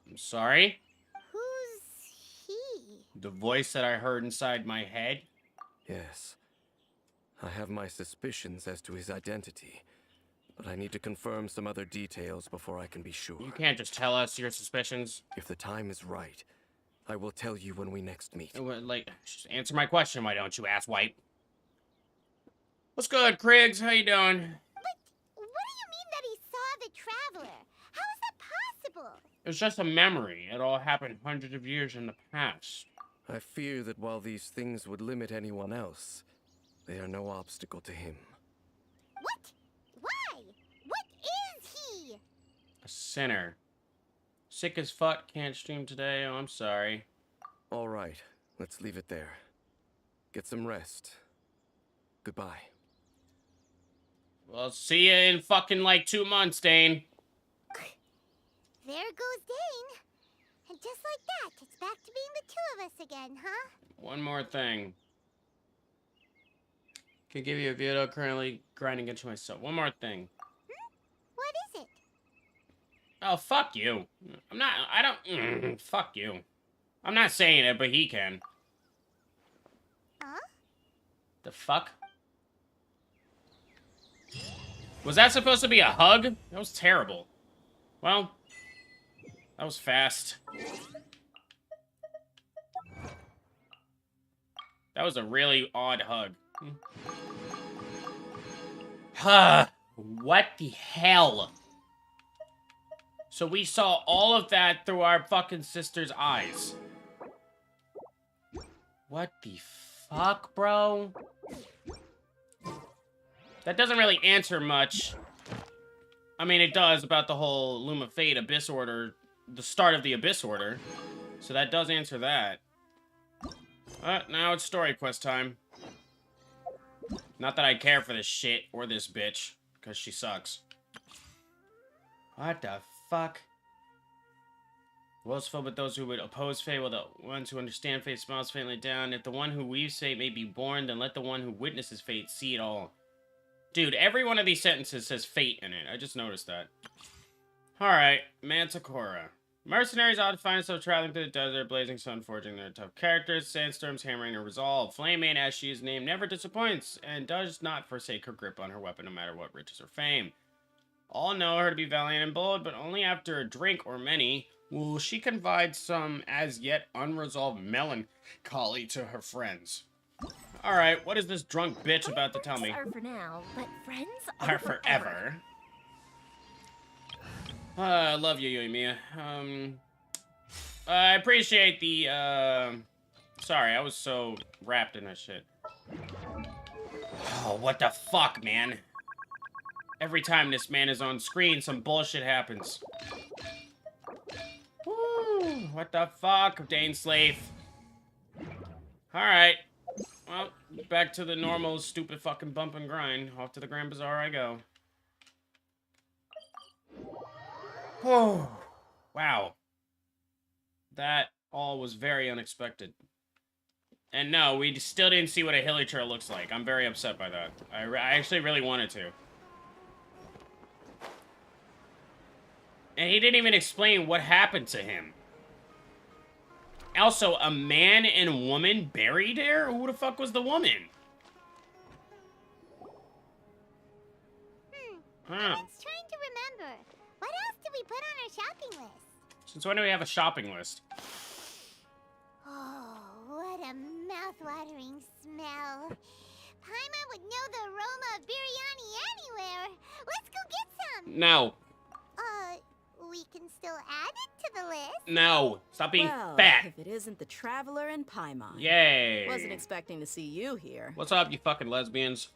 I'm sorry? Who's he? The voice that I heard inside my head? Yes. I have my suspicions as to his identity, but I need to confirm some other details before I can be sure. You can't just tell us your suspicions. If the time is right, I will tell you when we next meet. Like, just answer my question, why don't you, asswipe? What's good, Kriggs? How you doing? But what do you mean that he saw the Traveler? How is that possible? It's just a memory. It all happened hundreds of years in the past. I fear that while these things would limit anyone else, they are no obstacle to him. What? Why? What is he? A sinner. Sick as fuck, can't stream today. Oh, I'm sorry. All right, let's leave it there. Get some rest. Goodbye. Well, see you in fucking like 2 months, Dane. There goes Dane. And just like that, it's back to being the two of us again, huh? One more thing. Can give you a video currently grinding into myself. One more thing. What is it? Oh, fuck you. Fuck you. I'm not saying it, but he can. Huh? The fuck? Was that supposed to be a hug? That was terrible. Well, that was fast. That was a really odd hug. Huh. What the hell? So we saw all of that through our fucking sister's eyes. What the fuck, bro? That doesn't really answer much. I mean, it does about the whole Luma Fate Abyss Order, the start of the Abyss Order. So that does answer that. Now it's story quest time. Not that I care for this shit or this bitch, because she sucks. What the fuck? The world's filled with those who would oppose fate, while the ones who understand fate smiles faintly down. If the one who weaves fate may be born, then let the one who witnesses fate see it all. Dude, every one of these sentences says fate in it. I just noticed that. Alright, Manticora. Mercenaries ought to find themselves traveling through the desert, blazing sun, forging their tough characters, sandstorms, hammering, and resolve. Flame Maid, as she is named, never disappoints, and does not forsake her grip on her weapon no matter what riches or fame. All know her to be valiant and bold, but only after a drink or many will she confide some as yet unresolved melancholy to her friends. Alright, what is this drunk bitch about to tell me? Are for now, but friends Are forever. I love you, Mia. I appreciate the, sorry, I was so wrapped in that shit. Oh, what the fuck, man? Every time this man is on screen, some bullshit happens. Woo, what the fuck, DAINSLEF? Alright. Well, back to the normal, stupid fucking bump and grind. Off to the Grand Bazaar I go. Oh, wow. That all was very unexpected. And no, we still didn't see what a hilichurl looks like. I'm very upset by that. I actually really wanted to. And he didn't even explain what happened to him. Also, a man and woman buried there? Who the fuck was the woman? I was trying to remember. What else did we put on our shopping list? Since when do we have a shopping list? Oh, what a mouth-watering smell. Paimon would know the aroma of biryani anywhere. Let's go get some. No. We can still add it to the list. No. Stop being well, fat. If it isn't the Traveler and Paimon. Yay. Wasn't expecting to see you here. What's up, you fucking lesbians?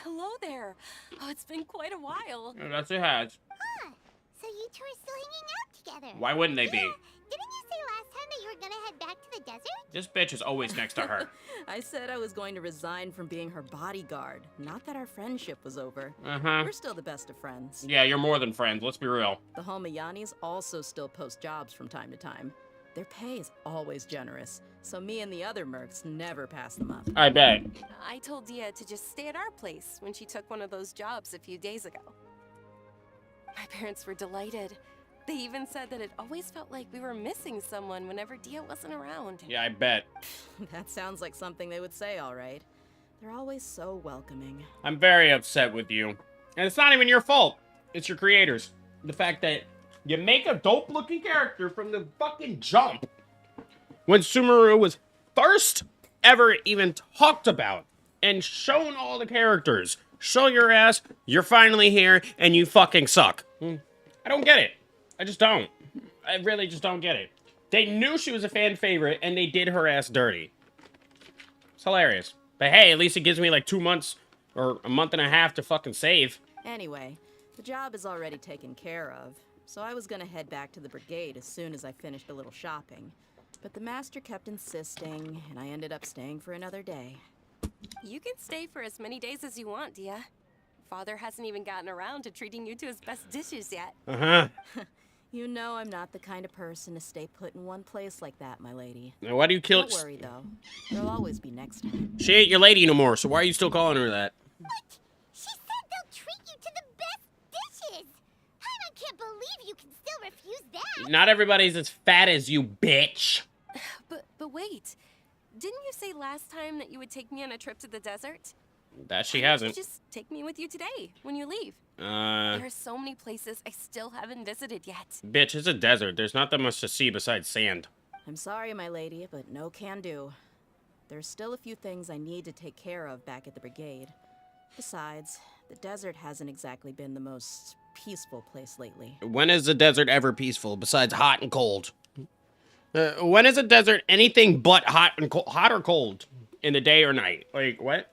Hello there. Oh, it's been quite a while. That's it has. Huh. So you two are still hanging out together. Why wouldn't they be? Yeah. Didn't you say last time that you were gonna head back to the desert? This bitch is always next to her. I said I was going to resign from being her bodyguard. Not that our friendship was over. Uh-huh. We're still the best of friends. Yeah, you're more than friends. Let's be real. The Homayanis also still post jobs from time to time. Their pay is always generous, so me and the other mercs never pass them up. I bet. I told Dia to just stay at our place when she took one of those jobs a few days ago. My parents were delighted. They even said that it always felt like we were missing someone whenever Dia wasn't around. Yeah, I bet. That sounds like something they would say, all right. They're always so welcoming. I'm very upset with you. And it's not even your fault. It's your creators. The fact that you make a dope-looking character from the fucking jump, when Sumeru was first ever even talked about and shown all the characters. Show your ass, you're finally here, and you fucking suck. I don't get it. I just don't. I really just don't get it. They knew she was a fan favorite, and they did her ass dirty. It's hilarious. But hey, at least it gives me like 2 months or a month and a half to fucking save. Anyway, the job is already taken care of, so I was gonna head back to the brigade as soon as I finished a little shopping. But the master kept insisting, and I ended up staying for another day. You can stay for as many days as you want, Dia. Father hasn't even gotten around to treating you to his best dishes yet. Uh-huh. You know I'm not the kind of person to stay put in one place like that, my lady. Now, why do you kill... Don't worry, though. There'll always be next time. She ain't your lady no more, so why are you still calling her that? What? She said they'll treat you to the best dishes! I can't believe you can still refuse that! Not everybody's as fat as you, bitch. But wait. Didn't you say last time that you would take me on a trip to the desert? That she Why don't you hasn't. just take me with you today, when you leave. There are so many places I still haven't visited yet. Bitch, it's a desert. There's not that much to see besides sand. I'm sorry, my lady, but no can do. There's still a few things I need to take care of back at the brigade. Besides, the desert hasn't exactly been the most peaceful place lately. When is the desert ever peaceful besides hot and cold? When is a desert anything but hot and hot or cold in the day or night? Like, what?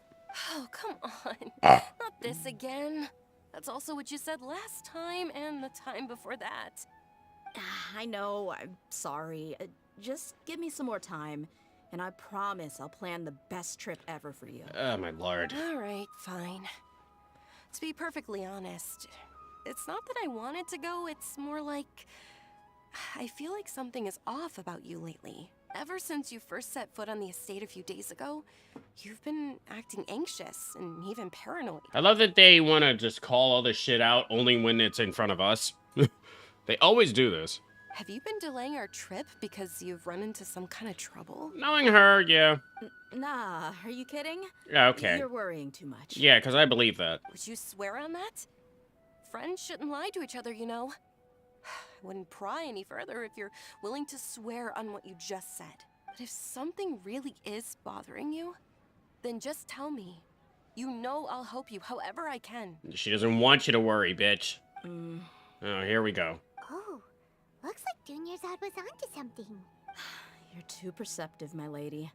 Oh, come on. Not this again. That's also what you said last time and the time before that. I know, I'm sorry. Just give me some more time, and I promise I'll plan the best trip ever for you. Oh, my lord. All right, fine. To be perfectly honest, it's not that I wanted to go, it's more like... I feel like something is off about you lately. Ever since you first set foot on the estate a few days ago, you've been acting anxious and even paranoid. I love that they want to just call all this shit out only when it's in front of us. They always do this. Have you been delaying our trip because you've run into some kind of trouble? Knowing her, yeah. Nah, are you kidding? Yeah, okay. You're worrying too much. Yeah, because I believe that. Would you swear on that? Friends shouldn't lie to each other, you know. I wouldn't pry any further if you're willing to swear on what you just said. But if something really is bothering you, then just tell me. You know I'll help you however I can. She doesn't want you to worry, bitch. Oh, here we go. Oh, looks like Junior's was onto something. You're too perceptive, my lady.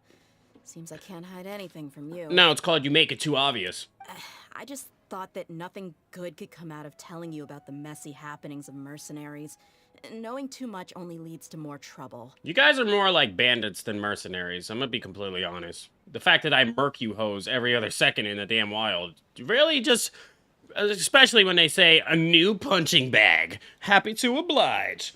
Seems I can't hide anything from you. No, it's called you make it too obvious. I just thought that nothing good could come out of telling you about the messy happenings of mercenaries. Knowing too much only leads to more trouble. You guys are more like bandits than mercenaries. I'm gonna be completely honest. The fact that I murk you hoes every other second in the damn wild really just... Especially when they say, a new punching bag. Happy to oblige.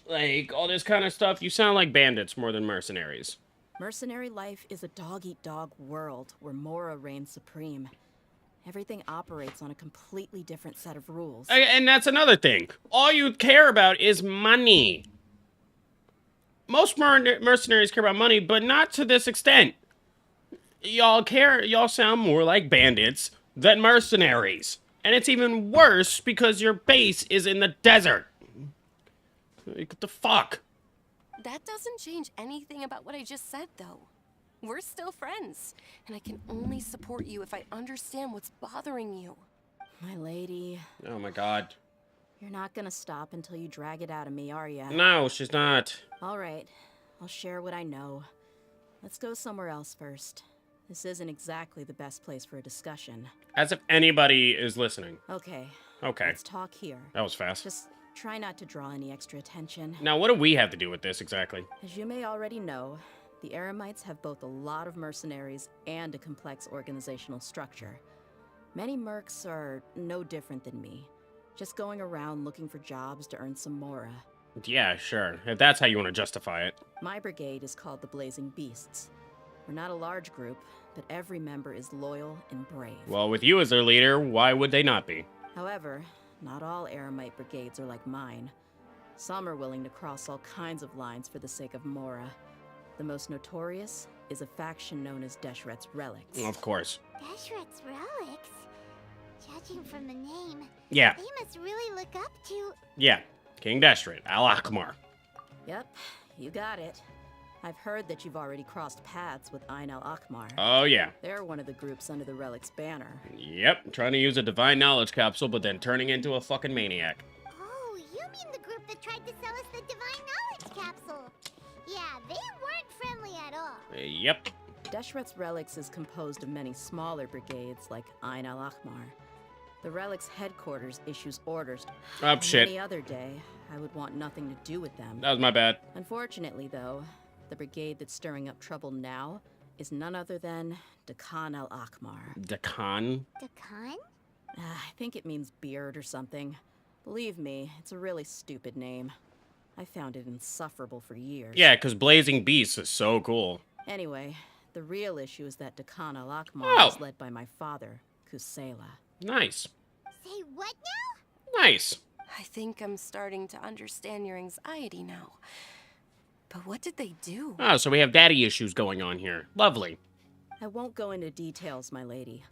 Like, all this kind of stuff. You sound like bandits more than mercenaries. Mercenary life is a dog-eat-dog world where Mora reigns supreme. Everything operates on a completely different set of rules. And that's another thing. All you care about is money. Most mercenaries care about money, but not to this extent. Y'all sound more like bandits than mercenaries. And it's even worse because your base is in the desert. Like, what the fuck? That doesn't change anything about what I just said, though. We're still friends, and I can only support you if I understand what's bothering you. My lady. Oh my god. You're not gonna stop until you drag it out of me, are ya? No, she's not. All right. I'll share what I know. Let's go somewhere else first. This isn't exactly the best place for a discussion. As if anybody is listening. Okay. Okay. Let's talk here. That was fast. Just try not to draw any extra attention. Now, what do we have to do with this exactly? As you may already know, the Eremites have both a lot of mercenaries and a complex organizational structure. Many mercs are no different than me, just going around looking for jobs to earn some mora. Yeah, sure. If that's how you want to justify it. My brigade is called the Blazing Beasts. We're not a large group, but every member is loyal and brave. Well, with you as their leader, why would they not be? However, not all Eremite brigades are like mine. Some are willing to cross all kinds of lines for the sake of mora. The most notorious is a faction known as Deshret's Relics. Of course. Deshret's Relics? Judging from the name, Yeah. they must really look up to... Yeah. King Deshret, Al Akmar. Yep, You got it. I've heard that you've already crossed paths with Ain al-Akmar. Oh, yeah. They're one of the groups under the Relic's banner. Yep, trying to use a divine knowledge capsule, but then turning into a fucking maniac. Oh, you mean the group that tried to sell us the divine knowledge capsule? Yeah, they weren't friendly at all. Yep. Deshret's Relics is composed of many smaller brigades like Ain al-Akmar. The Relic's headquarters issues orders. Oh, shit. Any other day, I would want nothing to do with them. That was my bad. Unfortunately, though, the brigade that's stirring up trouble now is none other than Dakan al-Akmar. Dakan? Dakan? I think it means beard or something. Believe me, it's a really stupid name. I found it insufferable for years. Yeah, because Blazing Beasts is so cool. Anyway, the real issue is that Dakan al-Akmar is led by my father, Kusela. Nice. Say what now? Nice. I think I'm starting to understand your anxiety now. But what did they do? Oh, so we have daddy issues going on here. Lovely. I won't go into details, my lady,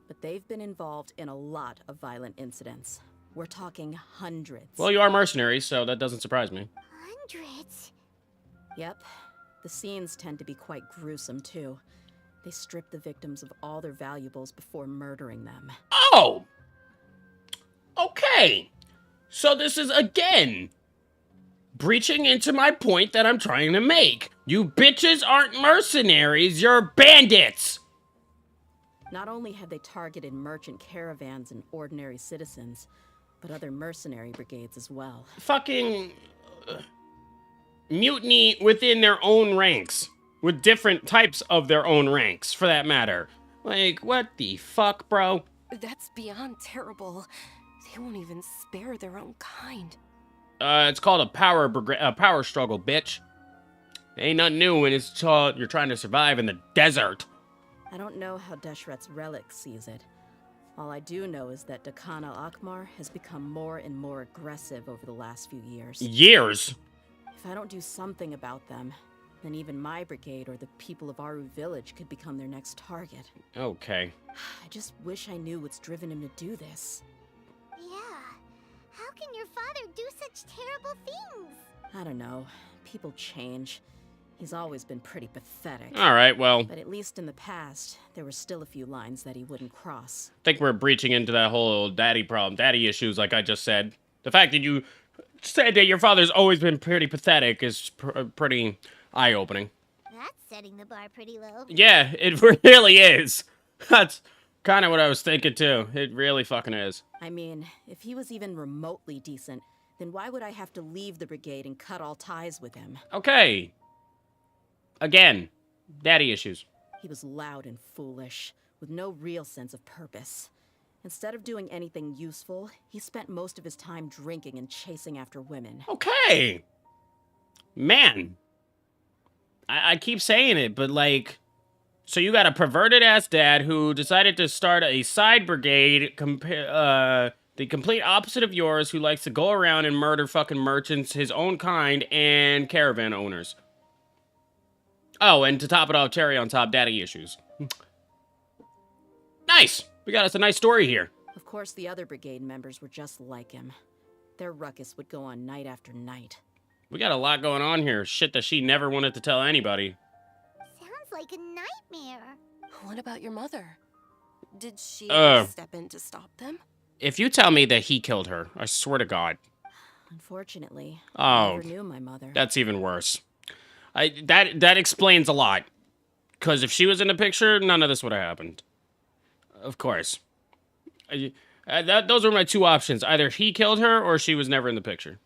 but they've been involved in a lot of violent incidents. We're talking hundreds. Well, you are mercenaries, so that doesn't surprise me. Hundreds? Yep. The scenes tend to be quite gruesome, too. They strip the victims of all their valuables before murdering them. Oh! Okay. So this is, again, breaching into my point that I'm trying to make. You bitches aren't mercenaries, you're bandits! Not only have they targeted merchant caravans and ordinary citizens, but other mercenary brigades as well. Fucking mutiny within their own ranks. With different types of their own ranks, for that matter. Like, what the fuck, bro? That's beyond terrible. They won't even spare their own kind. It's called a power struggle, bitch. Ain't nothing new when it's you're trying to survive in the desert. I don't know how Deshret's Relic sees it. All I do know is that Dakan al-Akmar has become more and more aggressive over the last few years. Years? If I don't do something about them, then even my brigade or the people of Aru village could become their next target. Okay. I just wish I knew what's driven him to do this. Yeah. How can your father do such terrible things? I don't know. People change. He's always been pretty pathetic. Alright, well. But at least in the past, there were still a few lines that he wouldn't cross. I think we're breaching into that whole daddy problem, daddy issues, like I just said. The fact that you said that your father's always been pretty pathetic is pretty eye-opening. That's setting the bar pretty low. Yeah, it really is. That's kind of what I was thinking, too. It really fucking is. I mean, if he was even remotely decent, then why would I have to leave the brigade and cut all ties with him? Okay. Again, daddy issues. He was loud and foolish, with no real sense of purpose. Instead of doing anything useful, he spent most of his time drinking and chasing after women. Okay. Man. I keep saying it, but like... So you got a perverted-ass dad who decided to start a side brigade, the complete opposite of yours, who likes to go around and murder fucking merchants, his own kind, and caravan owners. Oh, and to top it off, cherry on top, daddy issues. Nice! We got us a nice story here. Of course, the other brigade members were just like him. Their ruckus would go on night after night. We got a lot going on here. Shit that she never wanted to tell anybody. Sounds like a nightmare. What about your mother? Did she step in to stop them? If you tell me that he killed her, I swear to God. Unfortunately, I never knew my mother. That's even worse. That explains a lot. Because if she was in the picture, none of this would have happened. Of course. Those were my two options. Either he killed her, or she was never in the picture.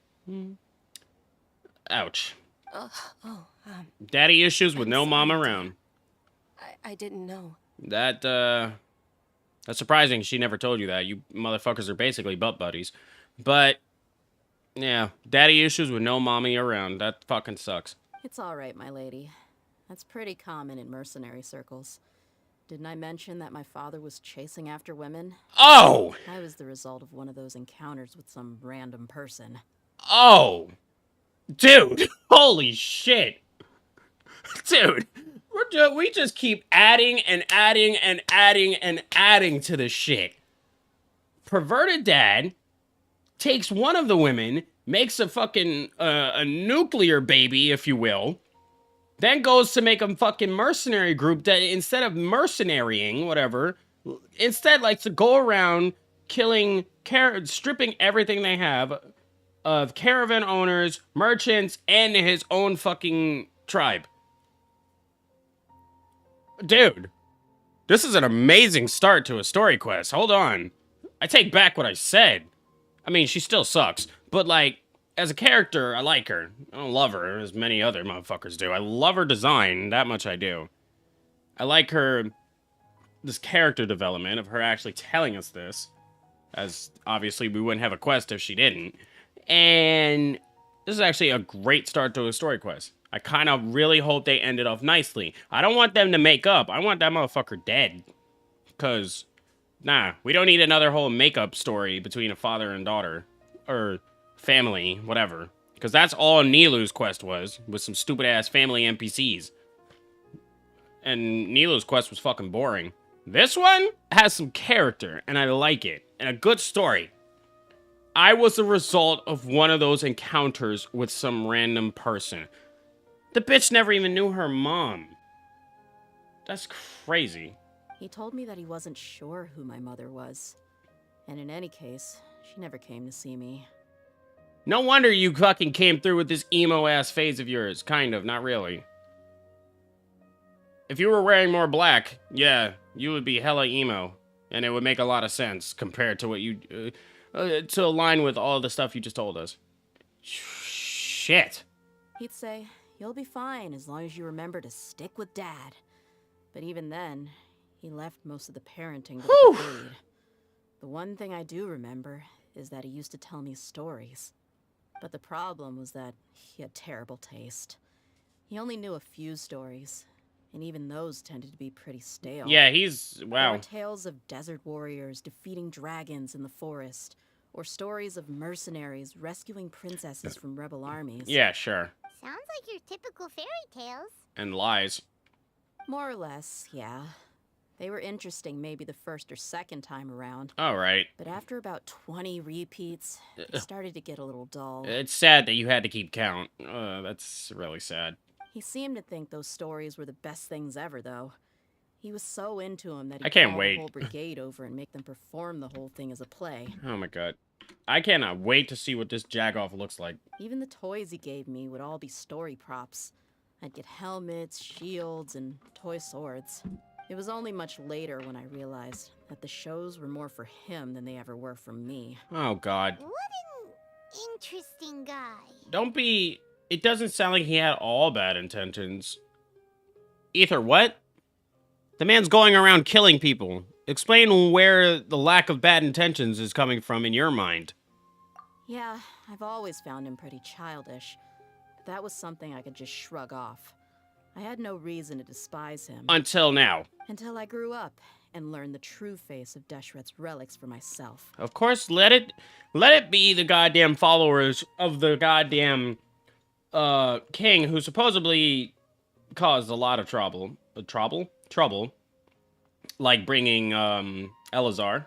Ouch. Daddy issues with no mom around. I didn't know. That's surprising she never told you that. You motherfuckers are basically butt buddies. But, yeah, daddy issues with no mommy around. That fucking sucks. It's all right, my lady. That's pretty common in mercenary circles. Didn't I mention that my father was chasing after women? Oh! I was the result of one of those encounters with some random person. Oh! Dude! Holy shit! Dude! We just keep adding and adding and adding and adding to the shit. Perverted dad takes one of the women, makes a fucking, a nuclear baby, if you will, then goes to make a fucking mercenary group that instead of mercenarying, whatever, instead likes to go around killing, stripping everything they have of caravan owners, merchants, and his own fucking tribe. Dude, this is an amazing start to a story quest. Hold on. I take back what I said. I mean, she still sucks, but like, as a character, I like her. I don't love her as many other motherfuckers do. I love her design, that much I do. I like her, this character development of her actually telling us this, as obviously we wouldn't have a quest if she didn't. And this is actually a great start to a story quest. I kind of really hope they end it off nicely. I don't want them to make up. I want that motherfucker dead. Because, nah, we don't need another whole makeup story between a father and daughter. Or family, whatever. Because that's all Nilu's quest was, with some stupid-ass family NPCs. And Nilu's quest was fucking boring. This one has some character, and I like it. And a good story. I was the result of one of those encounters with some random person. The bitch never even knew her mom. That's crazy. He told me that he wasn't sure who my mother was. And in any case, she never came to see me. No wonder you fucking came through with this emo-ass phase of yours. Kind of, not really. If you were wearing more black, yeah, you would be hella emo. And it would make a lot of sense compared to what you... to align with all the stuff you just told us. Shit. He'd say, you'll be fine as long as you remember to stick with Dad. But even then, he left most of the parenting to the brigade. The one thing I do remember is that he used to tell me stories. But the problem was that he had terrible taste. He only knew a few stories, and even those tended to be pretty stale. Yeah, he's... wow. There were tales of desert warriors defeating dragons in the forest, or stories of mercenaries rescuing princesses from rebel armies. Yeah, sure. Sounds like your typical fairy tales. And lies. More or less, yeah. They were interesting maybe the first or second time around. Alright. But after about 20 repeats, it started to get a little dull. It's sad that you had to keep count. That's really sad. He seemed to think those stories were the best things ever, though. He was so into them that I he can't called wait. the whole brigade over and make them perform the whole thing as a play. Oh my god. I cannot wait to see what this jagoff looks like. Even the toys he gave me would all be story props. I'd get helmets, shields, and toy swords. It was only much later when I realized that the shows were more for him than they ever were for me. Oh god. What an interesting guy. Don't be... It doesn't sound like he had all bad intentions. Ether, what? The man's going around killing people. Explain where the lack of bad intentions is coming from in your mind. Yeah, I've always found him pretty childish. But that was something I could just shrug off. I had no reason to despise him. Until now. Until I grew up and learned the true face of Deshret's relics for myself. Of course, let it be the goddamn followers of the goddamn king who supposedly caused a lot of trouble. Trouble. Like bringing Elazar,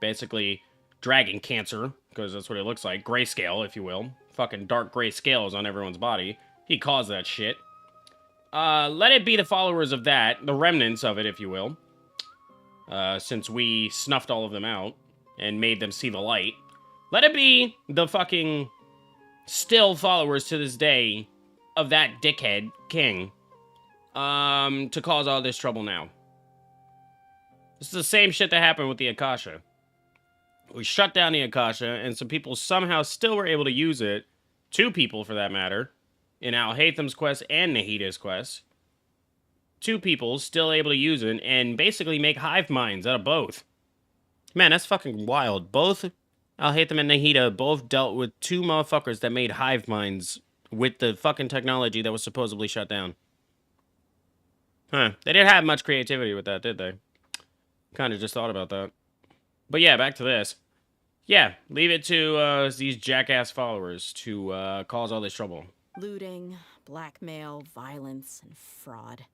basically dragon cancer, because that's what it looks like. Grayscale, if you will. Fucking dark gray scales on everyone's body. He caused that shit. Let it be the followers of that, the remnants of it, if you will. Since we snuffed all of them out and made them see the light. Let it be the fucking still followers to this day of that dickhead king. To cause all this trouble now. This is the same shit that happened with the Akasha. We shut down the Akasha, and some people somehow still were able to use it. 2 people, for that matter. In Al-Haytham's quest and Nahida's quest. 2 people still able to use it, and basically make hive minds out of both. Man, that's fucking wild. Both Al-Haytham and Nahida both dealt with 2 motherfuckers that made hive minds with the fucking technology that was supposedly shut down. Huh. They didn't have much creativity with that, did they? Kind of just thought about that. But yeah, back to this. Yeah, leave it to these jackass followers to cause all this trouble. Looting, blackmail, violence, and fraud.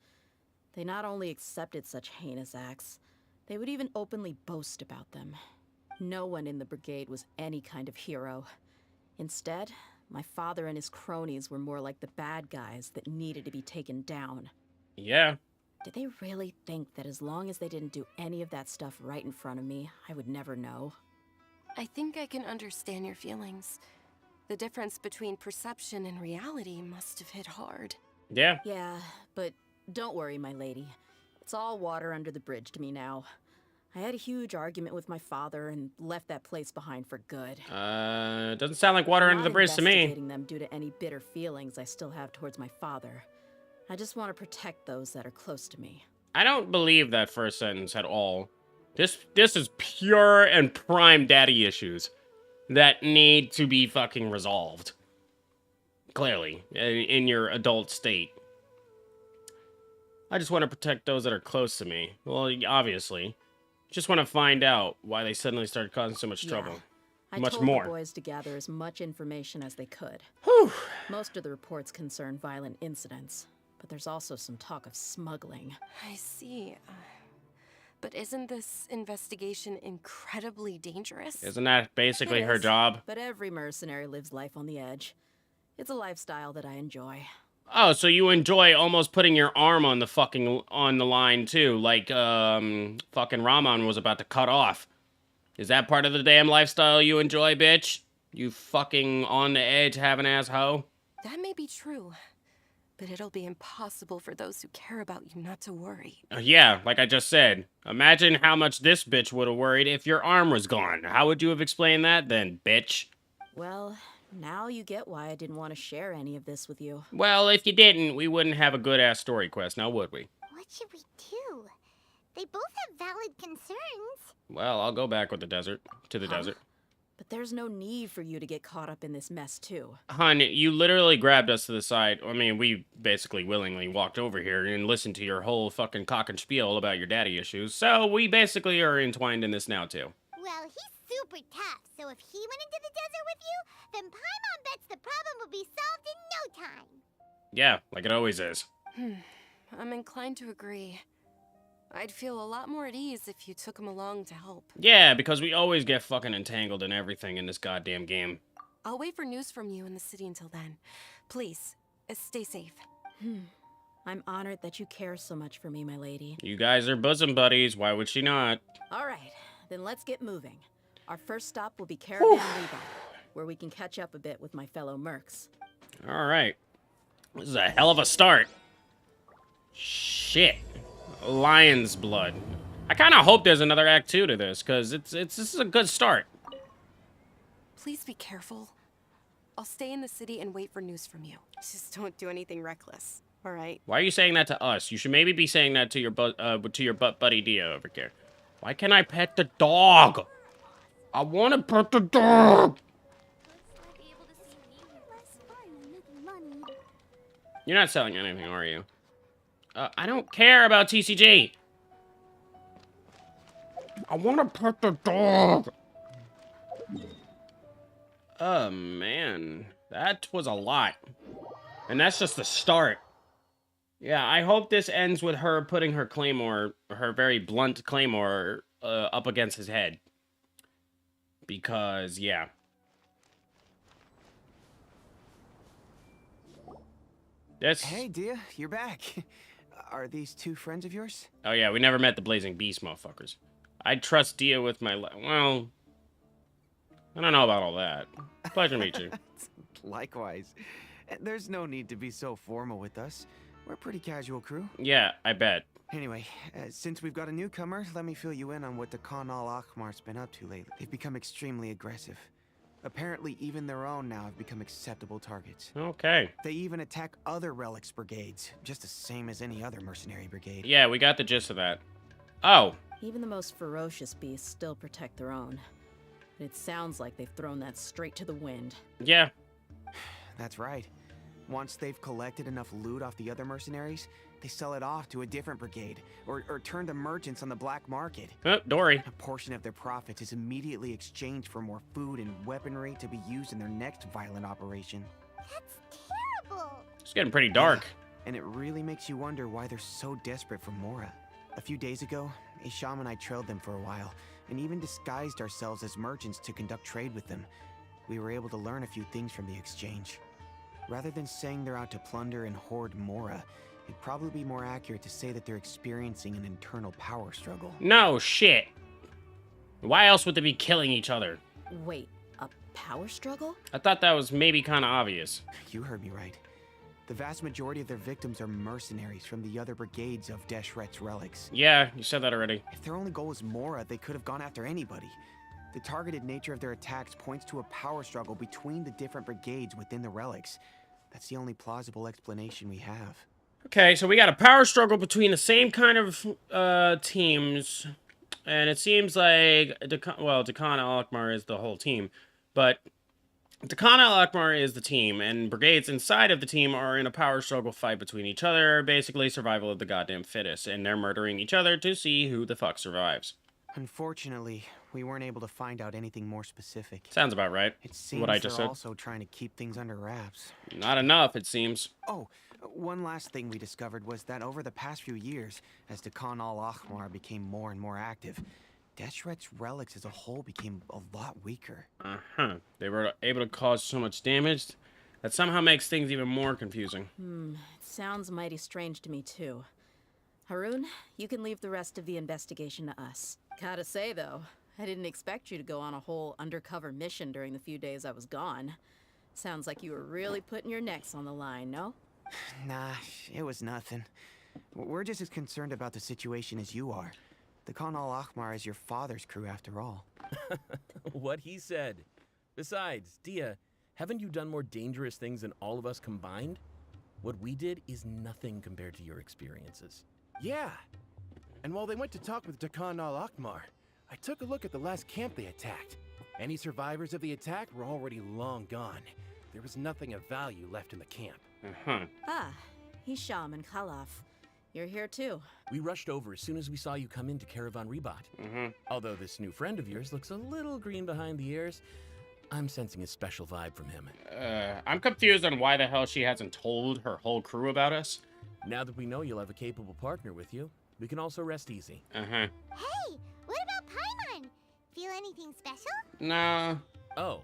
They not only accepted such heinous acts, they would even openly boast about them. No one in the brigade was any kind of hero. Instead, my father and his cronies were more like the bad guys that needed to be taken down. Yeah. Did they really think that as long as they didn't do any of that stuff right in front of me, I would never know? I think I can understand your feelings. The difference between perception and reality must have hit hard. Yeah. Yeah, but don't worry, my lady. It's all water under the bridge to me now. I had a huge argument with my father and left that place behind for good. Doesn't sound like water I'm under the not bridge to me. investigating them due to any bitter feelings I still have towards my father. I just want to protect those that are close to me. I don't believe that first sentence at all. This is pure and prime daddy issues that need to be fucking resolved. Clearly, in your adult state. I just want to protect those that are close to me. Well, obviously. Just want to find out why they suddenly started causing so much trouble. I Much told more. the boys to gather as much information as they could. Whew. Most of the reports concern violent incidents, but there's also some talk of smuggling. I see. But isn't this investigation incredibly dangerous? Isn't that basically It her is, job? But every mercenary lives life on the edge. It's a lifestyle that I enjoy. Oh, so you enjoy almost putting your arm on the line too, like fucking Rahman was about to cut off. Is that part of the damn lifestyle you enjoy, bitch? You fucking on the edge having ass hoe? That may be true, but it'll be impossible for those who care about you not to worry. Yeah, like I just said. Imagine how much this bitch would have worried if your arm was gone. How would you have explained that then, bitch? Well, now you get why I didn't want to share any of this with you. Well, if you didn't, we wouldn't have a good-ass story quest, now would we? What should we do? They both have valid concerns. Well, I'll go back with the desert. To the desert. But there's no need for you to get caught up in this mess, too. Hun, you literally grabbed us to the side. I mean, we basically willingly walked over here and listened to your whole fucking cock and spiel about your daddy issues. So we basically are entwined in this now, too. Well, he's super tough, so if he went into the desert with you, then Paimon bets the problem will be solved in no time. Yeah, like it always is. I'm inclined to agree. I'd feel a lot more at ease if you took him along to help. Yeah, because we always get fucking entangled in everything in this goddamn game. I'll wait for news from you in the city until then. Please, stay safe. I'm honored that you care so much for me, my lady. You guys are bosom buddies, why would she not? All right, then let's get moving. Our first stop will be Caravan Rebuy, where we can catch up a bit with my fellow mercs. Alright. This is a hell of a start. Shit. Lion's blood. I kind of hope there's another Act 2 to this, because this is a good start. Please be careful. I'll stay in the city and wait for news from you. Just don't do anything reckless, all right? Why are you saying that to us? You should maybe be saying that to your butt buddy Dia over here. Why can't I pet the dog? I want to pet the dog. You're not selling anything, are you? I don't care about TCG. I want to pet the dog. Oh, man. That was a lot. And that's just the start. Yeah, I hope this ends with her putting her claymore, her very blunt claymore, up against his head. Because, yeah. Hey, Dia, you're back. Are these two friends of yours? Oh, yeah, we never met the Blazing Beast motherfuckers. I'd trust Dia with my well, I don't know about all that. Pleasure to meet you. Likewise. There's no need to be so formal with us. We're a pretty casual crew. Yeah, I bet. Anyway, since we've got a newcomer, let me fill you in on what the Khan al-Akhmar's been up to lately. They've become extremely aggressive. Apparently, even their own now have become acceptable targets. Okay. They even attack other relics brigades, just the same as any other mercenary brigade. Yeah, we got the gist of that. Oh. Even the most ferocious beasts still protect their own. But it sounds like they've thrown that straight to the wind. Yeah. That's right. Once they've collected enough loot off the other mercenaries, they sell it off to a different brigade, or turn to merchants on the black market. Oh, Dory. A portion of their profits is immediately exchanged for more food and weaponry to be used in their next violent operation. That's terrible! It's getting pretty dark. Yeah, and it really makes you wonder why they're so desperate for Mora. A few days ago, Isham and I trailed them for a while, and even disguised ourselves as merchants to conduct trade with them. we were able to learn a few things from the exchange. Rather than saying they're out to plunder and hoard Mora, it'd probably be more accurate to say that they're experiencing an internal power struggle. No shit. Why else would they be killing each other? Wait, a power struggle? I thought that was maybe kind of obvious. You heard me right. The vast majority of their victims are mercenaries from the other brigades of Deshret's relics. Yeah, you said that already. If their only goal was Mora, they could have gone after anybody. The targeted nature of their attacks points to a power struggle between the different brigades within the relics. That's the only plausible explanation we have. Okay, so we got a power struggle between the same kind of teams, and it seems like Dakan al-Akmar is the whole team, but Dakan al-Akmar is the team, and brigades inside of the team are in a power struggle fight between each other, basically survival of the goddamn fittest, and they're murdering each other to see who the fuck survives. Unfortunately, we weren't able to find out anything more specific. Sounds about right. It seems what I just they're said. Also trying to keep things under wraps. Not enough, it seems. Oh, one last thing we discovered was that over the past few years, as Dakan al-Akmar became more and more active, Deshret's relics as a whole became a lot weaker. Uh-huh. They were able to cause so much damage that somehow makes things even more confusing. It sounds mighty strange to me, too. Harun, you can leave the rest of the investigation to us. Gotta say, though, I didn't expect you to go on a whole undercover mission during the few days I was gone. Sounds like you were really putting your necks on the line, no? Nah, it was nothing. We're just as concerned about the situation as you are. The Dakan al-Akmar is your father's crew, after all. What he said. Besides, Dia, haven't you done more dangerous things than all of us combined? What we did is nothing compared to your experiences. Yeah. And while they went to talk with Dakan al-Akmar, I took a look at the last camp they attacked. Any survivors of the attack were already long gone. There was nothing of value left in the camp. Uh-huh. Ah, Hisham and Khalaf. You're here too. We rushed over as soon as we saw you come into Caravan Rebat. Although this new friend of yours looks a little green behind the ears, I'm sensing a special vibe from him. I'm confused on why the hell she hasn't told her whole crew about us. Now that we know you'll have a capable partner with you, we can also rest easy. Uh-huh. Hey, what about Paimon? Feel anything special? No. Oh,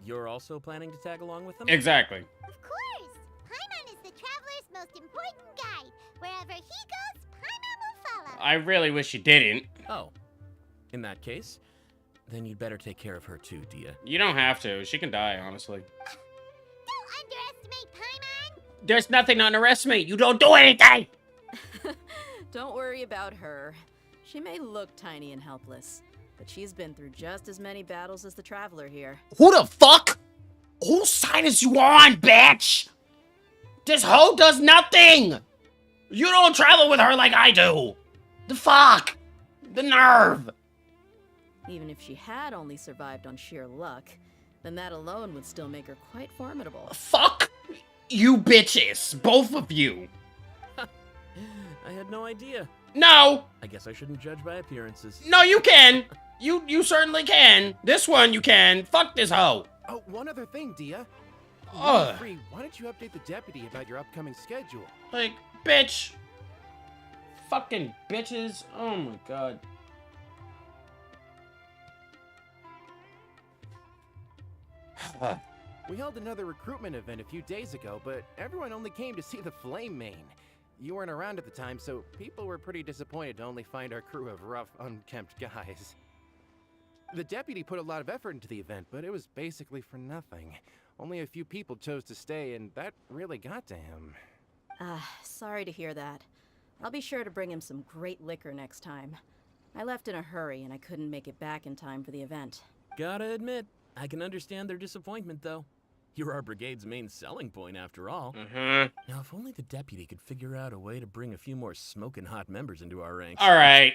you're also planning to tag along with them? Exactly. Of course! Paimon is the traveler's most important guide. Wherever he goes, Paimon will follow. I really wish you didn't. Oh. In that case, then you'd better take care of her too, Dia. You don't have to. She can die, honestly. Don't underestimate Paimon! There's nothing to underestimate. You don't do anything! Don't worry about her. She may look tiny and helpless, but she's been through just as many battles as the Traveler here. Who the fuck? Whose side is you on, bitch? This hoe does nothing! You don't travel with her like I do! The fuck? The nerve! Even if she had only survived on sheer luck, then that alone would still make her quite formidable. Fuck you bitches! Both of you! I had no idea. No! I guess I shouldn't judge by appearances. No, you can! You certainly can! This one you can! Fuck this hoe! Oh, one other thing, Dia. Ugh. Free, why don't you update the deputy about your upcoming schedule? Like, bitch! Fucking bitches! Oh my god. We held another recruitment event a few days ago, but everyone only came to see the Flame Main. You weren't around at the time, so people were pretty disappointed to only find our crew of rough, unkempt guys. The deputy put a lot of effort into the event, but it was basically for nothing. Only a few people chose to stay, and that really got to him. Sorry to hear that. I'll be sure to bring him some great liquor next time. I left in a hurry and I couldn't make it back in time for the event. Gotta admit, I can understand their disappointment, though. You're our brigade's main selling point, after all. Now, if only the deputy could figure out a way to bring a few more smoking hot members into our ranks. Alright.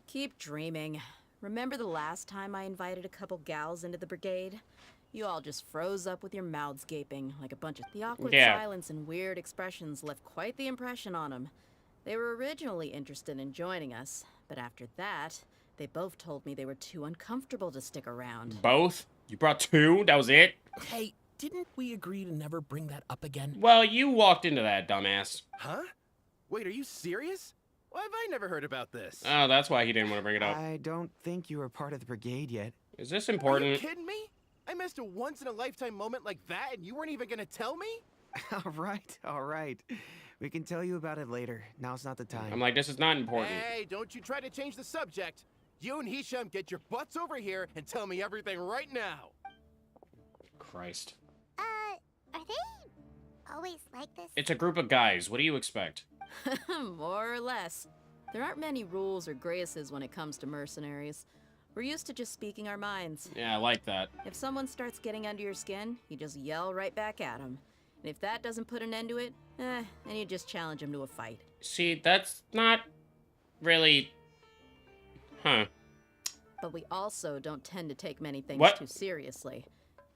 Keep dreaming. Remember the last time I invited a couple gals into the brigade? You all just froze up with your mouths gaping like a bunch of... The awkward silence and weird expressions left quite the impression on them. They were originally interested in joining us, but after that, they both told me they were too uncomfortable to stick around. Both? You brought two? That was it? Hey, didn't we agree to never bring that up again? Well, you walked into that, dumbass. Huh? Wait, are you serious? Why have I never heard about this? Oh, that's why he didn't want to bring it up. I don't think you were part of the brigade yet. Is this Are you important? kidding me? I missed a once-in-a-lifetime moment like that, and you weren't even gonna tell me? All right. We can tell you about it later. Now's not the time. I'm like, this is not important. Hey, don't you try to change the subject. You and Hisham get your butts over here and tell me everything right now. Christ. Are they always like this? It's a group of guys. What do you expect? More or less. There aren't many rules or graces when it comes to mercenaries. We're used to just speaking our minds. Yeah, I like that. If someone starts getting under your skin, you just yell right back at them. And if that doesn't put an end to it, then you just challenge them to a fight. See, that's not really... Huh. But we also don't tend to take many things What? too seriously.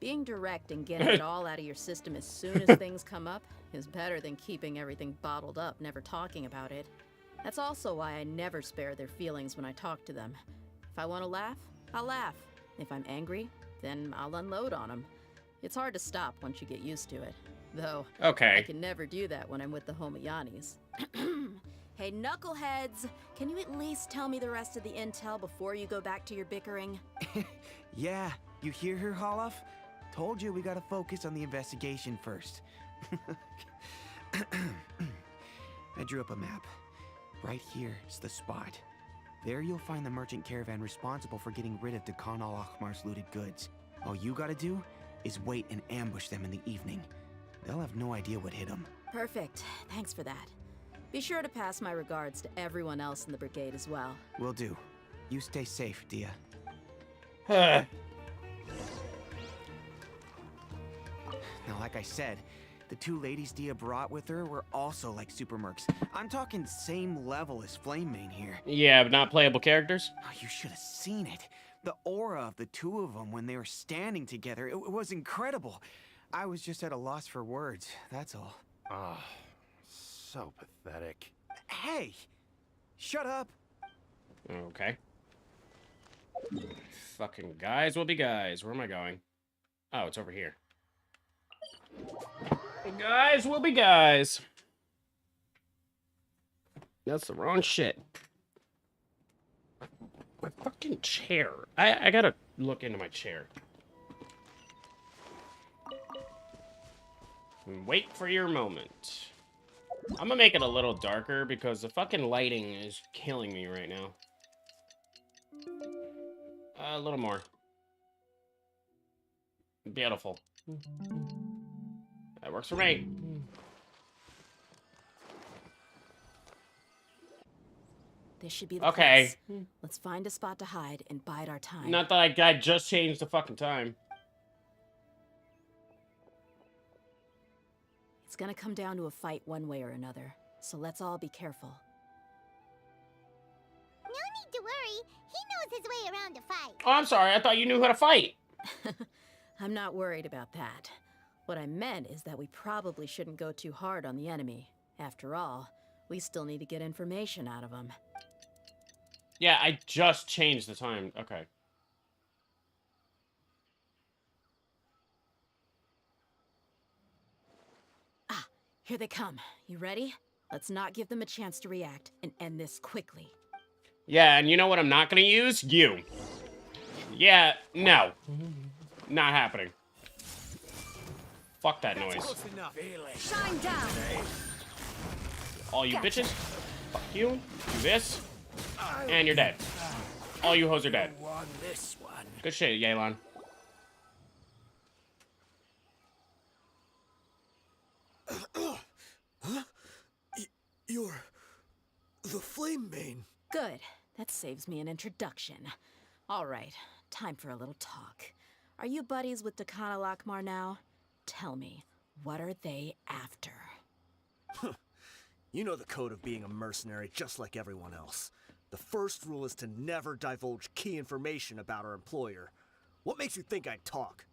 Being direct and getting it all out of your system as soon as things come up is better than keeping everything bottled up, never talking about it. That's also why I never spare their feelings when I talk to them. If I want to laugh, I'll laugh. If I'm angry, then I'll unload on them. It's hard to stop once you get used to it. Though, Okay. I can never do that when I'm with the Homayanis. Hey, knuckleheads! Can you at least tell me the rest of the intel before you go back to your bickering? Yeah, you hear her, Holof? Told you we gotta focus on the investigation first. I drew up a map. Right here is the spot. There you'll find the merchant caravan responsible for getting rid of Dakan al-Ahmar's looted goods. All you gotta do is wait and ambush them in the evening. They'll have no idea what hit them. Perfect. Thanks for that. Be sure to pass my regards to everyone else in the brigade as well. Will do. You stay safe, Dia. Huh. Now, like I said, the two ladies Dia brought with her were also like super mercs. I'm talking same level as Flame Main here. Yeah, but not playable characters? Oh, you should have seen it. The aura of the two of them when they were standing together, it was incredible. I was just at a loss for words, that's all. Ah, so pathetic. Hey! Shut up! Okay. Fucking guys will be guys. Where am I going? Oh, it's over here. Guys will be guys. That's the wrong shit. My fucking chair. I gotta look into my chair. Wait for your moment. I'm gonna make it a little darker because the fucking lighting is killing me right now. A little more. Beautiful. That works for me. This should be the Okay. place. Let's find a spot to hide and bide our time. Not that I just changed the fucking time. It's gonna come down to a fight one way or another, so let's all be careful. No need to worry. He knows his way around a fight. Oh, I'm sorry. I thought you knew how to fight. I'm not worried about that. What I meant is that we probably shouldn't go too hard on the enemy. After all, we still need to get information out of them. Yeah, I just changed the time. Okay. Ah, here they come. You ready? Let's not give them a chance to react and end this quickly. Yeah, and you know what I'm not gonna use? You. Yeah, no. Not happening. Fuck that noise. Shine down! All you bitches. Fuck you. Do this. And you're dead. All you hoes are dead. Good shit, Yelan. You're the Flame Main. Good. That saves me an introduction. All right, time for a little talk. Are you buddies with Dakan al-Ahmar now? Tell me, what are they after? You know the code of being a mercenary just like everyone else. The first rule is to never divulge key information about our employer. What makes you think I'd talk?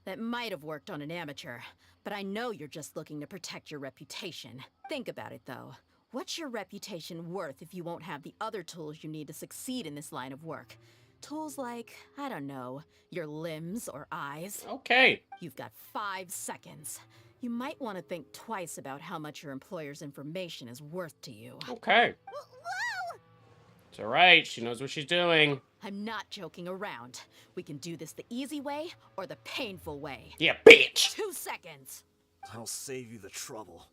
That might have worked on an amateur, but I know you're just looking to protect your reputation. Think about it, though. What's your reputation worth if you won't have the other tools you need to succeed in this line of work? Tools like, I don't know, your limbs or eyes. Okay. You've got 5 seconds. You might want to think twice about how much your employer's information is worth to you. Okay. Whoa! It's alright. She knows what she's doing. I'm not joking around. We can do this the easy way or the painful way. Yeah, bitch! 2 seconds. I'll save you the trouble.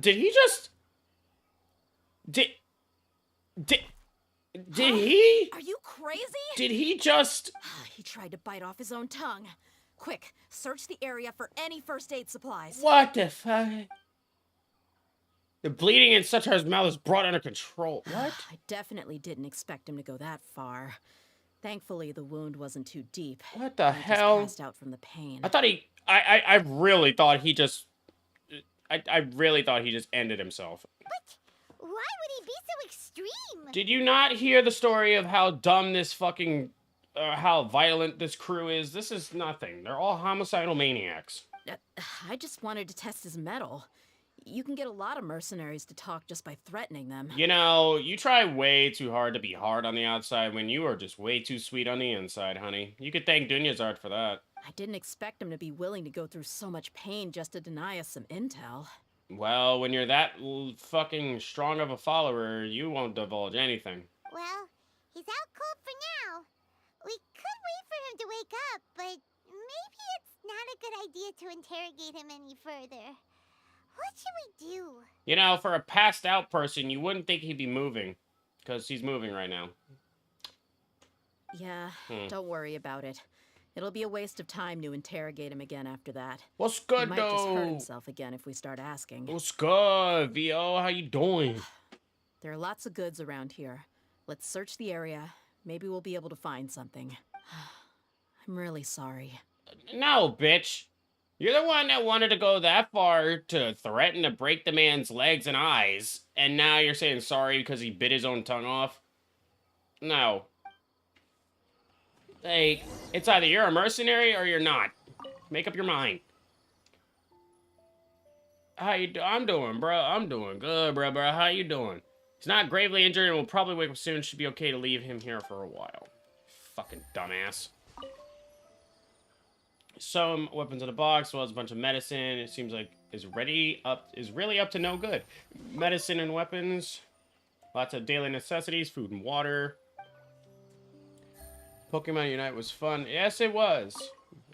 Did he just... Did he? Are you crazy? Did he just... He tried to bite off his own tongue. Quick, search the area for any first aid supplies. What the fuck? The bleeding inside her mouth is brought under control. What? I definitely didn't expect him to go that far. Thankfully, the wound wasn't too deep. What the He hell? just passed out from the pain. I thought he... I really thought he just... I really thought he just ended himself. But why would he be so extreme? Did you not hear the story of how dumb this fucking... how violent this crew is? This is nothing. They're all homicidal maniacs. I just wanted to test his mettle. You can get a lot of mercenaries to talk just by threatening them. You know, you try way too hard to be hard on the outside when you are just way too sweet on the inside, honey. You could thank Dunyazard for that. I didn't expect him to be willing to go through so much pain just to deny us some intel. Well, when you're that fucking strong of a follower, you won't divulge anything. Well, he's out cold for now. We could wait for him to wake up, but maybe it's not a good idea to interrogate him any further. What should we do? You know, for a passed out person, you wouldn't think he'd be moving. Because he's moving right now. Yeah, don't worry about it. It'll be a waste of time to interrogate him again after that. What's He good, might just hurt though? himself again if we start asking. What's good, VO? How you doing? There are lots of goods around here. Let's search the area. Maybe we'll be able to find something. I'm really sorry. No, bitch. You're the one that wanted to go that far to threaten to break the man's legs and eyes, and now you're saying sorry because he bit his own tongue off? No. Hey, it's either you're a mercenary or you're not. Make up your mind. How you I'm doing, bro. I'm doing good, bro. How you doing? He's not gravely injured and will probably wake up soon. Should be okay to leave him here for a while. Fucking dumbass. Some weapons in a box, as well as a bunch of medicine. It seems like is really up to no good. Medicine and weapons. Lots of daily necessities, food and water. Pokemon Unite was fun. Yes, it was.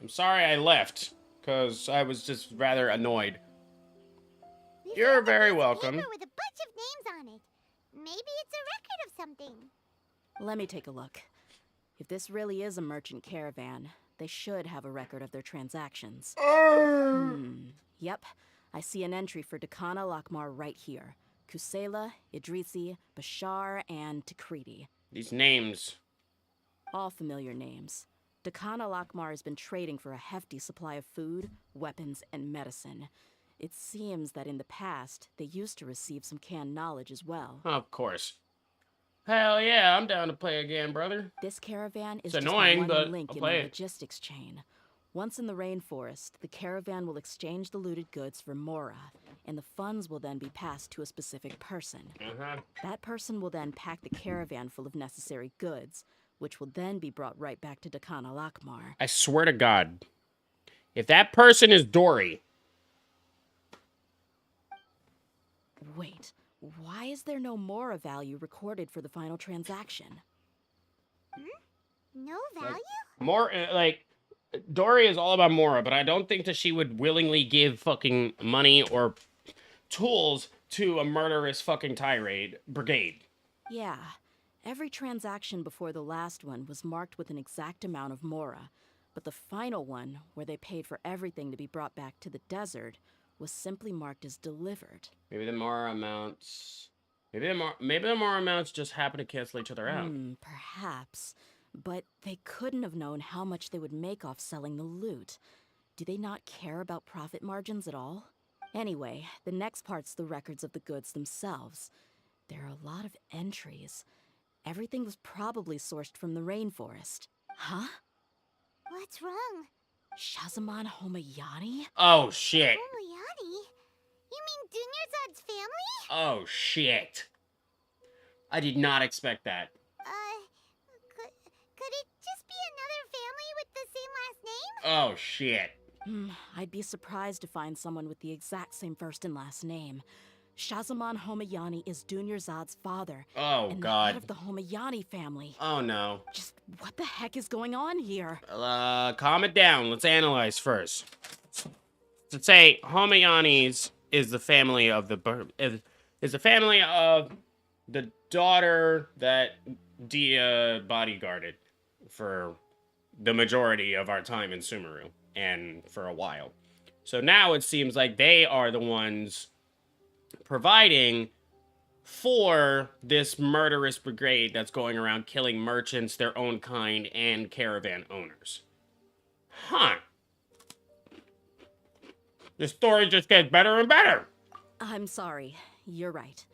I'm sorry I left, because I was just rather annoyed. You're very welcome. Paper with a bunch of names on it. Maybe it's a record of something. Let me take a look. If this really is a merchant caravan, they should have a record of their transactions. Yep, I see an entry for Dakana Lakmar right here. Kusela, Idrisi, Bashar, and Takriti. These names. All familiar names. Dakana Lakmar has been trading for a hefty supply of food, weapons, and medicine. It seems that in the past, they used to receive some canned knowledge as well. Of course. Hell yeah, I'm down to play again, brother. This caravan is it's just annoying, one but link I'll in play the it. logistics chain. Once in the rainforest, the caravan will exchange the looted goods for Mora, and the funds will then be passed to a specific person. That person will then pack the caravan full of necessary goods, which will then be brought right back to Dakana Lakmar. I swear to God, if that person is Dory. Wait, why is there no Mora value recorded for the final transaction? No value? More, Dory is all about Mora, but I don't think that she would willingly give fucking money or tools to a murderous fucking tirade brigade. Yeah. Every transaction before the last one was marked with an exact amount of Mora, but the final one, where they paid for everything to be brought back to the desert, was simply marked as delivered. Maybe the Mora amounts... Maybe the Mora amounts just happen to cancel each other out. Perhaps. But they couldn't have known how much they would make off selling the loot. Do they not care about profit margins at all? Anyway, the next part's the records of the goods themselves. There are a lot of entries. Everything was probably sourced from the rainforest. Huh? What's wrong? Shazaman Homayani? Oh, shit. Homayani? You mean Dunyarzad's family? Oh, shit. I did not expect that. Could it just be another family with the same last name? Oh, shit. I'd be surprised to find someone with the exact same first and last name. Shahzaman Homayani is Dunyarzad's father. Oh, and God. the head of the Homayani family. Oh, no. Just what the heck is going on here? Calm it down. Let's analyze first. Let's say Homayani's is the family of the daughter that Dia bodyguarded for the majority of our time in Sumeru, and for a while. So now it seems like they are the ones providing for this murderous brigade that's going around killing merchants, their own kind, and caravan owners. Huh. The story just gets better and better. I'm sorry. You're right.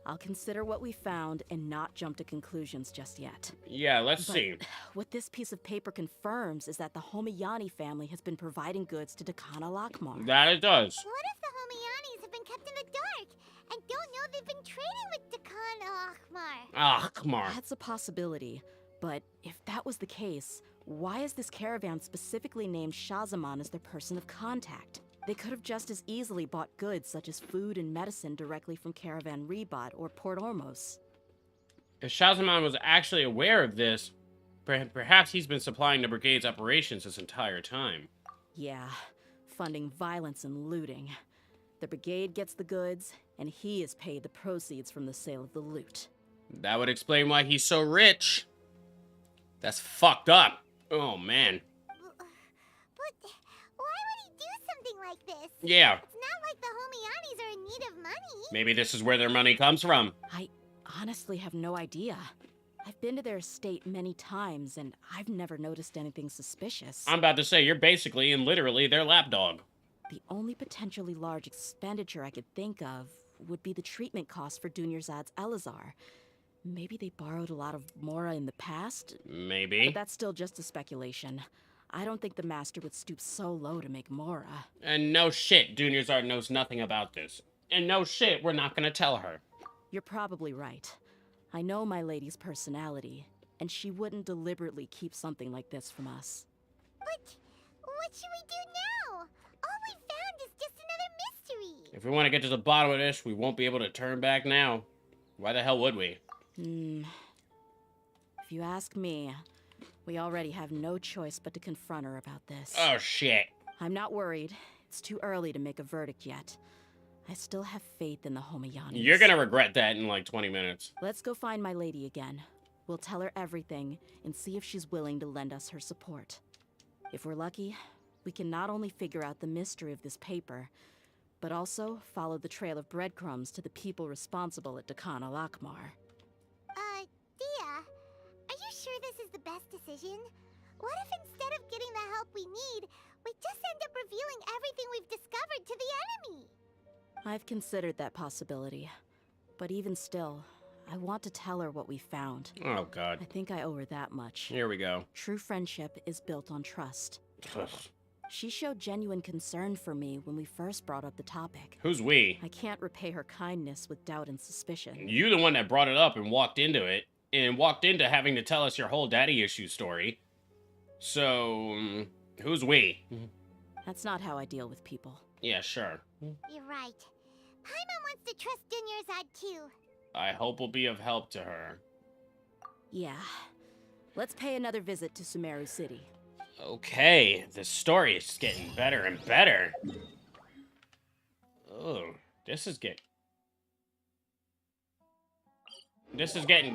I'll consider what we found and not jump to conclusions just yet. Yeah, let's But see. what this piece of paper confirms is that the Homayani family has been providing goods to Dakan al-Akmar. That it does. What if the Homayanis have been kept in the dark and don't know they've been trading with Dakan al-Akmar? Akmar. That's a possibility. But if that was the case, why is this caravan specifically named Shahzaman as their person of contact? They could have just as easily bought goods such as food and medicine directly from Caravan Ribat or Port Ormos. If Shahzaman was actually aware of this, perhaps he's been supplying the brigade's operations this entire time. Yeah, funding violence and looting. The brigade gets the goods, and he is paid the proceeds from the sale of the loot. That would explain why he's so rich. That's fucked up. Oh, man. But why would he do something like this? Yeah. It's not like the Homayanis are in need of money. Maybe this is where their money comes from. I honestly have no idea. I've been to their estate many times, and I've never noticed anything suspicious. I'm about to say, you're basically and literally their lapdog. The only potentially large expenditure I could think of would be the treatment costs for Dunyarzad's Elazar. Maybe they borrowed a lot of Mora in the past? Maybe. But that's still just a speculation. I don't think the master would stoop so low to make Mora. And no shit, Dunyarzad knows nothing about this. And no shit, we're not gonna tell her. You're probably right. I know my lady's personality, and she wouldn't deliberately keep something like this from us. But what should we do now? All we found is just another mystery. If we want to get to the bottom of this, we won't be able to turn back now. Why the hell would we? If you ask me, we already have no choice but to confront her about this. Oh, shit. I'm not worried. It's too early to make a verdict yet. I still have faith in the Homayanis. You're gonna regret that in like 20 minutes. Let's go find my lady again. We'll tell her everything and see if she's willing to lend us her support. If we're lucky, we can not only figure out the mystery of this paper, but also follow the trail of breadcrumbs to the people responsible at Dakan al-Akmar. Dia, are you sure this is the best decision? What if instead of getting the help we need, we just end up revealing everything we've discovered to the enemy? I've considered that possibility. But even still, I want to tell her what we found. Oh, God. I think I owe her that much. Here we go. True friendship is built on trust. Ugh. She showed genuine concern for me when we first brought up the topic. Who's we? I can't repay her kindness with doubt and suspicion. You the one that brought it up and walked into it. And walked into having to tell us your whole daddy issue story. So, who's we? That's not how I deal with people. Yeah, sure. You're right. Paimon wants to trust Dunyarzad too. I hope we'll be of help to her. Yeah. Let's pay another visit to Sumeru City. Okay, the story is getting better and better. Oh, this is getting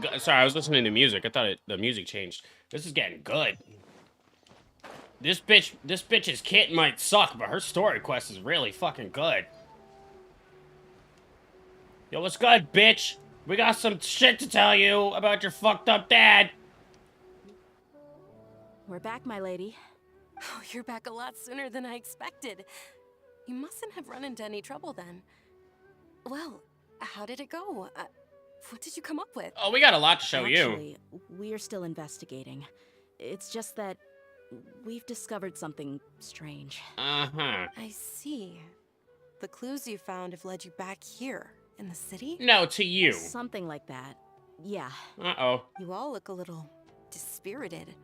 good. Sorry, I was listening to music. I thought the music changed. This is getting good. This bitch's kit might suck, but her story quest is really fucking good. Yo, what's good, bitch? We got some shit to tell you about your fucked up dad. We're back, my lady. Oh, you're back a lot sooner than I expected. You mustn't have run into any trouble then. Well, how did it go? What did you come up with? Oh, we got a lot to show you. Actually, we're still investigating. It's just that we've discovered something strange. Uh-huh. I see. The clues you found have led you back here, in the city? No, to you. Something like that. Yeah. Uh-oh. You all look a little dispirited.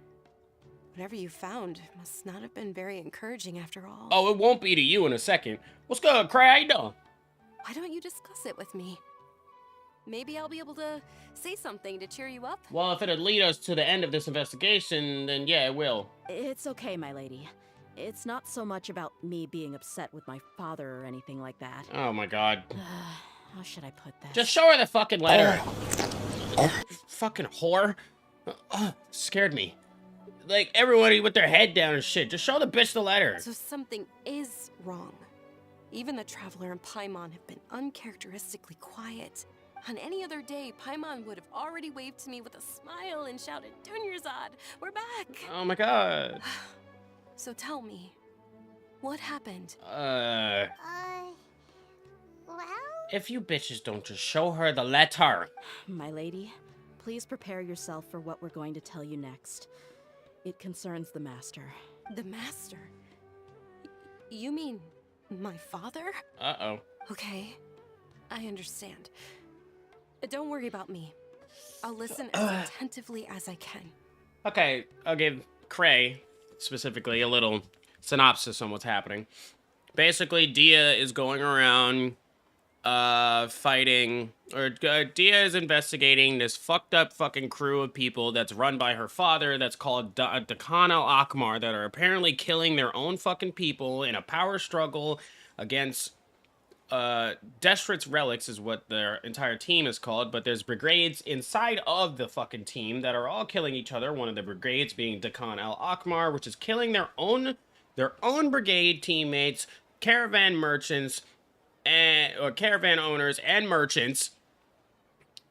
Whatever you found must not have been very encouraging after all. Oh, it won't be to you in a second. What's good, Cray? How you doing? Why don't you discuss it with me? Maybe I'll be able to say something to cheer you up. Well, if it'd lead us to the end of this investigation, then yeah, it will. It's okay, my lady. It's not so much about me being upset with my father or anything like that. Oh my god. How should I put that? Just show her the fucking letter. Fucking whore. Scared me. Like, everybody with their head down and shit. Just show the bitch the letter. So something is wrong. Even the Traveler and Paimon have been uncharacteristically quiet. On any other day, Paimon would have already waved to me with a smile and shouted, "Dunyarzad, we're back!" Oh my god. So tell me, what happened? Well? If you bitches don't just show her the letter. My lady, please prepare yourself for what we're going to tell you next. It concerns the Master. The Master? You mean my father? Uh-oh. Okay, I understand. Don't worry about me. I'll listen as attentively as I can. Okay, I'll give Cray, specifically, a little synopsis on what's happening. Basically, Dia is going around fighting, or Dia is investigating this fucked up fucking crew of people that's run by her father that's called Dakan al-Akmar that are apparently killing their own fucking people in a power struggle against Destrit's Relics is what their entire team is called, but there's brigades inside of the fucking team that are all killing each other. One of the brigades being Dakan al-Akmar, which is killing their own brigade teammates, caravan merchants, or caravan owners and merchants,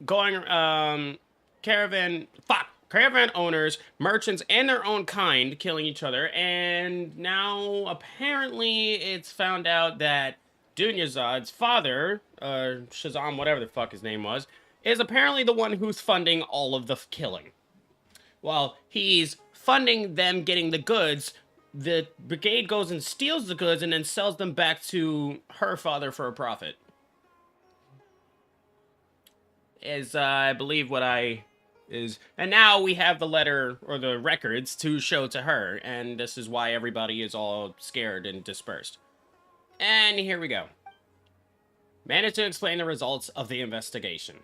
going caravan owners, merchants, and their own kind killing each other. And now apparently it's found out that Dunyarzad's father, Shazam, whatever the fuck his name was, is apparently the one who's funding all of the killing. While he's funding them getting the goods, the brigade goes and steals the goods and then sells them back to her father for a profit. Is, I believe what is... And now we have the letter, or the records, to show to her. And this is why everybody is all scared and dispersed. And here we go. Managed to explain the results of the investigation.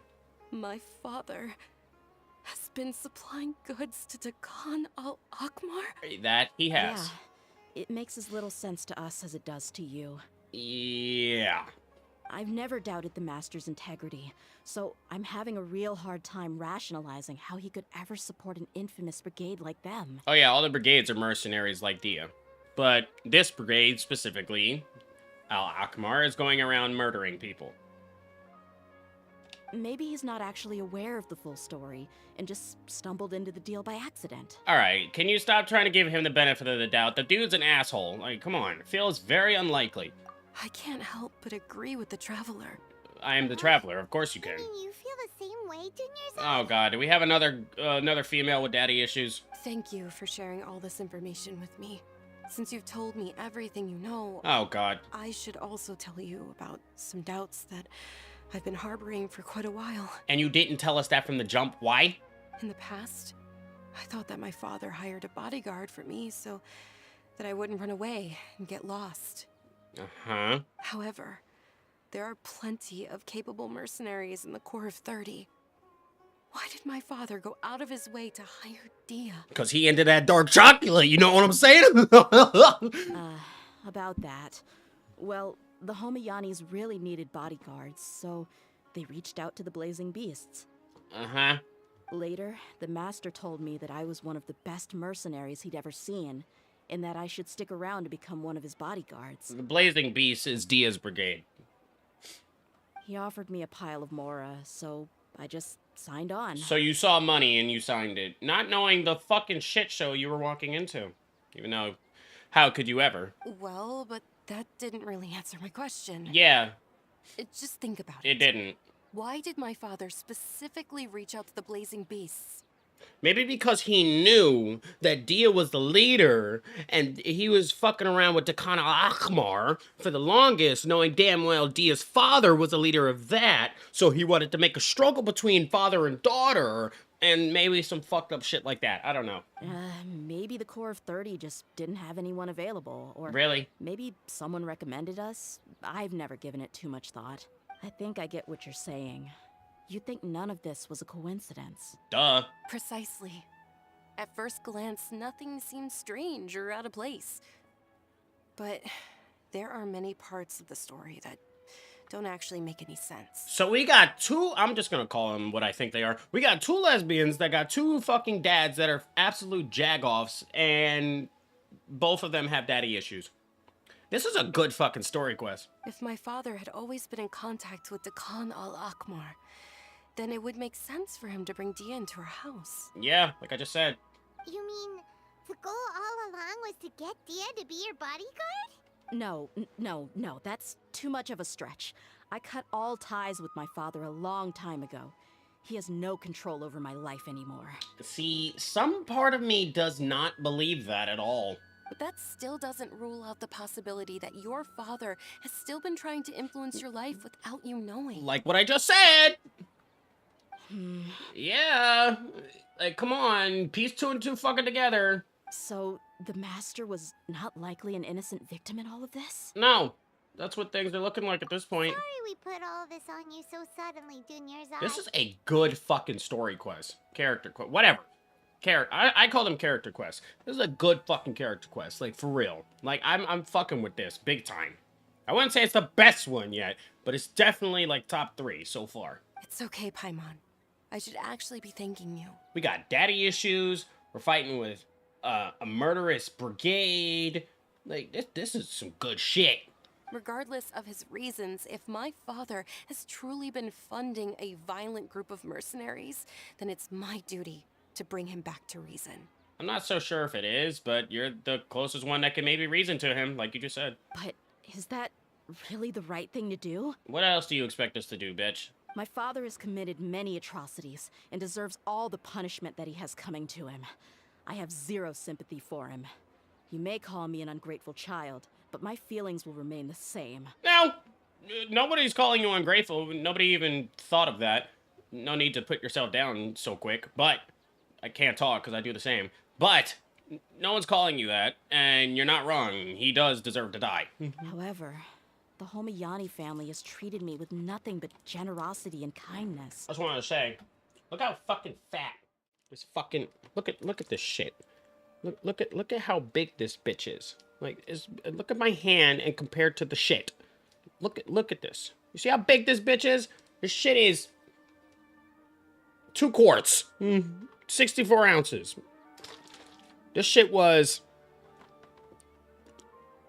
My father has been supplying goods to Dakan al-Akmar? That he has. Yeah, it makes as little sense to us as it does to you. Yeah. I've never doubted the Master's integrity, so I'm having a real hard time rationalizing how he could ever support an infamous brigade like them. Oh yeah, all the brigades are mercenaries like Dia. But this brigade specifically, Al-Akmar, is going around murdering people. Maybe he's not actually aware of the full story and just stumbled into the deal by accident. Alright, can you stop trying to give him the benefit of the doubt? The dude's an asshole. Like, come on. Feels very unlikely. I can't help but agree with the Traveler. I am the Traveler. Of course you can. You feel the same way, Dunyarzad? Oh god, do we have another female with daddy issues? Thank you for sharing all this information with me. Since you've told me everything you know... Oh god. I should also tell you about some doubts that I've been harboring for quite a while. And you didn't tell us that from the jump. Why? In the past, I thought that my father hired a bodyguard for me so that I wouldn't run away and get lost. Uh-huh. However, there are plenty of capable mercenaries in the Corps of 30. Why did my father go out of his way to hire Dia? Because he into that dark chocolate, you know what I'm saying? About that. Well, the Homayanis really needed bodyguards, so they reached out to the Blazing Beasts. Uh-huh. Later, the Master told me that I was one of the best mercenaries he'd ever seen, and that I should stick around to become one of his bodyguards. The Blazing Beast is Dia's brigade. He offered me a pile of Mora, so I just signed on. So you saw money and you signed it, not knowing the fucking shit show you were walking into. Even though, how could you ever? Well, but that didn't really answer my question. Yeah. Just think about it. It didn't. Why did my father specifically reach out to the Blazing Beasts? Maybe because he knew that Dia was the leader, and he was fucking around with Dakan al-Akmar for the longest, knowing damn well Dia's father was the leader of that, so he wanted to make a struggle between father and daughter And maybe some fucked up shit like that. I don't know. Maybe the Core of 30 just didn't have anyone available, or Really? maybe someone recommended us. I've never given it too much thought. I think I get what you're saying. You think none of this was a coincidence. Duh. Precisely. At first glance, nothing seems strange or out of place. But there are many parts of the story that don't actually make any sense. So we got two, I'm just gonna call them what I think they are. We got two lesbians that got two fucking dads that are absolute jagoffs, and both of them have daddy issues. This is a good fucking story quest. If my father had always been in contact with the Khan al-Akmar, then it would make sense for him to bring Dia into our house. Yeah, like I just said. You mean the goal all along was to get Dia to be your bodyguard? No, that's too much of a stretch. I cut all ties with my father a long time ago. He has no control over my life anymore. See, some part of me does not believe that at all. But that still doesn't rule out the possibility that your father has still been trying to influence your life without you knowing. Like what I just said! Yeah, like come on, piece two and two fucking together. So, the Master was not likely an innocent victim in all of this? No, that's what things are looking like at this point. Sorry we put all this on you so suddenly, Junior's Eye. This is a good fucking story quest. Character quest. Whatever. I call them character quests. This is a good fucking character quest. Like, for real. Like, I'm fucking with this. Big time. I wouldn't say it's the best one yet, but it's definitely, like, top 3 so far. It's okay, Paimon. I should actually be thanking you. We got daddy issues. We're fighting with a murderous brigade. Like, this is some good shit. Regardless of his reasons, if my father has truly been funding a violent group of mercenaries, then it's my duty to bring him back to reason. I'm not so sure if it is, but you're the closest one that can maybe reason to him, like you just said. But is that really the right thing to do? What else do you expect us to do, bitch? My father has committed many atrocities and deserves all the punishment that he has coming to him. I have zero sympathy for him. You may call me an ungrateful child, but my feelings will remain the same. No! Nobody's calling you ungrateful. Nobody even thought of that. No need to put yourself down so quick, but I can't talk because I do the same. But no one's calling you that, and you're not wrong. He does deserve to die. However, the Homayani family has treated me with nothing but generosity and kindness. I just wanted to say, look how fucking fat this fucking look at this shit. Look at how big this bitch is. Like, look at my hand and compared to the shit. Look at this. You see how big this bitch is? This shit is 2 quarts, 64 ounces. This shit was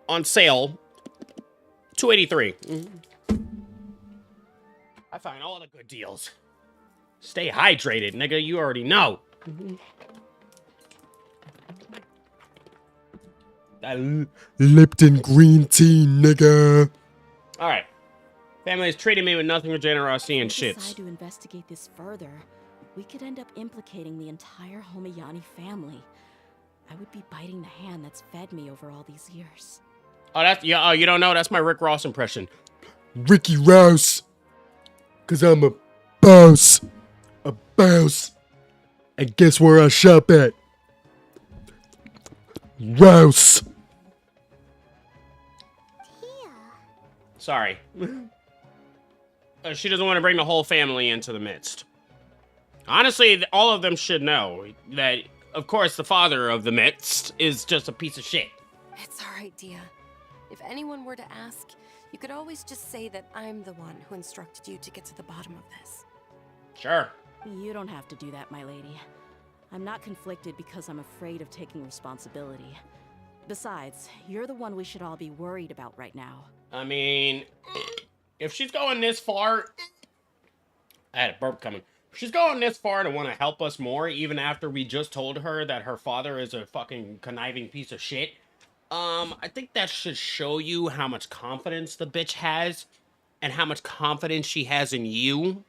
on sale, $283. I find all the good deals. Stay hydrated, nigga. You already know. That Lipton green tea, nigga. All right. Family's treating me with nothing but generosity and If we shits. decide to investigate this further, we could end up implicating the entire Homayani family. I would be biting the hand that's fed me over all these years. Oh, that's yeah. Oh, you don't know? That's my Rick Ross impression. Ricky Rouse. 'Cause I'm a boss. A boss. And guess where I shop at? Rouse. Sorry. She doesn't want to bring the whole family into the midst. Honestly, all of them should know that, of course, the father of the midst is just a piece of shit. It's alright, Dia. If anyone were to ask, you could always just say that I'm the one who instructed you to get to the bottom of this. Sure. You don't have to do that, my lady. I'm not conflicted because I'm afraid of taking responsibility. Besides, you're the one we should all be worried about right now. I mean, if she's going this far... I had a burp coming. If she's going this far to want to help us more, even after we just told her that her father is a fucking conniving piece of shit, I think that should show you how much confidence the bitch has, and how much confidence she has in you.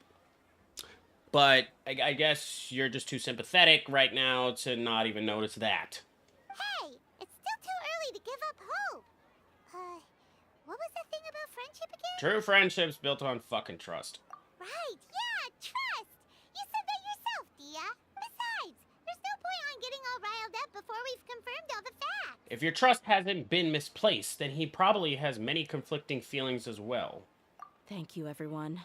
But I guess you're just too sympathetic right now to not even notice that. Hey, it's still too early to give up hope. What was that thing about friendship again? True friendship's built on fucking trust. Right, yeah, trust. You said that yourself, Dia. point on getting all riled up before we've confirmed all the facts. If your trust hasn't been misplaced, then he probably has many conflicting feelings as well. Thank you, everyone.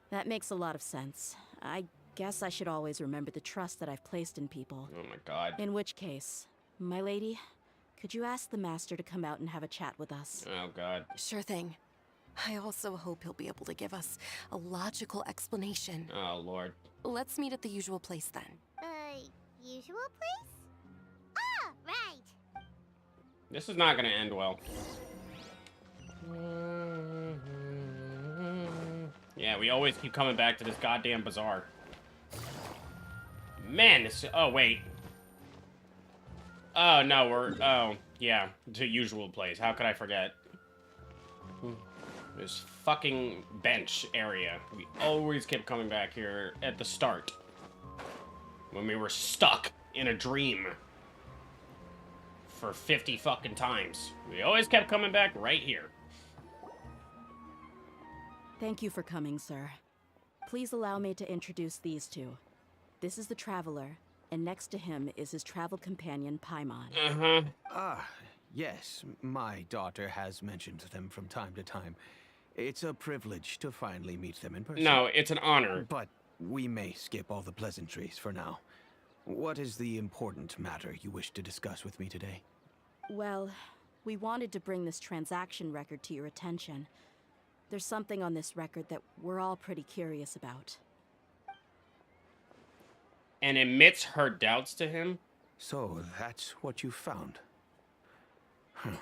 That makes a lot of sense. I guess I should always remember the trust that I've placed in people. Oh my god. In which case, my lady, could you ask the master to come out and have a chat with us? Oh god. Sure thing. I also hope he'll be able to give us a logical explanation. Oh lord. Let's meet at the usual place then. Usual place? Ah, right. This is not gonna end well. Yeah, we always keep coming back to this goddamn bazaar. Man, this... Oh, wait. Oh, no, we're... Oh, yeah. The usual place. How could I forget? This fucking bench area. We always kept coming back here at the start. When we were stuck in a dream. For 50 fucking times. We always kept coming back right here. Thank you for coming, sir. Please allow me to introduce these two. This is the Traveler, and next to him is his travel companion, Paimon. Uh-huh. Ah, yes. My daughter has mentioned them from time to time. It's a privilege to finally meet them in person. No, it's an honor. But we may skip all the pleasantries for now. What is the important matter you wish to discuss with me today? Well, we wanted to bring this transaction record to your attention. There's something on this record that we're all pretty curious about. And admits her doubts to him? So, that's what you found. Huh.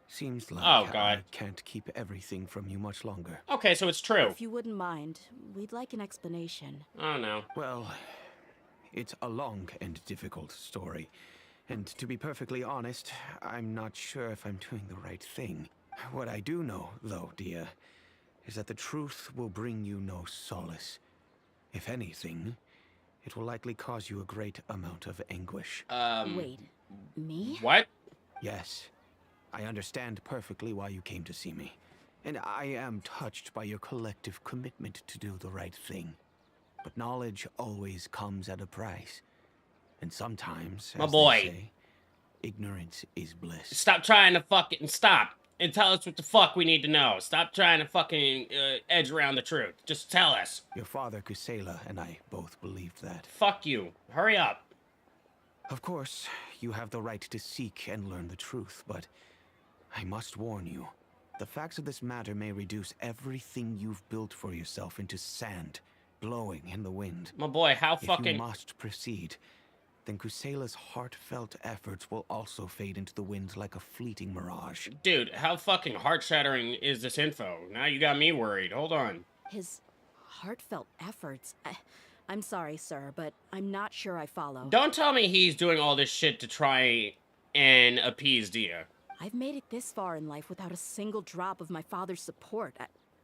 Seems like Oh, God. I can't keep everything from you much longer. Okay, so it's true. If you wouldn't mind, we'd like an explanation. Oh, no. Well, it's a long and difficult story. And to be perfectly honest, I'm not sure if I'm doing the right thing. What I do know, though, dear, is that the truth will bring you no solace. If anything, it will likely cause you a great amount of anguish. Wait, me? What? Yes. I understand perfectly why you came to see me. And I am touched by your collective commitment to do the right thing. But knowledge always comes at a price. And sometimes, My as boy. they say, ignorance is bliss. Stop trying to fucking stop and tell us what the fuck we need to know. Stop trying to fucking edge around the truth. Just tell us. Your father, Kusela, and I both believed that. Fuck you. Hurry up. Of course, you have the right to seek and learn the truth, but I must warn you. The facts of this matter may reduce everything you've built for yourself into sand, blowing in the wind. My boy, how If fucking... you must proceed, then Kusela's heartfelt efforts will also fade into the wind like a fleeting mirage. Dude, how fucking heart-shattering is this info? Now you got me worried. Hold on. His heartfelt efforts? I'm sorry, sir, but I'm not sure I follow. Don't tell me he's doing all this shit to try and appease Dia. I've made it this far in life without a single drop of my father's support.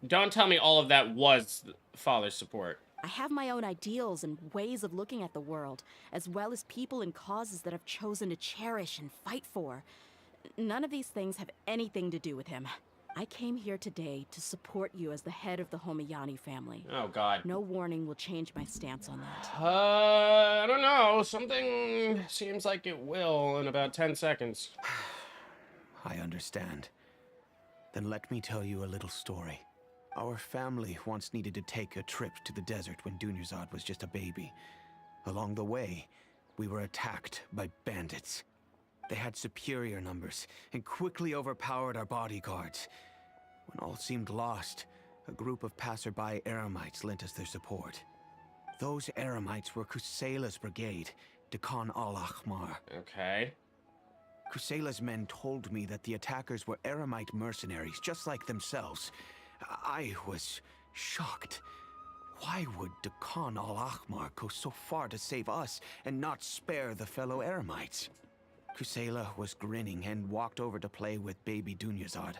Don't tell me all of that was father's support. I have my own ideals and ways of looking at the world, as well as people and causes that I've chosen to cherish and fight for. None of these things have anything to do with him. I came here today to support you as the head of the Homiyani family. Oh, God. No warning will change my stance on that. I don't know. Something seems like it will in about 10 seconds. I understand. Then let me tell you a little story. Our family once needed to take a trip to the desert when Dunyarzad was just a baby. Along the way, we were attacked by bandits. They had superior numbers and quickly overpowered our bodyguards. When all seemed lost, a group of passerby Eremites lent us their support. Those Eremites were Kusela's brigade, Dekan al-Ahmar. Okay. Kusela's men told me that the attackers were Eremite mercenaries, just like themselves. I was shocked. Why would Dekan al-Ahmar go so far to save us and not spare the fellow Eremites? Kusela was grinning and walked over to play with baby Dunyarzad.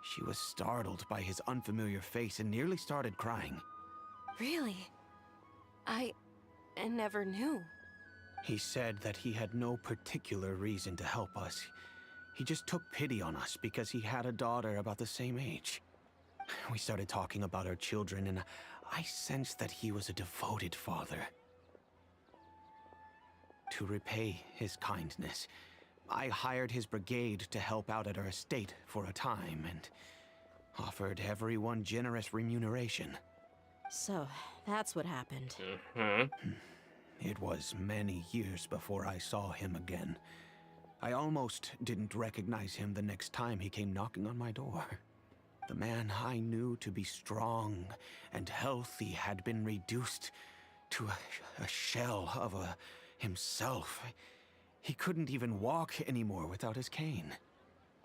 She was startled by his unfamiliar face and nearly started crying. Really? I never knew. He said that he had no particular reason to help us. He just took pity on us because he had a daughter about the same age. We started talking about our children, and I sensed that he was a devoted father. To repay his kindness, I hired his brigade to help out at our estate for a time and offered everyone generous remuneration. So, that's what happened. It was many years before I saw him again. I almost didn't recognize him the next time he came knocking on my door. The man I knew to be strong and healthy had been reduced to a shell of himself. He couldn't even walk anymore without his cane.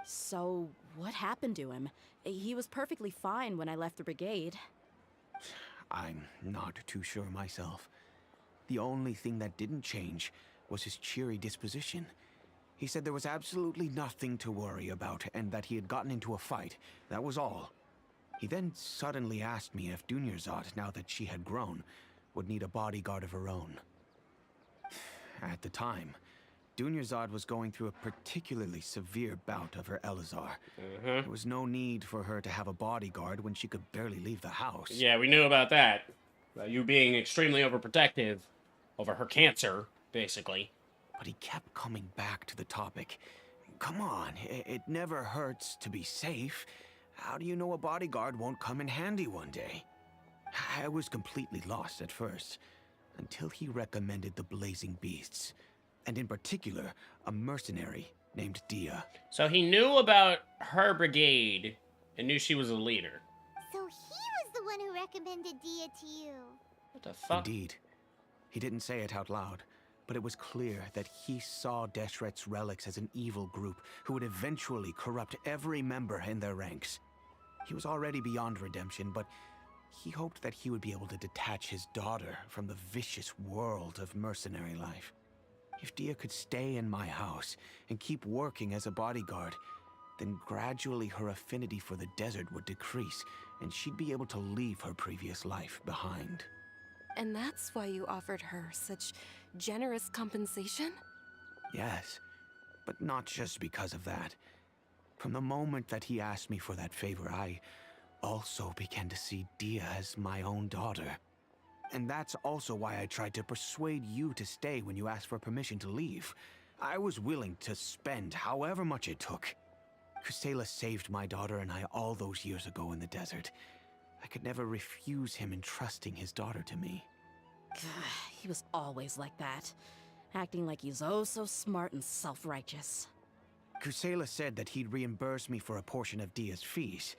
So, what happened to him? He was perfectly fine when I left the brigade. I'm not too sure myself. The only thing that didn't change was his cheery disposition. He said there was absolutely nothing to worry about and that he had gotten into a fight. That was all. He then suddenly asked me if Dunyarzad, now that she had grown, would need a bodyguard of her own. At the time, Dunyarzad was going through a particularly severe bout of her Elazar. There was no need for her to have a bodyguard when she could barely leave the house. Yeah, we knew about that. About you being extremely overprotective over her cancer, basically. But he kept coming back to the topic. Come on, it never hurts to be safe. How do you know a bodyguard won't come in handy one day? I was completely lost at first, until he recommended the Blazing Beasts, and in particular, a mercenary named Dia. So he knew about her brigade and knew she was a leader. So he was the one who recommended Dia to you. What the fuck? Indeed. He didn't say it out loud, but it was clear that he saw Deshret's relics as an evil group who would eventually corrupt every member in their ranks. He was already beyond redemption, but he hoped that he would be able to detach his daughter from the vicious world of mercenary life. If Dia could stay in my house and keep working as a bodyguard, then gradually her affinity for the desert would decrease, and she'd be able to leave her previous life behind. And that's why you offered her such generous compensation? Yes, but not just because of that. From the moment that he asked me for that favor, I also began to see Dia as my own daughter. And that's also why I tried to persuade you to stay when you asked for permission to leave. I was willing to spend however much it took. Kusela saved my daughter and I all those years ago in the desert. I could never refuse him entrusting his daughter to me. He was always like that, acting like he's oh so smart and self-righteous. Kusela said that he'd reimburse me for a portion of Dia's fees.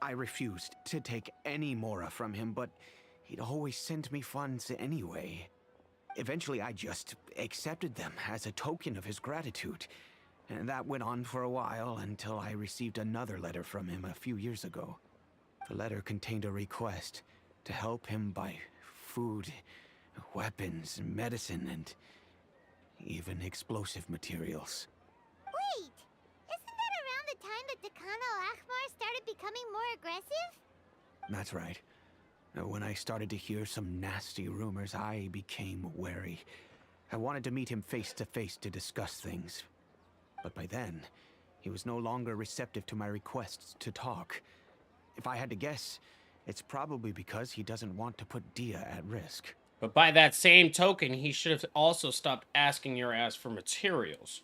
I refused to take any mora from him, but he'd always sent me funds anyway. Eventually, I just accepted them as a token of his gratitude. And that went on for a while until I received another letter from him a few years ago. The letter contained a request to help him buy food, weapons, medicine, and even explosive materials. Wait! Isn't that around the time that Dakan al-Ahmar started becoming more aggressive? That's right. When I started to hear some nasty rumors, I became wary. I wanted to meet him face to face to discuss things. But by then, he was no longer receptive to my requests to talk. If I had to guess, it's probably because he doesn't want to put Dia at risk. But by that same token, he should have also stopped asking your ass for materials.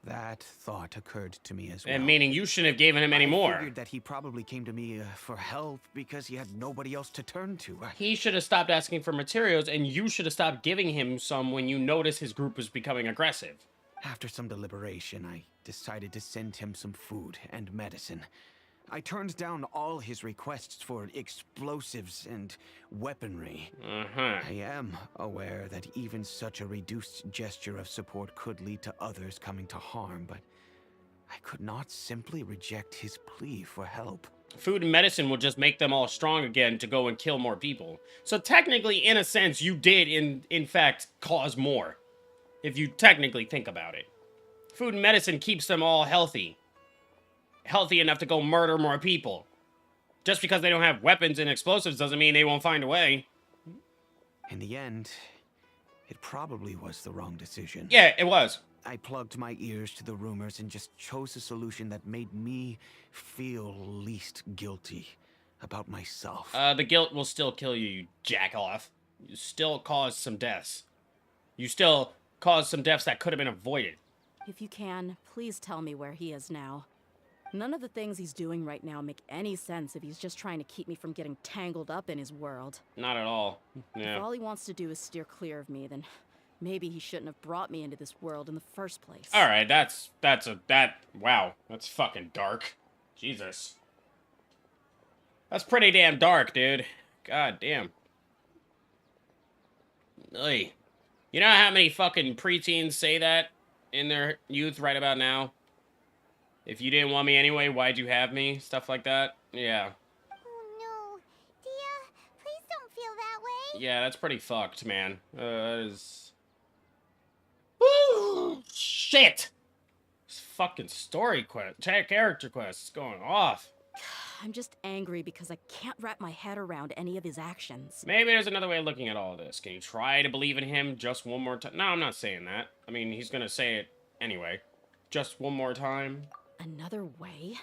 That thought occurred to me as well. And meaning you shouldn't have given him any more. I figured that he probably came to me for help because he had nobody else to turn to. He should have stopped asking for materials, and you should have stopped giving him some when you noticed his group was becoming aggressive. After some deliberation, I decided to send him some food and medicine. I turned down all his requests for explosives and weaponry. I am aware that even such a reduced gesture of support could lead to others coming to harm, but I could not simply reject his plea for help. Food and medicine will just make them all strong again to go and kill more people. So technically, in a sense, you did, in fact, cause more. If you technically think about it. Food and medicine keeps them all healthy. Healthy enough to go murder more people. Just because they don't have weapons and explosives doesn't mean they won't find a way. In the end, it probably was the wrong decision. Yeah, it was. I plugged my ears to the rumors and just chose a solution that made me feel least guilty about myself. The guilt will still kill you, you jack off. You still caused some deaths. You still caused some deaths that could have been avoided. If you can, please tell me where he is now. None of the things he's doing right now make any sense if he's just trying to keep me from getting tangled up in his world. Not at all. Yeah. If all he wants to do is steer clear of me, then maybe he shouldn't have brought me into this world in the first place. All right, wow, that's fucking dark. Jesus. That's pretty damn dark, dude. God damn. Oy. You know how many fucking preteens say that in their youth right about now? If you didn't want me anyway, why'd you have me? Stuff like that. Yeah. Oh no. Dia, please don't feel that way. Yeah, that's pretty fucked, man. That is... Woo! Shit! This fucking story quest, character quest is going off. I'm just angry because I can't wrap my head around any of his actions. Maybe there's another way of looking at all this. Can you try to believe in him just one more time? No, I'm not saying that. I mean, he's gonna say it anyway. Just one more time. Another way?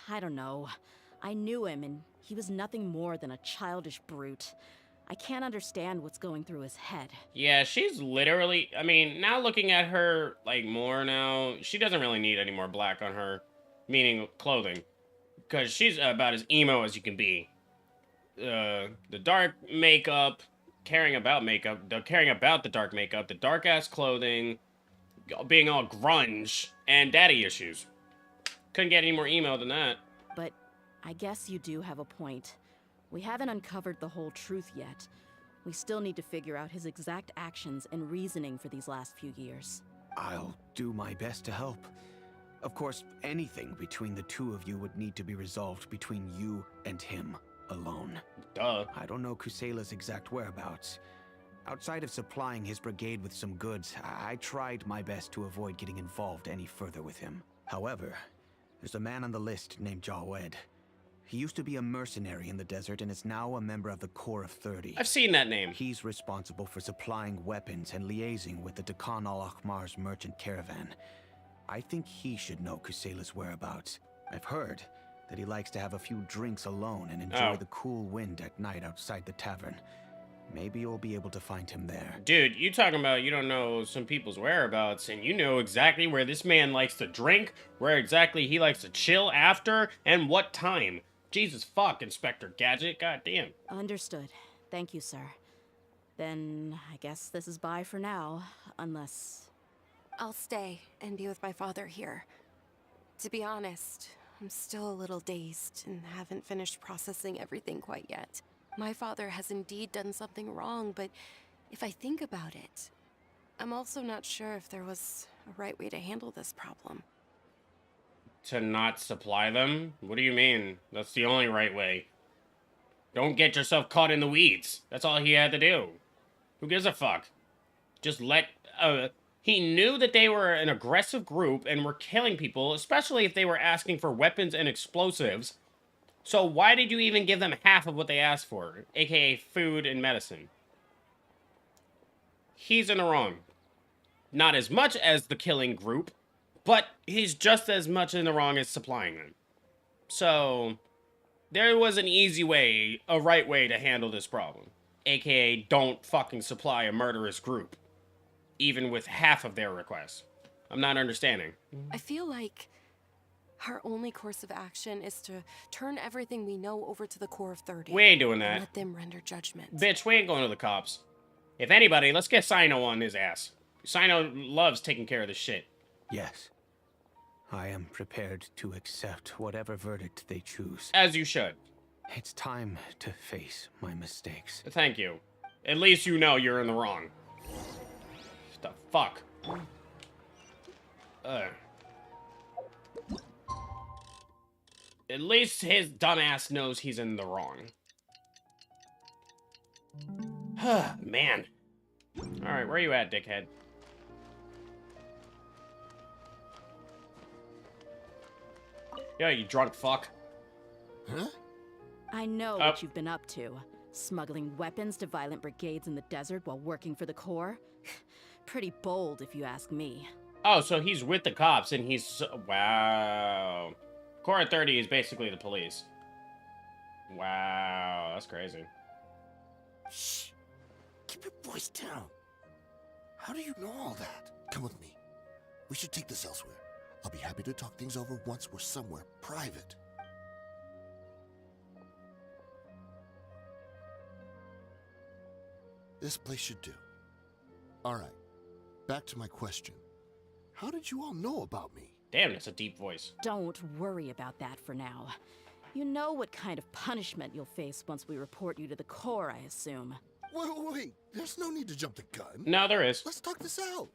I don't know. I knew him, and he was nothing more than a childish brute. I can't understand what's going through his head. Yeah, she's literally... I mean, now looking at her, like, more now, she doesn't really need any more black on her. Meaning clothing. Because she's about as emo as you can be. The dark makeup, caring about the dark makeup, the dark-ass clothing, being all grunge, and daddy issues. Couldn't get any more emo than that. But I guess you do have a point. We haven't uncovered the whole truth yet. We still need to figure out his exact actions and reasoning for these last few years. I'll do my best to help. Of course, anything between the two of you would need to be resolved between you and him alone. Duh. I don't know Kusela's exact whereabouts. Outside of supplying his brigade with some goods, I tried my best to avoid getting involved any further with him. However, there's a man on the list named Jawed. He used to be a mercenary in the desert and is now a member of the Corps of 30. I've seen that name. He's responsible for supplying weapons and liaising with the Dakan al-Akhmar's merchant caravan. I think he should know Kusela's whereabouts. I've heard that he likes to have a few drinks alone and enjoy the cool wind at night outside the tavern. Maybe you'll be able to find him there. Dude, you talking about you don't know some people's whereabouts, and you know exactly where this man likes to drink, where exactly he likes to chill after, and what time. Jesus fuck, Inspector Gadget, goddamn. Understood. Thank you, sir. Then I guess this is bye for now, unless... I'll stay and be with my father here. To be honest, I'm still a little dazed and haven't finished processing everything quite yet. My father has indeed done something wrong, but if I think about it, I'm also not sure if there was a right way to handle this problem. To not supply them? What do you mean? That's the only right way. Don't get yourself caught in the weeds. That's all he had to do. Who gives a fuck? Just let... he knew that they were an aggressive group and were killing people, especially if they were asking for weapons and explosives. So why did you even give them half of what they asked for, aka food and medicine? He's in the wrong. Not as much as the killing group, but he's just as much in the wrong as supplying them. So, there was an easy way, a right way to handle this problem. AKA, don't fucking supply a murderous group. Even with half of their requests. I'm not understanding. I feel like our only course of action is to turn everything we know over to the Corps of 30. We ain't doing that. And let them render judgment. Bitch, we ain't going to the cops. If anybody, let's get Sino on his ass. Sino loves taking care of this shit. Yes. I am prepared to accept whatever verdict they choose. As you should. It's time to face my mistakes. Thank you. At least you know you're in the wrong. The fuck? At least his dumbass knows he's in the wrong. Man. Alright, where you at, dickhead? Yo, you drunk fuck. Huh? I know what you've been up to. Smuggling weapons to violent brigades in the desert while working for the Corps. Pretty bold, if you ask me. Oh, so he's with the cops, and he's... Wow. Corps 30 is basically the police. Wow, that's crazy. Shh. Keep your voice down. How do you know all that? Come with me. We should take this elsewhere. I'll be happy to talk things over once we're somewhere private. This place should do. All right, back to my question. How did you all know about me? Damn, that's a deep voice. Don't worry about that for now. You know what kind of punishment you'll face once we report you to the Corps, I assume. Wait, there's no need to jump the gun. No, there is. Let's talk this out.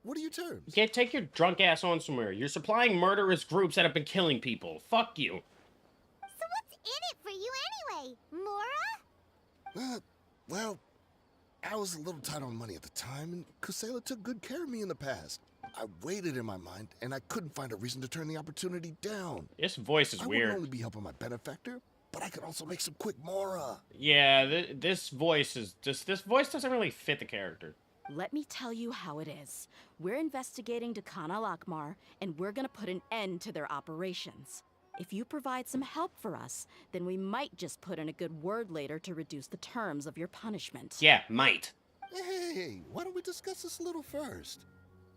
What are your terms? Yeah, take your drunk ass on somewhere. You're supplying murderous groups that have been killing people. Fuck you. So what's in it for you anyway, Mora? Well, I was a little tight on money at the time, and Kusela took good care of me in the past. I waited in my mind, and I couldn't find a reason to turn the opportunity down. This voice is I weird. wouldn't only be helping my benefactor, but I could also make some quick Mora. Yeah, this voice is just... This voice doesn't really fit the character. Let me tell you how it is. We're investigating Dakan al-Akmar, and we're gonna put an end to their operations. If you provide some help for us, then we might just put in a good word later to reduce the terms of your punishment. Yeah, might. Hey, why don't we discuss this a little first?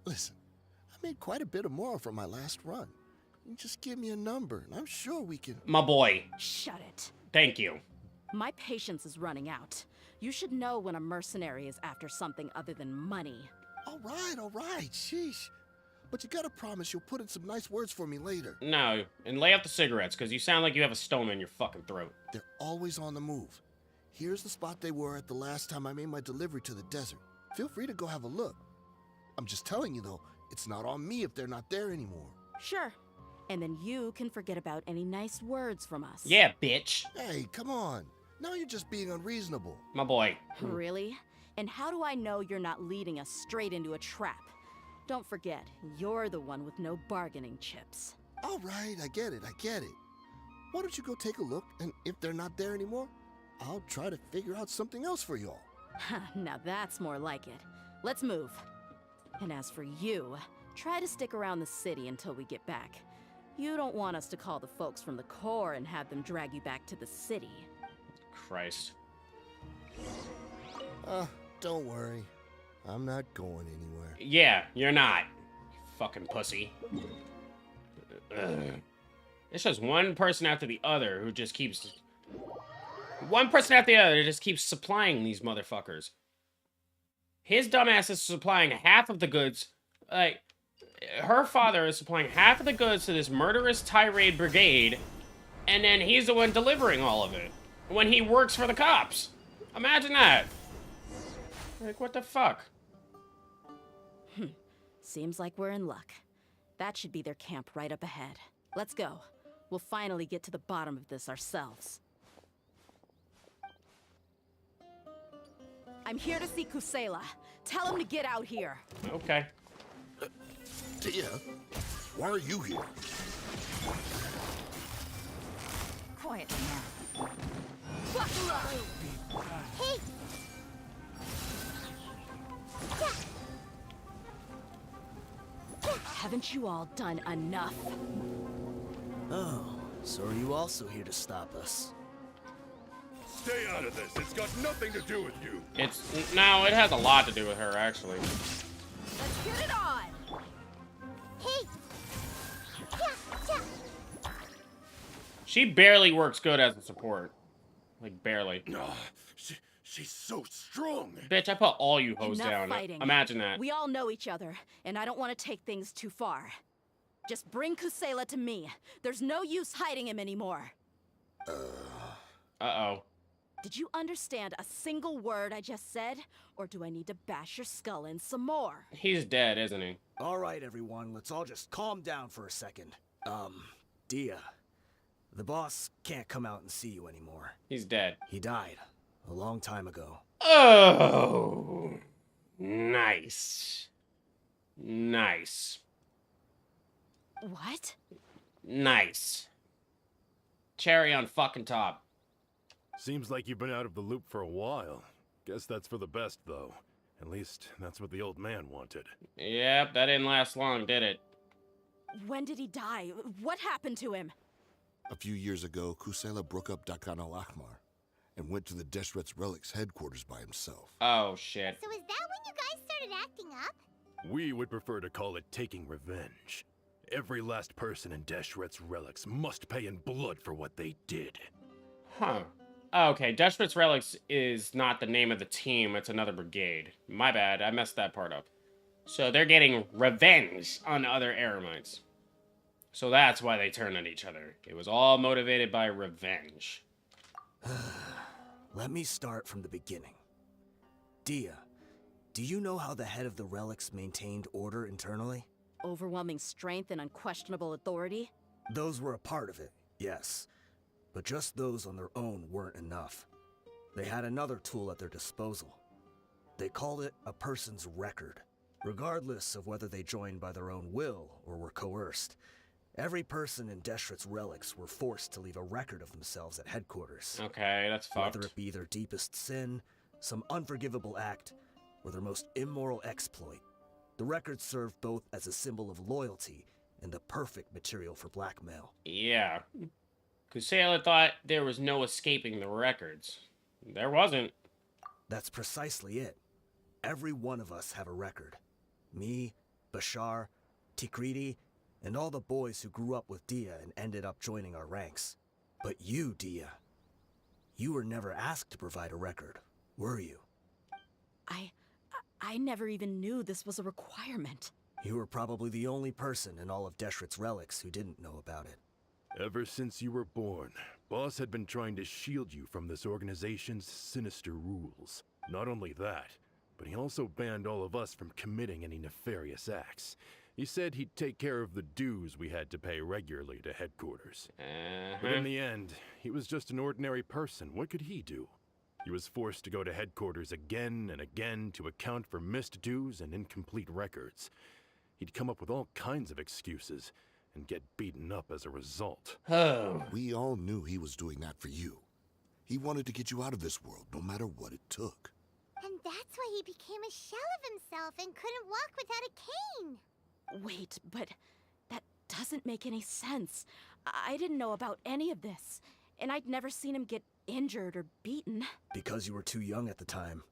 Listen, I made quite a bit of Mora from my last run. You just give me a number, and I'm sure we can... My boy. Shut it. Thank you. My patience is running out. You should know when a mercenary is after something other than money. All right, sheesh. But you gotta promise you'll put in some nice words for me later. No, and lay off the cigarettes, because you sound like you have a stone in your fucking throat. They're always on the move. Here's the spot they were at the last time I made my delivery to the desert. Feel free to go have a look. I'm just telling you, though, it's not on me if they're not there anymore. Sure. And then you can forget about any nice words from us. Yeah, bitch. Hey, come on. Now you're just being unreasonable. My boy. Really? And how do I know you're not leading us straight into a trap? Don't forget, you're the one with no bargaining chips. All right, I get it. Why don't you go take a look, and if they're not there anymore, I'll try to figure out something else for y'all. Now that's more like it. Let's move. And as for you, try to stick around the city until we get back. You don't want us to call the folks from the Corps and have them drag you back to the city. Christ. Don't worry. I'm not going anywhere. Yeah, you're not. You fucking pussy. Ugh. It's just one person after the other who just keeps... One person after the other just keeps supplying these motherfuckers. His dumbass is supplying half of the goods. Like, her father is supplying half of the goods to this murderous tirade brigade, and then he's the one delivering all of it when he works for the cops. Imagine that. Like, what the fuck? Seems like we're in luck. That should be their camp right up ahead. Let's go. We'll finally get to the bottom of this ourselves. I'm here to see Kusela. Tell him to get out here. Okay. Tia, why are you here? Quiet now. Hey! Haven't you all done enough? Oh, so are you also here to stop us? Stay out of this. It's got nothing to do with you. No, it has a lot to do with her, actually. Let's get it on! Hey! She barely works good as a support. Like, barely. She's so strong. Bitch, I put all you hoes Enough down. fighting. Imagine that. We all know each other, and I don't want to take things too far. Just bring Kusela to me. There's no use hiding him anymore. Uh-oh. Did you understand a single word I just said? Or do I need to bash your skull in some more? He's dead, isn't he? All right, everyone, let's all just calm down for a second. Dia, the boss can't come out and see you anymore. He's dead. He died a long time ago. Oh. Nice. Nice. What? Nice. Cherry on fucking top. Seems like you've been out of the loop for a while. Guess that's for the best, though. At least, that's what the old man wanted. Yep, that didn't last long, did it? When did he die? What happened to him? A few years ago, Kusela broke up Dakan al-Akmar and went to the Deshret's Relics headquarters by himself. Oh, shit. So is that when you guys started acting up? We would prefer to call it taking revenge. Every last person in Deshret's relics must pay in blood for what they did. Huh. Okay, Deshret's Relics is not the name of the team, it's another brigade. My bad, I messed that part up. So they're getting revenge on other Eremites. So that's why they turned on each other. It was all motivated by revenge. Let me start from the beginning. Dia, do you know how the head of the relics maintained order internally? Overwhelming strength and unquestionable authority? Those were a part of it, yes. But just those on their own weren't enough. They had another tool at their disposal. They called it a person's record. Regardless of whether they joined by their own will or were coerced, every person in Deshret's relics were forced to leave a record of themselves at headquarters. Okay, that's fucked. Whether it be their deepest sin, some unforgivable act, or their most immoral exploit, the records served both as a symbol of loyalty and the perfect material for blackmail. Yeah. Kusela thought there was no escaping the records. There wasn't. That's precisely it. Every one of us have a record. Me, Bashar, Tikriti, and all the boys who grew up with Dia and ended up joining our ranks. But you, Dia, you were never asked to provide a record, were you? I never even knew this was a requirement. You were probably the only person in all of Deshret's relics who didn't know about it. Ever since you were born, Boss had been trying to shield you from this organization's sinister rules. Not only that, but he also banned all of us from committing any nefarious acts. He said he'd take care of the dues we had to pay regularly to headquarters. But in the end, he was just an ordinary person. What could he do? He was forced to go to headquarters again and again to account for missed dues and incomplete records. He'd come up with all kinds of excuses and get beaten up as a result. We all knew he was doing that for you. He wanted to get you out of this world, no matter what it took. And that's why he became a shell of himself and couldn't walk without a cane. Wait, but that doesn't make any sense. I didn't know about any of this, and I'd never seen him get injured or beaten. Because you were too young at the time.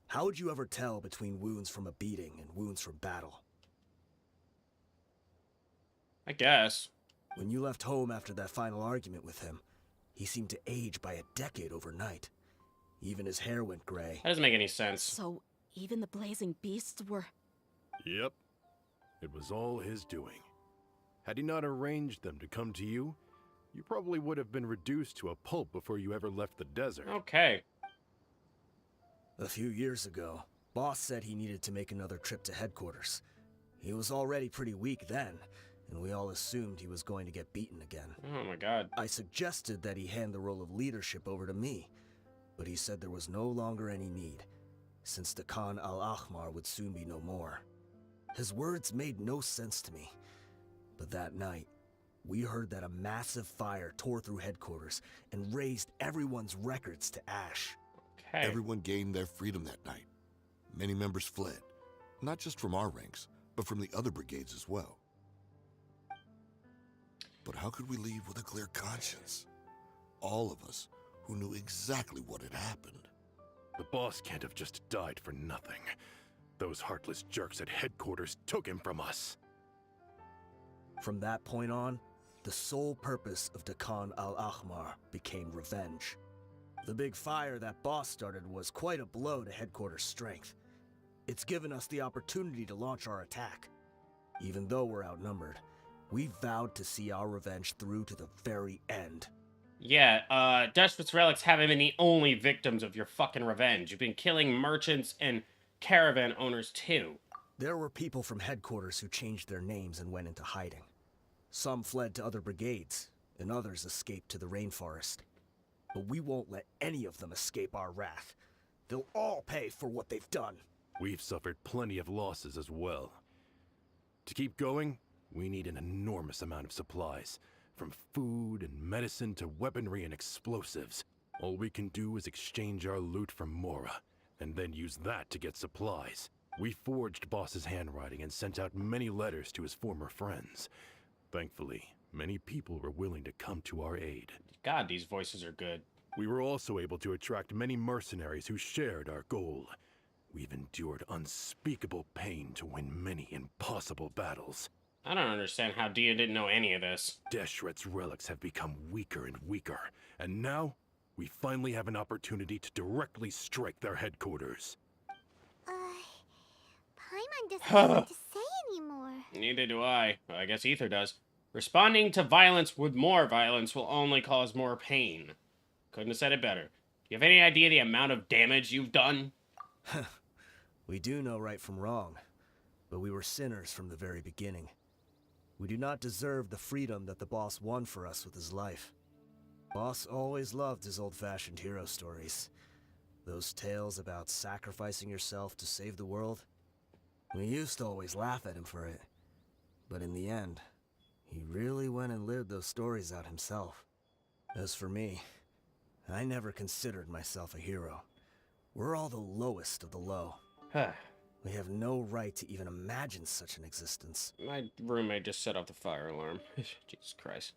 How would you ever tell between wounds from a beating and wounds from battle? I guess. When you left home after that final argument with him, he seemed to age by a decade overnight. Even his hair went gray. That doesn't make any sense. So, even the blazing beasts were... Yep. It was all his doing. Had he not arranged them to come to you, you probably would have been reduced to a pulp before you ever left the desert. Okay. A few years ago, Boss said he needed to make another trip to headquarters. He was already pretty weak then, and we all assumed he was going to get beaten again. Oh my god. I suggested that he hand the role of leadership over to me, but he said there was no longer any need, since the Khan al-Ahmar would soon be no more. His words made no sense to me, but that night, we heard that a massive fire tore through headquarters and razed everyone's records to ash. Okay. Everyone gained their freedom that night. Many members fled, not just from our ranks, but from the other brigades as well. But how could we leave with a clear conscience? All of us who knew exactly what had happened. The boss can't have just died for nothing. Those heartless jerks at headquarters took him from us. From that point on, the sole purpose of Khan al-Ahmar became revenge. The big fire that Boss started was quite a blow to headquarters' strength. It's given us the opportunity to launch our attack. Even though we're outnumbered, we vowed to see our revenge through to the very end. Yeah, Deshret's Relics haven't been the only victims of your fucking revenge. You've been killing merchants and caravan owners too. There were people from headquarters who changed their names and went into hiding. Some fled to other brigades, and others escaped to the rainforest. But we won't let any of them escape our wrath. They'll all pay for what they've done. We've suffered plenty of losses as well. To keep going, we need an enormous amount of supplies. From food and medicine to weaponry and explosives. All we can do is exchange our loot from Mora, and then use that to get supplies. We forged Boss's handwriting and sent out many letters to his former friends. Thankfully, many people were willing to come to our aid. God, these voices are good. We were also able to attract many mercenaries who shared our goal. We've endured unspeakable pain to win many impossible battles. I don't understand how Dia didn't know any of this. Deshret's relics have become weaker and weaker, and now we finally have an opportunity to directly strike their headquarters. Paimon doesn't know what to say anymore. Neither do I. Well, I guess Ether does. Responding to violence with more violence will only cause more pain. Couldn't have said it better. Do you have any idea the amount of damage you've done? We do know right from wrong, but we were sinners from the very beginning. We do not deserve the freedom that the boss won for us with his life. Boss always loved his old-fashioned hero stories. Those tales about sacrificing yourself to save the world. We used to always laugh at him for it. But in the end, he really went and lived those stories out himself. As for me, I never considered myself a hero. We're all the lowest of the low. We have no right to even imagine such an existence. My roommate just set off the fire alarm. Jesus Christ.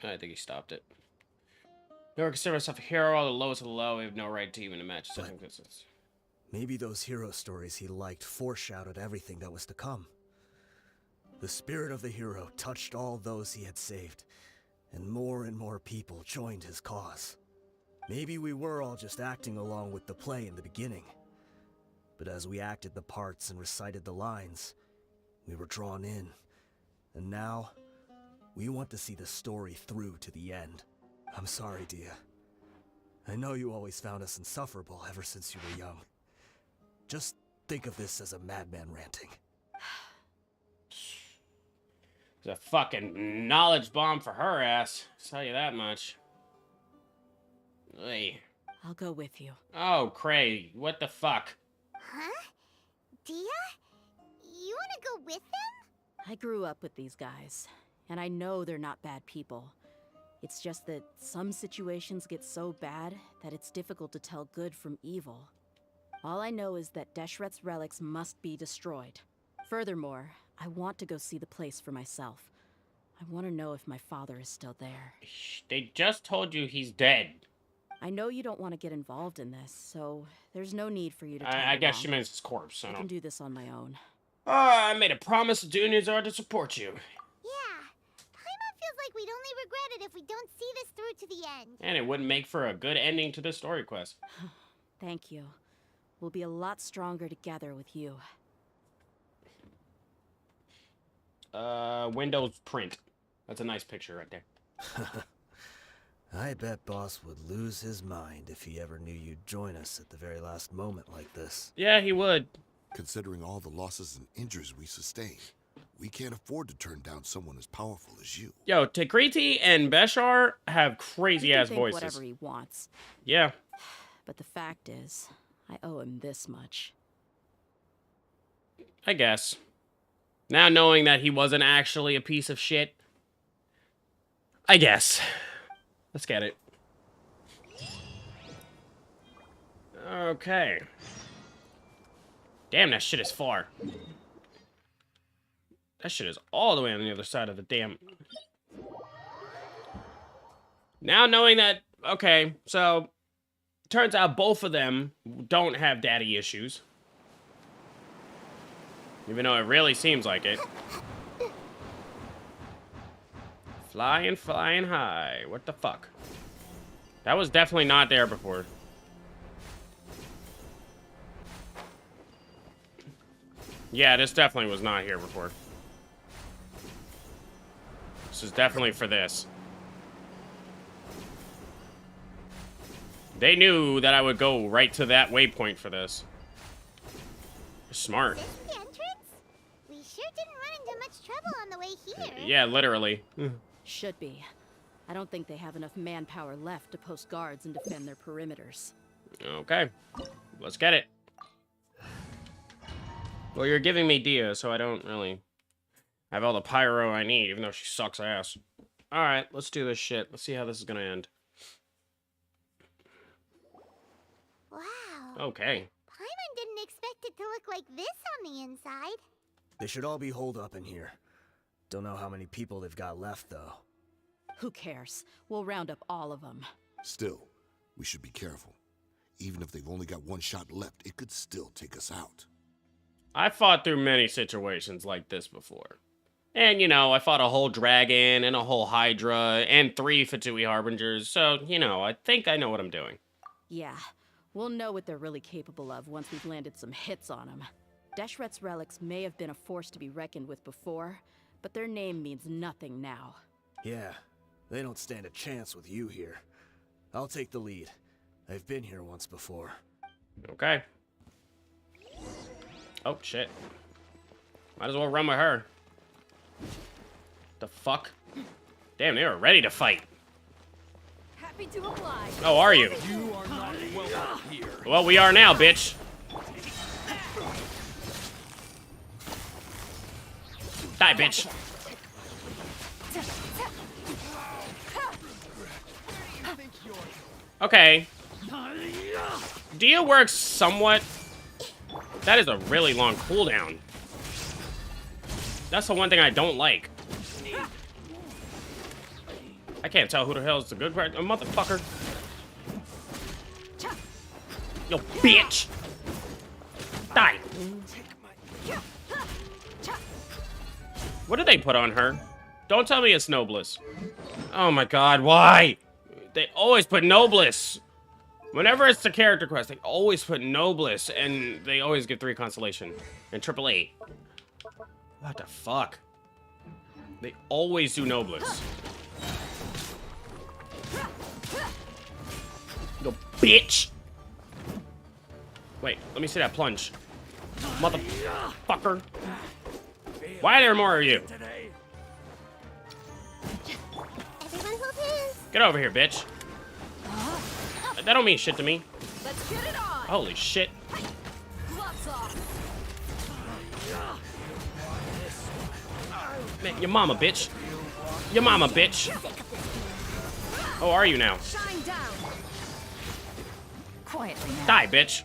I think he stopped it. Never consider myself a hero, all the lowest of the low. We have no right to even imagine such an existence. Maybe those hero stories he liked foreshadowed everything that was to come. The spirit of the hero touched all those he had saved, and more people joined his cause. Maybe we were all just acting along with the play in the beginning. But as we acted the parts and recited the lines, we were drawn in. And now, we want to see the story through to the end. I'm sorry, Dia. I know you always found us insufferable ever since you were young. Just think of this as a madman ranting. It's a fucking knowledge bomb for her ass. I'll tell you that much. Hey. I'll go with you. Oh, Cray, what the fuck? Huh? Dia? You wanna go with them? I grew up with these guys, and I know they're not bad people. It's just that some situations get so bad that it's difficult to tell good from evil. All I know is that Deshret's relics must be destroyed. Furthermore, I want to go see the place for myself. I want to know if my father is still there. They just told you he's dead. I know you don't want to get involved in this, so there's no need for you to I guess she means his corpse. I can do this on my own. I made a promise to do Newsar to support you. Yeah. Paimon feels like we'd only regret it if we don't see this through to the end. And it wouldn't make for a good ending to this story quest. Thank you. We'll be a lot stronger together with you. Windows print. That's a nice picture right there. I bet Boss would lose his mind if he ever knew you'd join us at the very last moment like this. Yeah, he would. Considering all the losses and injuries we sustained, we can't afford to turn down someone as powerful as you. Yo, Tekriti and Beshar have crazy-ass voices. Whatever he wants. Yeah. But the fact is, I owe him this much. I guess. Now knowing that he wasn't actually a piece of shit. I guess. Let's get it. Okay. Damn, that shit is far. That shit is all the way on the other side of the damn... Now knowing that... Okay, so... Turns out both of them don't have daddy issues. Even though it really seems like it. Flying high. What the fuck? That was definitely not there before. Yeah, this definitely was not here before. This is definitely for this. They knew that I would go right to that waypoint for this. Smart. Is this the entrance? We sure didn't run into much trouble on the way here. Yeah, literally. Should be. I don't think they have enough manpower left to post guards and defend their perimeters. Okay. Let's get it. Well, you're giving me Dia, so I don't really have all the pyro I need, even though she sucks ass. Alright, let's do this shit. Let's see how this is gonna end. Wow. Okay. Paimon didn't expect it to look like this on the inside. They should all be holed up in here. Don't know how many people they've got left, though. Who cares? We'll round up all of them. Still, we should be careful. Even if they've only got one shot left, it could still take us out. I fought through many situations like this before. And, you know, I fought a whole dragon and a whole hydra and 3 Fatui Harbingers, so, you know, I think I know what I'm doing. Yeah, we'll know what they're really capable of once we've landed some hits on them. Deshret's relics may have been a force to be reckoned with before, but their name means nothing now. Yeah, they don't stand a chance with you here. I'll take the lead. I've been here once before. Okay. Oh, shit. Might as well run with her. The fuck? Damn, they were ready to fight. Happy to oblige. Oh, are you? You are not welcome here. Well, we are now, bitch. Die, bitch. Okay. Dia works somewhat. That is a really long cooldown. That's the one thing I don't like. I can't tell who the hell is the good part. Motherfucker. Yo, bitch. Die. What did they put on her? Don't tell me it's Nobliss. Oh my god, why? They always put Nobliss. Whenever it's the character quest, they always put Nobliss, and they always get 3 consolation. And AAA. What the fuck? They always do Nobliss. Yo, bitch! Wait, let me see that plunge. Motherfucker. Why are there more of you? Get over here, bitch. That don't mean shit to me. Let's get it on. Holy shit. Gloves off. Man, your mama, bitch. Your mama, bitch. Oh, are you now? Shine down. Quietly now. Die, bitch.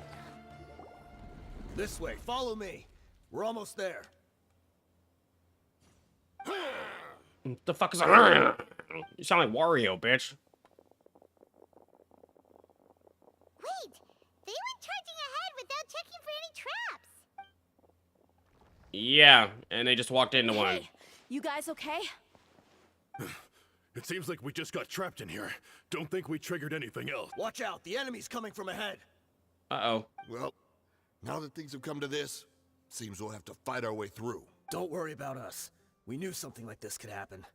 This way, follow me. We're almost there. The fuck is that? You sound like Wario, bitch. Wait, they went charging ahead without checking for any traps. Yeah, and they just walked into one. Hey, you guys okay? It seems like we just got trapped in here. Don't think we triggered anything else. Watch out, the enemy's coming from ahead. Uh-oh. Well, now that things have come to this, seems we'll have to fight our way through. Don't worry about us. We knew something like this could happen.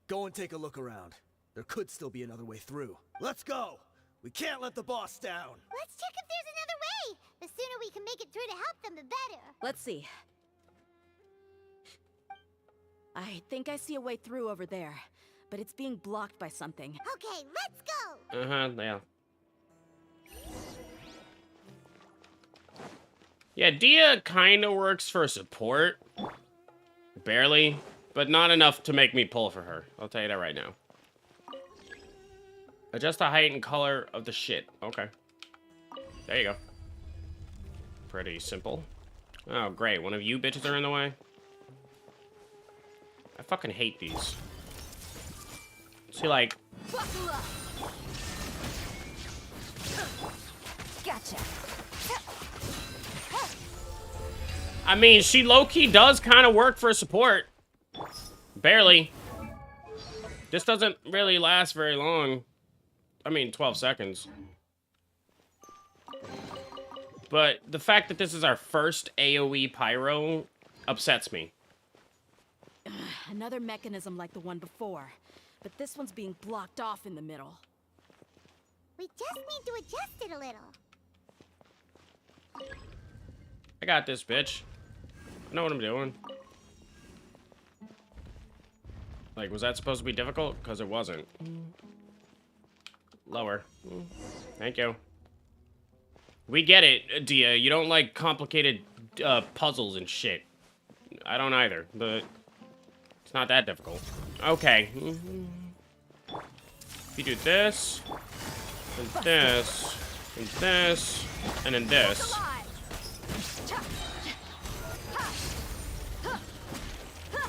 Go and take a look around. There could still be another way through. Let's go! We can't let the boss down! Let's check if there's another way. The sooner we can make it through to help them, the better. Let's see. I think I see a way through over there, but it's being blocked by something. Okay, let's go! Uh-huh, yeah. Yeah, Dia kinda works for support. Barely, but not enough to make me pull for her. I'll tell you that right now. Adjust the height and color of the shit. Okay. There you go. Pretty simple. Oh, great. One of you bitches are in the way. I fucking hate these. See, like... Buckle up. Gotcha. I mean, she low-key does kind of work for support. Barely. This doesn't really last very long. I mean, 12 seconds. But the fact that this is our first AoE pyro upsets me. Another mechanism like the one before, but this one's being blocked off in the middle. We just need to adjust it a little. I got this, bitch. I know what I'm doing. Like, was that supposed to be difficult? Because it wasn't. Lower. Thank you. We get it, Dia. You don't like complicated puzzles and shit. I don't either, but it's not that difficult. Okay. You do this, and this, and this, and then this.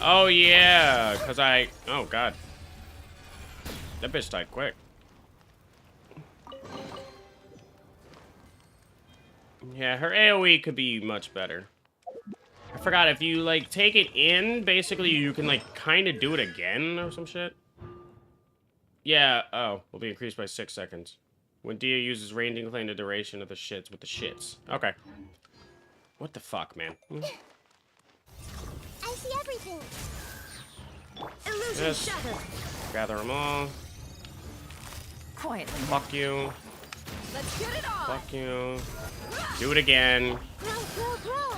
Oh yeah, cause oh god. That bitch died quick. Yeah, her AoE could be much better. I forgot, if you, like, take it in, basically you can, like, kind of do it again or some shit. Yeah, oh, will be increased by 6 seconds. When Dia uses ranging claim the duration of the shits with the shits. Okay. What the fuck, man? I see everything. Illusion Yes. shattered. Gather them all. Quietly. Fuck you. Let's get it on. Fuck you. Do it again. Grow.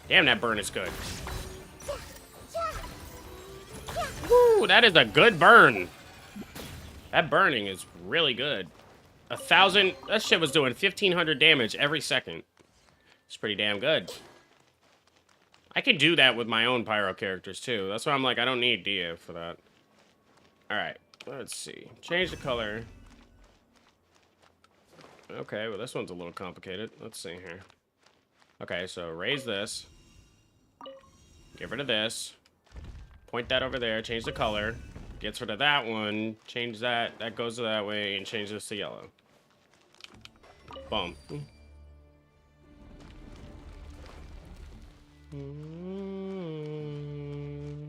Damn, that burn is good. Woo, that is a good burn. That burning is really good. 1,000, that shit was doing 1,500 damage every second. It's pretty damn good. I could do that with my own pyro characters too. That's why I'm like, I don't need Dia for that. Alright, let's see. Change the color. Okay, well this one's a little complicated. Let's see here. Okay, so raise this. Get rid of this. Point that over there, change the color. Gets rid of that one, change that. That goes that way, and change this to yellow. Boom.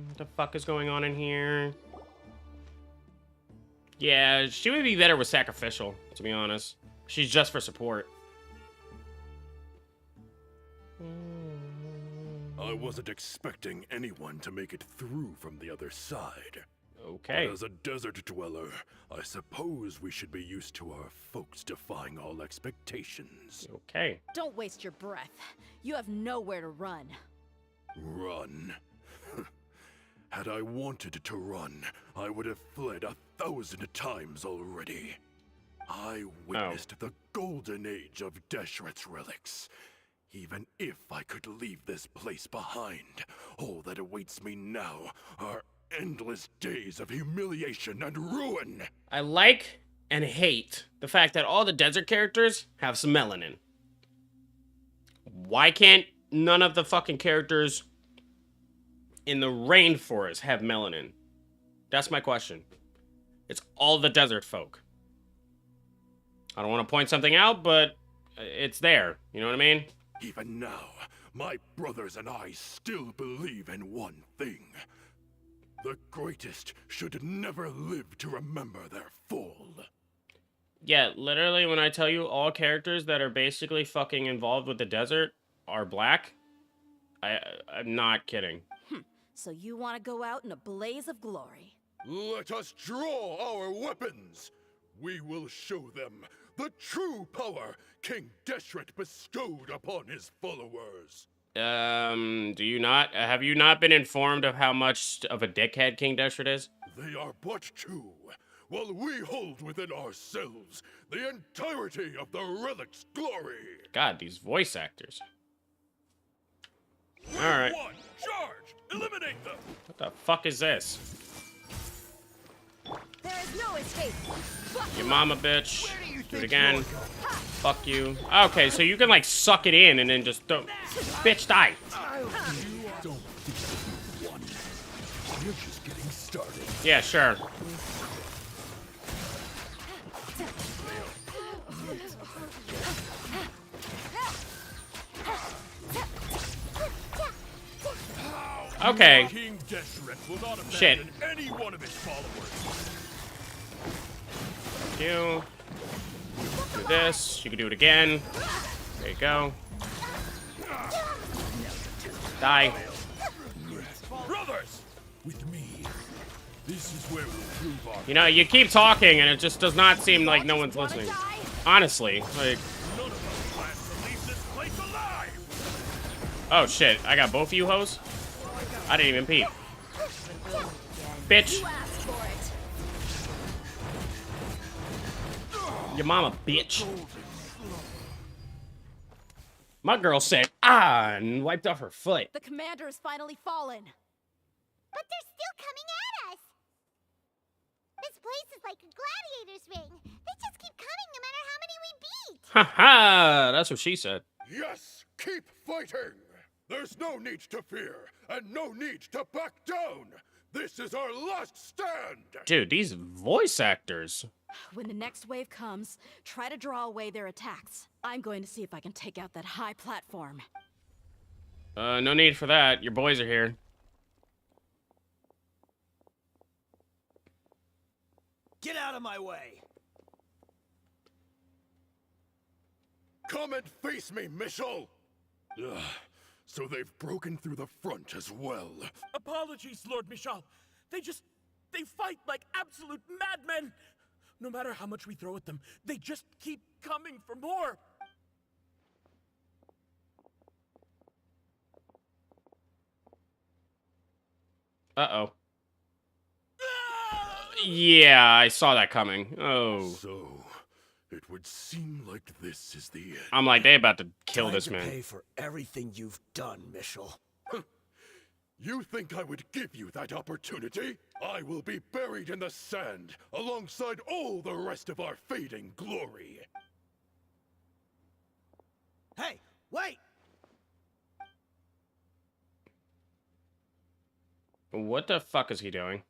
What the fuck is going on in here? Yeah, she would be better with sacrificial, to be honest. She's just for support. I wasn't expecting anyone to make it through from the other side. Okay. But as a desert dweller, I suppose we should be used to our folks defying all expectations. Okay. Don't waste your breath. You have nowhere to run. Run? Had I wanted to run, I would have fled 1,000 times already. I witnessed the golden age of Deshret's relics. Even if I could leave this place behind, all that awaits me now are endless days of humiliation and ruin. I like and hate the fact that all the desert characters have some melanin. Why can't none of the fucking characters in the rainforest have melanin? That's my question. It's all the desert folk. I don't want to point something out, but it's there. You know what I mean? Even now, my brothers and I still believe in one thing. The greatest should never live to remember their fall. Yeah, literally, when I tell you all characters that are basically fucking involved with the desert are black, I'm not kidding. So you want to go out in a blaze of glory? Let us draw our weapons. We will show them the true power King Deshret bestowed upon his followers. Do you not, have you not been informed of how much of a dickhead King Deshret is? They are but two, while we hold within ourselves the entirety of the relic's glory. God, these voice actors. Alright. One, charge! Eliminate them! What the fuck is this? There is no escape. Your mama, bitch. Do it again. Fuck you. Okay, so you can, like, suck it in and then just don't. Bitch, die. Don't think you won. You're just getting started. Yeah, sure. Okay. King Deshret will not Shit. abandon any one of his followers. You. Do this. You can do it again. There you go. Die. Brothers, with me, this is where we'll prove our. You know, you keep talking and it just does not seem like no one's listening. Honestly, like. None of us plans to leave this place alive. Oh shit, I got both of you hoes? I didn't even peep. Bitch. Your mama, bitch. My girl said, and wiped off her foot. The commander has finally fallen. But they're still coming at us. This place is like a gladiator's ring. They just keep coming no matter how many we beat. Ha ha, that's what she said. Yes, keep fighting. There's no need to fear, and no need to back down. This is our last stand. Dude, these voice actors When the next wave comes, try to draw away their attacks. I'm going to see if I can take out that high platform. No need for that. Your boys are here. Get out of my way! Come and face me, Mitchell! Ugh, so they've broken through the front as well. Apologies, Lord Michal. They fight like absolute madmen. No matter how much we throw at them, they just keep coming for more. Uh-oh. Yeah, I saw that coming. Oh. So, it would seem like this is the end. I'm like, they about to kill Time this to man. pay for everything you've done, Mitchell. You think I would give you that opportunity? I will be buried in the sand, alongside all the rest of our fading glory. Hey, wait! What the fuck is he doing?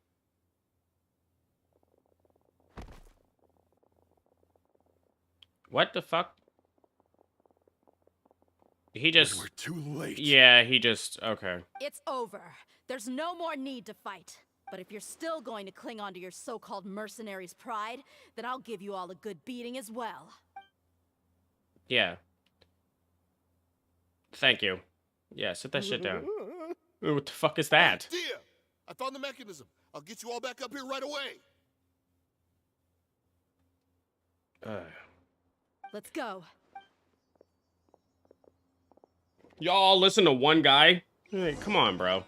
What the fuck? He just... We're too late. Yeah, he just... Okay. It's over. There's no more need to fight. But if you're still going to cling on to your so-called mercenary's pride, then I'll give you all a good beating as well. Yeah. Thank you. Yeah, sit that shit down. Ooh, what the fuck is that? Dear, I found the mechanism. I'll get you all back up here right away. Let's go. Y'all listen to one guy? Hey, come on, bro.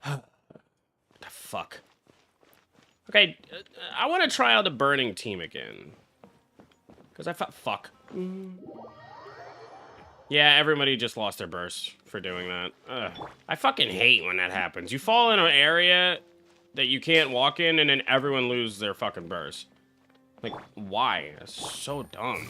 The fuck? Okay, I want to try out the burning team again. Because I thought, fuck. Yeah, everybody just lost their burst for doing that. I fucking hate when that happens. You fall in an area that you can't walk in, and then everyone loses their fucking burst. Like, why? That's so dumb.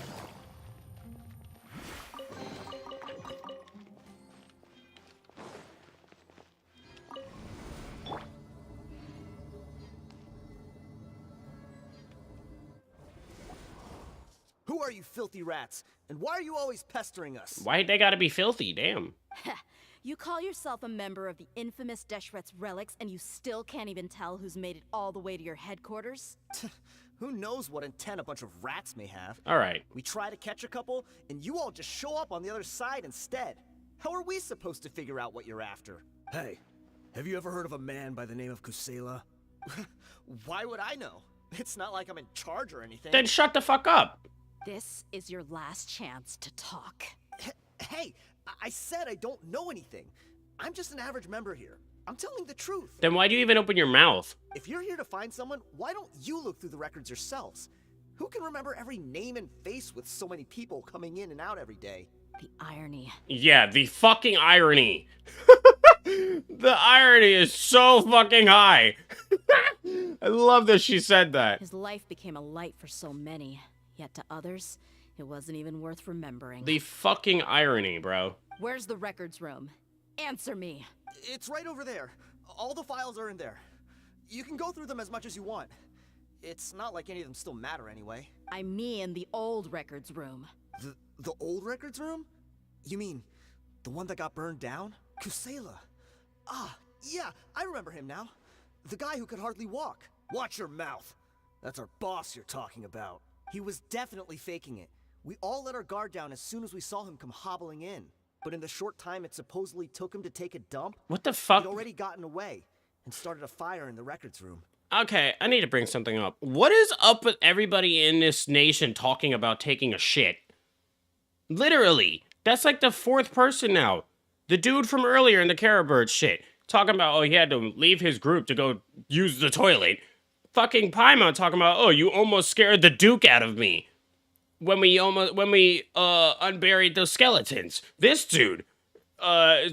Who are you filthy rats? And why are you always pestering us? Why they gotta be filthy? Damn. You call yourself a member of the infamous Deshret's relics, and you still can't even tell who's made it all the way to your headquarters? Who knows what intent a bunch of rats may have? Alright. We try to catch a couple, and you all just show up on the other side instead. How are we supposed to figure out what you're after? Hey, have you ever heard of a man by the name of Kusela? Why would I know? It's not like I'm in charge or anything. Then shut the fuck up. This is your last chance to talk. Hey, I said I don't know anything. I'm just an average member here. I'm telling the truth. Then why do you even open your mouth? If you're here to find someone, why don't you look through the records yourselves? Who can remember every name and face with so many people coming in and out every day? The irony. Yeah, the fucking irony. The irony is so fucking high. I love that she said that. His life became a light for so many, yet to others, it wasn't even worth remembering. The fucking irony, bro. Where's the records room? Answer me. It's right over there. All the files are in there. You can go through them as much as you want. It's not like any of them still matter anyway. I mean the old records room. The old records room? You mean the one that got burned down? Kusela. Ah, yeah, I remember him now. The guy who could hardly walk. Watch your mouth. That's our boss you're talking about. He was definitely faking it. We all let our guard down as soon as we saw him come hobbling in. But in the short time it supposedly took him to take a dump, what the fuck? He'd already gotten away and started a fire in the records room. Okay, I need to bring something up. What is up with everybody in this nation talking about taking a shit? Literally. That's like the fourth person now. The dude from earlier in the Carabird shit. Talking about, oh, he had to leave his group to go use the toilet. Fucking Paimon talking about, oh, you almost scared the Duke out of me. When we unburied those skeletons. This dude,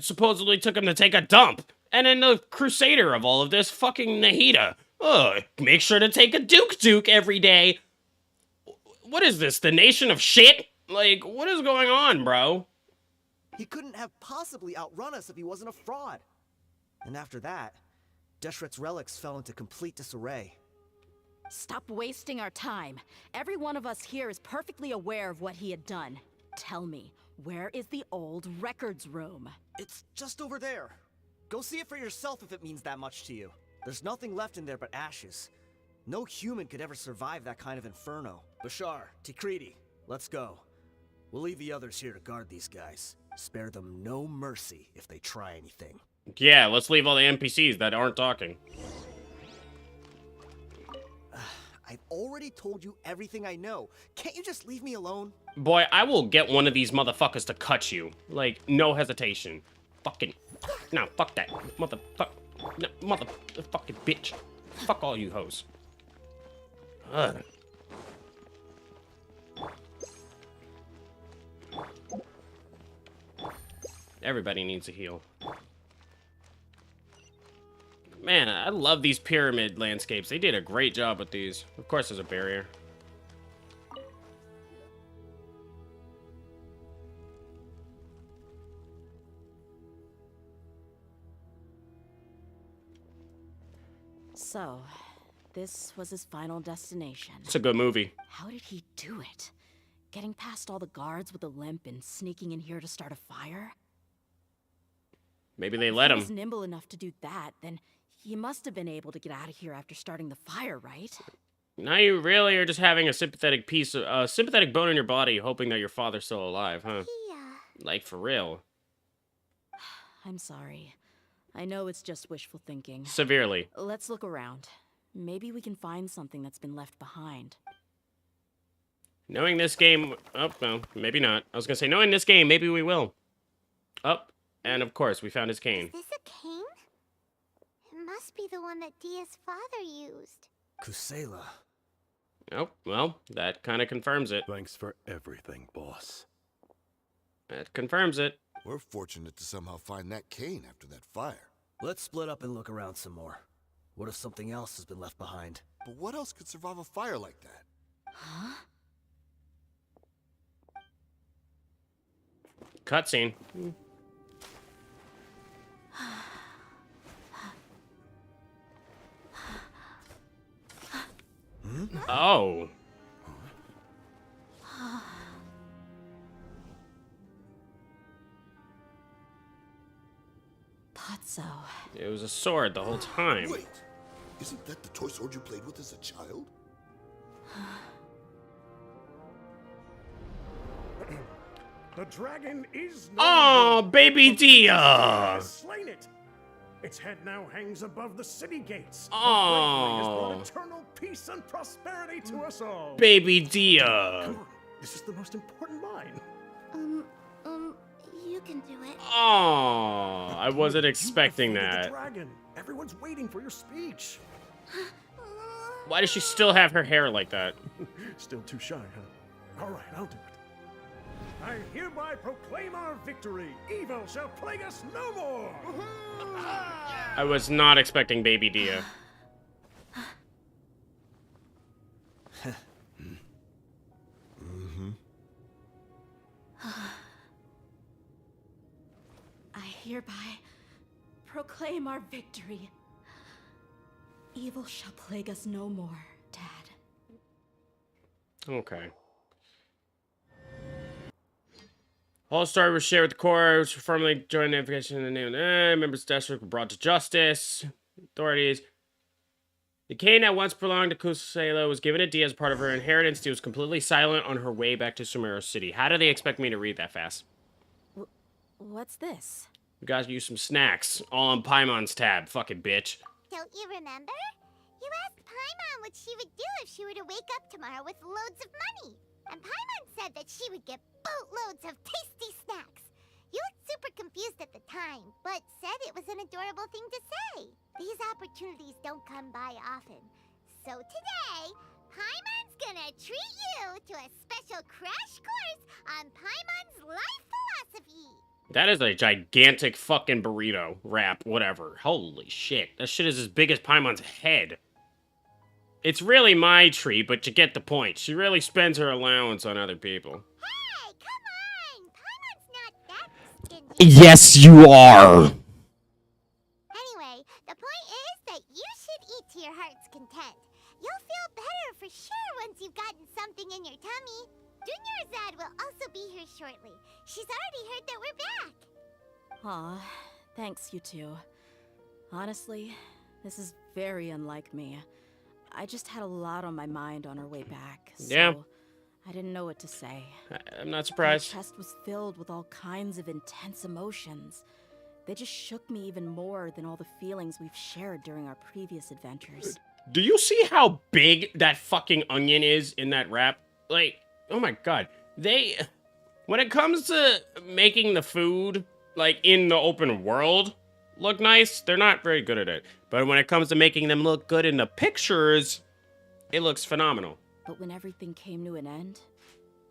supposedly took him to take a dump. And then the crusader of all of this, fucking Nahida. Make sure to take a Duke every day. What is this, the nation of shit? Like, what is going on, bro? He couldn't have possibly outrun us if he wasn't a fraud. And after that, Deshret's relics fell into complete disarray. Stop wasting our time. Every one of us here is perfectly aware of what he had done. Tell me, where is the old records room? It's just over there. Go see it for yourself if it means that much to you. There's nothing left in there but ashes. No human could ever survive that kind of inferno. Bashar, Tikriti, let's go. We'll leave the others here to guard these guys. Spare them no mercy if they try anything. Yeah, let's leave all the NPCs that aren't talking. I've already told you everything I know. Can't you just leave me alone? Boy, I will get one of these motherfuckers to cut you. Like, no hesitation. Fucking... No, fuck that. Motherfuck... No, motherfucking bitch. Fuck all you hoes. Ugh. Everybody needs a heal. Man, I love these pyramid landscapes. They did a great job with these. Of course, there's a barrier. So, this was his final destination. It's a good movie. How did he do it? Getting past all the guards with a limp and sneaking in here to start a fire? Maybe they let If him. he was nimble enough to do that, then he must have been able to get out of here after starting the fire, right? Now you really are just having a sympathetic sympathetic bone in your body, hoping that your father's still alive, huh? Like, for real. I'm sorry. I know it's just wishful thinking. Severely. Let's look around. Maybe we can find something that's been left behind. Knowing this game... Oh, no, maybe not. I was gonna say, knowing this game, maybe we will. Up, and of course, we found his cane. Is this a cane? It must be the one that Dia's father used. Kusela. Oh, well, that kind of confirms it. Thanks for everything, boss. That confirms it. We're fortunate to somehow find that cane after that fire. Let's split up and look around some more. What if something else has been left behind? But what else could survive a fire like that? Huh? Cutscene. Oh. Patso. It was a sword the whole time. Wait, isn't that the toy sword you played with as a child? The dragon is Oh, baby Dia! slain it. Its head now hangs above the city gates. Oh. Has brought eternal peace and prosperity to us all. Baby Dia. Come on, this is the most important line. You can do it. Oh, I wasn't expecting The that. dragon. Everyone's waiting for your speech. Why does she still have her hair like that? Still too shy, huh? All right, I'll do it. I hereby proclaim our victory. Evil shall plague us no more. I was not expecting baby Dia. I hereby proclaim our victory. Evil shall plague us no more, Dad. Okay. Whole story was shared with the Corps, which formally joined the investigation in the name of members of the district were brought to justice. Authorities. The cane that once belonged to Kusela was given to Dia as part of her inheritance. Dia was completely silent on her way back to Sumeru City. How do they expect me to read that fast? What's this? We gotta use some snacks. All on Paimon's tab. Fucking bitch. Don't you remember? You asked Paimon what she would do if she were to wake up tomorrow with loads of money. And Paimon said that she would get boatloads of tasty snacks. You looked super confused at the time, but said it was an adorable thing to say. These opportunities don't come by often. So today, Paimon's gonna treat you to a special crash course on Paimon's life philosophy. That is a gigantic fucking burrito. Wrap. Whatever. Holy shit. That shit is as big as Paimon's head. It's really my treat, but you get the point. She really spends her allowance on other people. Hey, come on! Paimon's not that stingy. Yes, you are! Anyway, the point is that you should eat to your heart's content. You'll feel shortly. She's already heard that we're back. Aw, thanks, you two. Honestly, this is very unlike me. I just had a lot on my mind on our way back, so Yeah. I didn't know what to say. I'm not surprised. My chest was filled with all kinds of intense emotions. They just shook me even more than all the feelings we've shared during our previous adventures. Do you see how big that fucking onion is in that wrap? Like, oh my god. When it comes to making the food, like, in the open world look nice, they're not very good at it. But when it comes to making them look good in the pictures, it looks phenomenal. But when everything came to an end,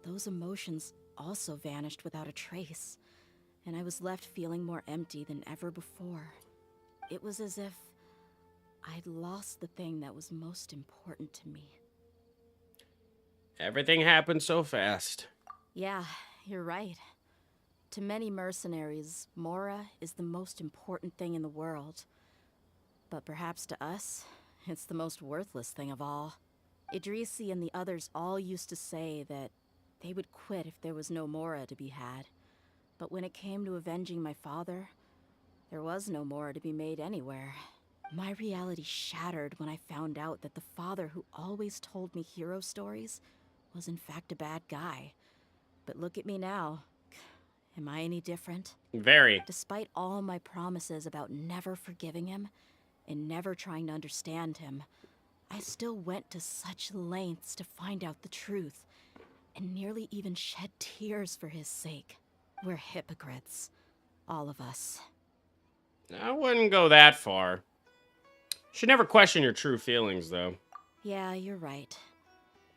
those emotions also vanished without a trace, and I was left feeling more empty than ever before. It was as if I'd lost the thing that was most important to me. Everything happened so fast. Yeah, you're right. To many mercenaries, Mora is the most important thing in the world. But perhaps to us, it's the most worthless thing of all. Idrisi and the others all used to say that they would quit if there was no Mora to be had. But when it came to avenging my father, there was no Mora to be made anywhere. My reality shattered when I found out that the father who always told me hero stories was in fact a bad guy. But look at me now. Am I any different? Very. Despite all my promises about never forgiving him and never trying to understand him, I still went to such lengths to find out the truth, and nearly even shed tears for his sake. We're hypocrites. All of us. I wouldn't go that far. Should never question your true feelings, though. Yeah, you're right.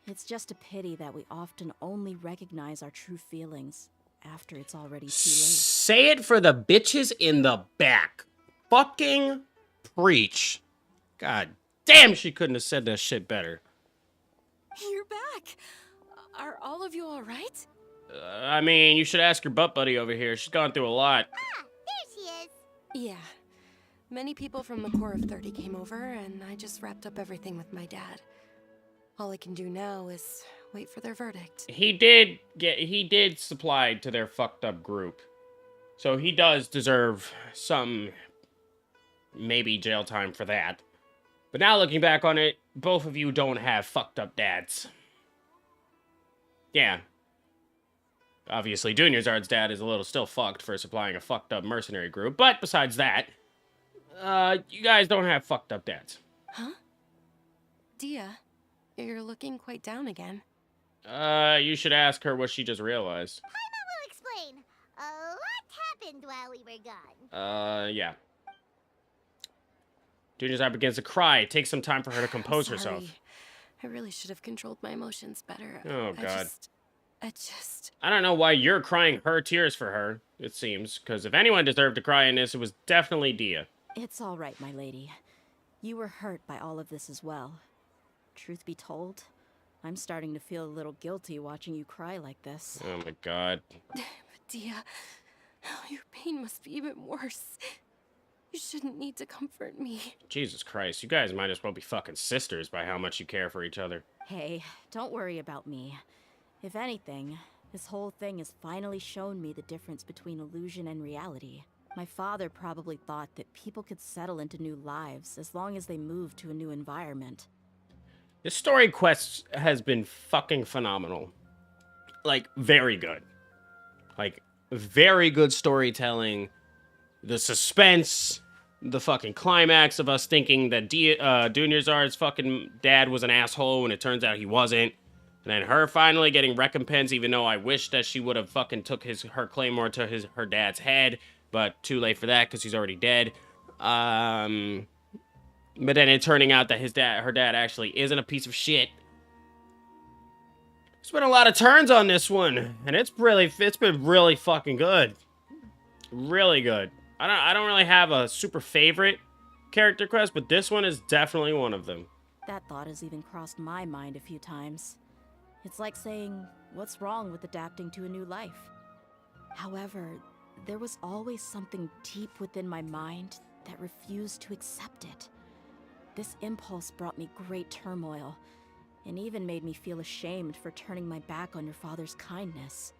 It's just a pity that we often only recognize our true feelings after it's already too late. Say it for the bitches in the back. Fucking preach. God damn, she couldn't have said that shit better. You're back. Are all of you all right? I mean, you should ask your butt buddy over here. She's gone through a lot. Ah, there she is. Yeah. Many people from the Corps of 30 came over, and I just wrapped up everything with my dad. All I can do now is wait for their verdict. He did supply to their fucked up group. So he does deserve some, maybe jail time for that. But now looking back on it, both of you don't have fucked up dads. Yeah. Obviously, Dunyarzad's dad is a little still fucked for supplying a fucked up mercenary group, but besides that, you guys don't have fucked up dads. Huh? Dia, you're looking quite down again. You should ask her what she just realized. Paimon will explain. What happened while we were gone? Yeah. Dunyarzad begins to cry. It takes some time for her to compose Sorry. herself. I really should have controlled my emotions better. Oh, God. I don't know why you're crying her tears for her, it seems. Because if anyone deserved to cry in this, it was definitely Dia. It's all right, my lady. You were hurt by all of this as well. Truth be told, I'm starting to feel a little guilty watching you cry like this. Oh my god. Dia, your pain must be even worse. You shouldn't need to comfort me. Jesus Christ, you guys might as well be fucking sisters by how much you care for each other. Hey, don't worry about me. If anything, this whole thing has finally shown me the difference between illusion and reality. My father probably thought that people could settle into new lives as long as they moved to a new environment. This story quest has been fucking phenomenal. Like, very good. Like, very good storytelling. The suspense, the fucking climax of us thinking that Dunyarzad's fucking dad was an asshole and it turns out he wasn't. And then her finally getting recompense, even though I wish that she would have fucking took her claymore to her dad's head. But too late for that because he's already dead. But then it turning out that her dad actually isn't a piece of shit. There's been a lot of turns on this one, and it's been really fucking good. Really good. I don't really have a super favorite character quest, but this one is definitely one of them. That thought has even crossed my mind a few times. It's like saying, what's wrong with adapting to a new life? However, there was always something deep within my mind that refused to accept it. This impulse brought me great turmoil, and even made me feel ashamed for turning my back on your father's kindness.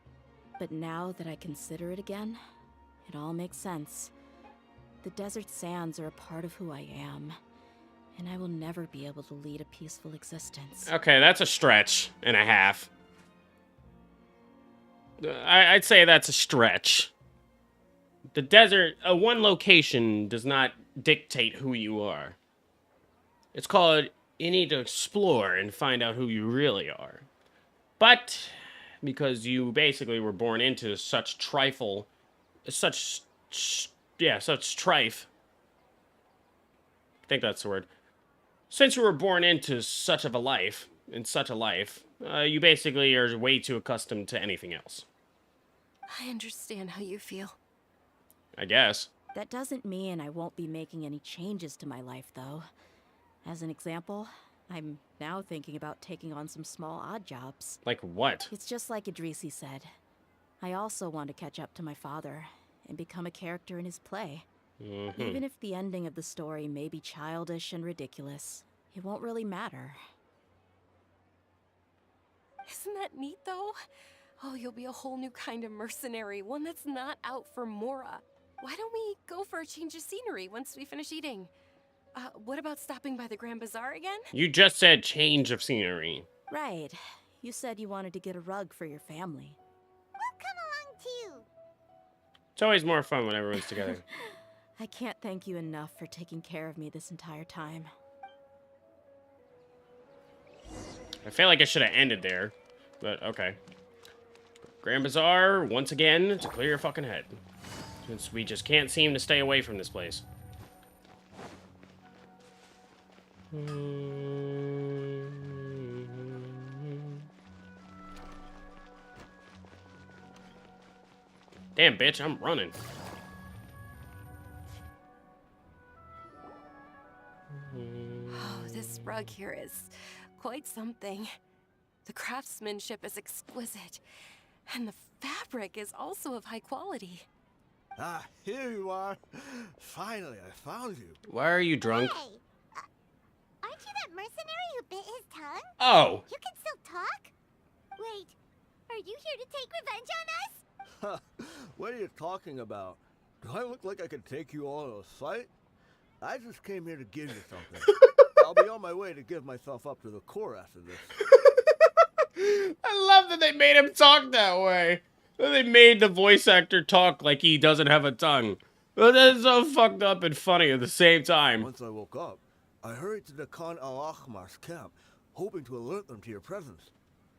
But now that I consider it again, it all makes sense. The desert sands are a part of who I am, and I will never be able to lead a peaceful existence. Okay, that's a stretch and a half. I'd say that's a stretch. The desert, one location does not dictate who you are. It's called, you need to explore and find out who you really are. But, because you basically were born into such such strife. I think that's the word. Since you were born into such a life, you basically are way too accustomed to anything else. I understand how you feel. I guess. That doesn't mean I won't be making any changes to my life, though. As an example, I'm now thinking about taking on some small odd jobs. Like what? It's just like Idrisi said. I also want to catch up to my father and become a character in his play. Even if the ending of the story may be childish and ridiculous, it won't really matter. Isn't that neat, though? Oh, you'll be a whole new kind of mercenary, one that's not out for Mora. Why don't we go for a change of scenery once we finish eating? What about stopping by the Grand Bazaar again? You just said change of scenery. Right. You said you wanted to get a rug for your family. We'll come along too. It's always more fun when everyone's together. I can't thank you enough for taking care of me this entire time. I feel like I should have ended there, but okay. Grand Bazaar, once again, to clear your fucking head. Since we just can't seem to stay away from this place. Damn, bitch, I'm running. Oh, this rug here is quite something. The craftsmanship is exquisite, and the fabric is also of high quality. Ah, here you are. Finally, I found you. Why are you drunk? Hey, aren't you that mercenary who bit his tongue? Oh. You can still talk? Wait, are you here to take revenge on us? What are you talking about? Do I look like I could take you all to a fight? I just came here to give you something. I'll be on my way to give myself up to the Corps after this. I love that they made him talk that way. They made the voice actor talk like he doesn't have a tongue. But that's so fucked up and funny at the same time. Once I woke up, I hurried to the Khan al-Ahmar's camp, hoping to alert them to your presence.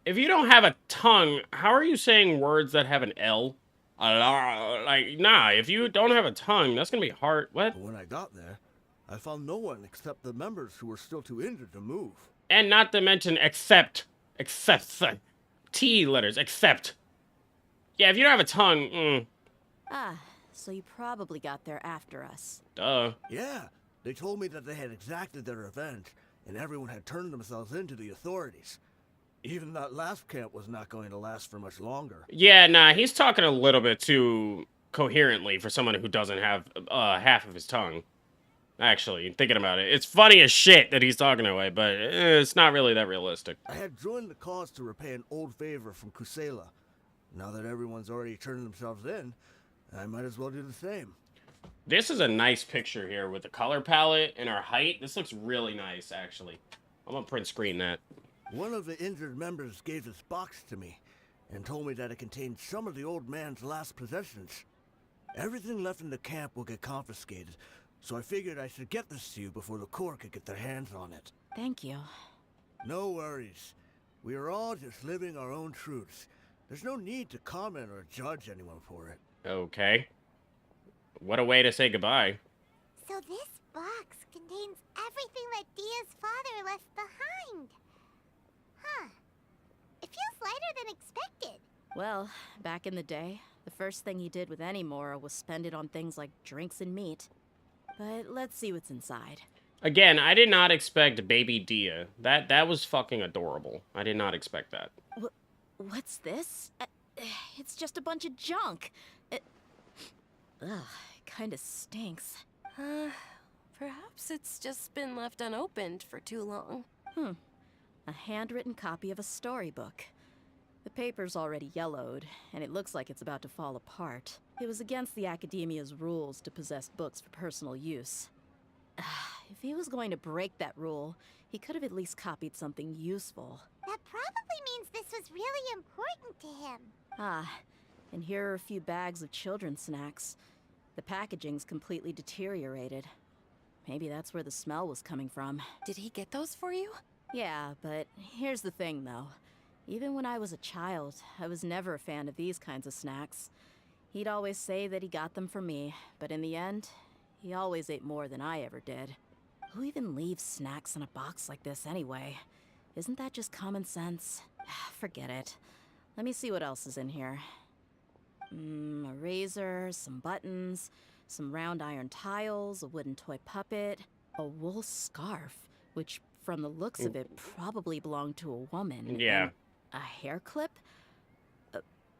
If you don't have a tongue, how are you saying words that have an L? Like, nah, if you don't have a tongue, that's gonna be hard. What? But when I got there, I found no one except the members who were still too injured to move. And not to mention except T letters, except. Yeah, if you don't have a tongue, Ah, so you probably got there after us. Duh. Yeah, they told me that they had exacted their revenge, and everyone had turned themselves in to the authorities. Even that last camp was not going to last for much longer. Yeah, nah, he's talking a little bit too coherently for someone who doesn't have half of his tongue. Actually, thinking about it, it's funny as shit that he's talking that way, but it's not really that realistic. I had joined the cause to repay an old favor from Kusela. Now that everyone's already turned themselves in, I might as well do the same. This is a nice picture here with the color palette and our height. This looks really nice, actually. I'm gonna print screen that. One of the injured members gave this box to me and told me that it contained some of the old man's last possessions. Everything left in the camp will get confiscated, so I figured I should get this to you before the Corps could get their hands on it. Thank you. No worries. We are all just living our own truths. There's no need to comment or judge anyone for it. Okay. What a way to say goodbye. So this box contains everything that Dia's father left behind. Huh. It feels lighter than expected. Well, back in the day, the first thing he did with any Mora was spend it on things like drinks and meat. But let's see what's inside. Again, I did not expect baby Dia. That was fucking adorable. I did not expect that. What's this? It's just a bunch of junk. Ugh, it kinda stinks. Perhaps it's just been left unopened for too long. A handwritten copy of a storybook. The paper's already yellowed, and it looks like it's about to fall apart. It was against the academia's rules to possess books for personal use. If he was going to break that rule, he could have at least copied something useful. That probably means this was really important to him. Ah, and here are a few bags of children's snacks. The packaging's completely deteriorated. Maybe that's where the smell was coming from. Did he get those for you? Yeah, but here's the thing, though. Even when I was a child, I was never a fan of these kinds of snacks. He'd always say that he got them for me, but in the end, he always ate more than I ever did. Who even leaves snacks in a box like this anyway? Isn't that just common sense? Forget it. Let me see what else is in here. A razor, some buttons, some round iron tiles, a wooden toy puppet, a wool scarf, which from the looks of it probably belonged to a woman. Yeah. And a hair clip?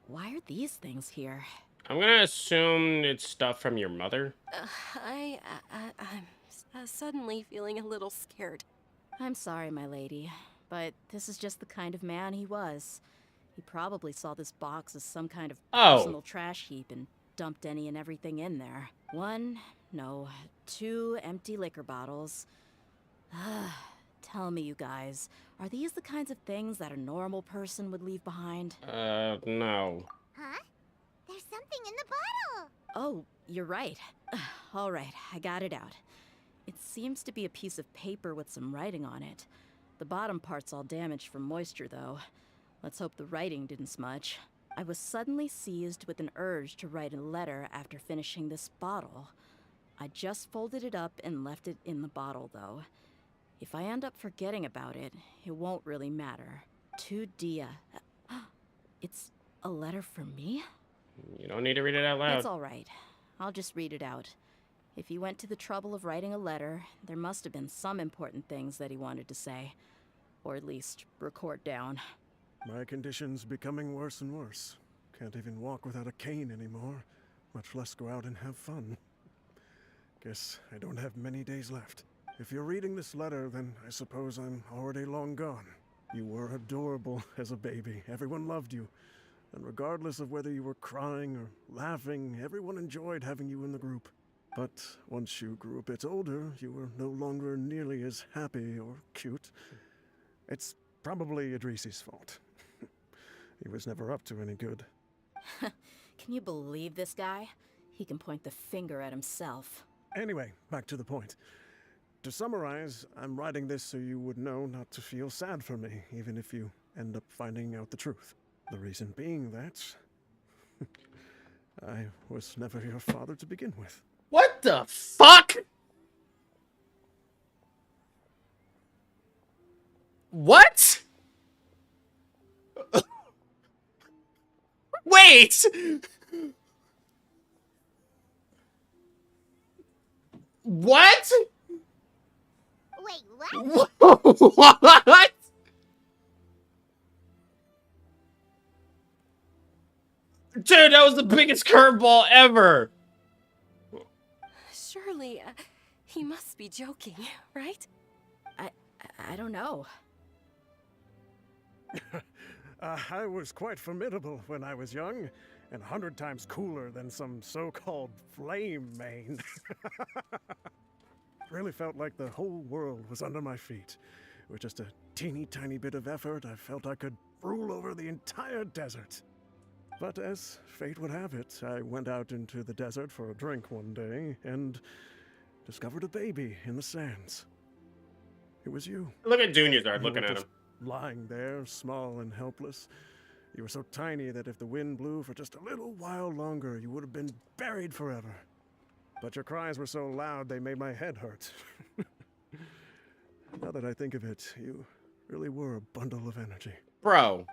Why are these things here? I'm gonna assume it's stuff from your mother. I'm suddenly feeling a little scared. I'm sorry, my lady, but this is just the kind of man he was. He probably saw this box as some kind of personal trash heap and dumped any and everything in there. 2 empty liquor bottles. Tell me, you guys, are these the kinds of things that a normal person would leave behind? No. Huh? There's something in the bottle! Oh, you're right. All right, I got it out. It seems to be a piece of paper with some writing on it. The bottom part's all damaged from moisture, though. Let's hope the writing didn't smudge. I was suddenly seized with an urge to write a letter after finishing this bottle. I just folded it up and left it in the bottle, though. If I end up forgetting about it, it won't really matter. To Dia. It's a letter from me? You don't need to read it out loud. It's all right. I'll just read it out. If he went to the trouble of writing a letter, there must have been some important things that he wanted to say. Or at least record down. My condition's becoming worse and worse. Can't even walk without a cane anymore, much less go out and have fun. Guess I don't have many days left. If you're reading this letter, then I suppose I'm already long gone. You were adorable as a baby. Everyone loved you. And regardless of whether you were crying or laughing, everyone enjoyed having you in the group. But once you grew a bit older, you were no longer nearly as happy or cute. It's probably Idrisi's fault. He was never up to any good. Can you believe this guy? He can point the finger at himself. Anyway, back to the point. To summarize, I'm writing this so you would know not to feel sad for me, even if you end up finding out the truth. The reason being that I was never your father to begin with. What the fuck? What? Wait! What? Wait, what? What? Dude, that was the biggest curveball ever. Surely, he must be joking, right? I don't know. I was quite formidable when I was young, and 100 times cooler than some so-called flame main. Really felt like the whole world was under my feet. With just a teeny tiny bit of effort, I felt I could rule over the entire desert. But as fate would have it, I went out into the desert for a drink one day and discovered a baby in the sands. It was you. Look at Junior You looking were at just him. lying there, small and helpless. You were so tiny that if the wind blew for just a little while longer, you would have been buried forever. But your cries were so loud they made my head hurt. Now that I think of it, you really were a bundle of energy. Bro.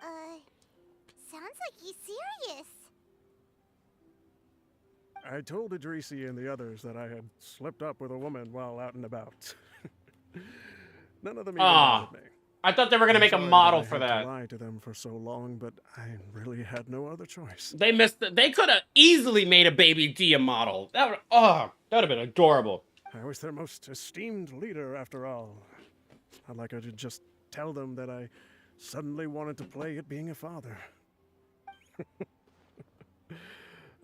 Sounds like he's serious. I told Idrisi and the others that I had slipped up with a woman while out and about. None of them even bothered me. I thought they were gonna make a model for that. I lied to them for so long, but I really had no other choice. They missed. They could have easily made a baby Dia model. That would have been adorable. I was their most esteemed leader, after all. Not like I could just tell them that I suddenly wanted to play at being a father.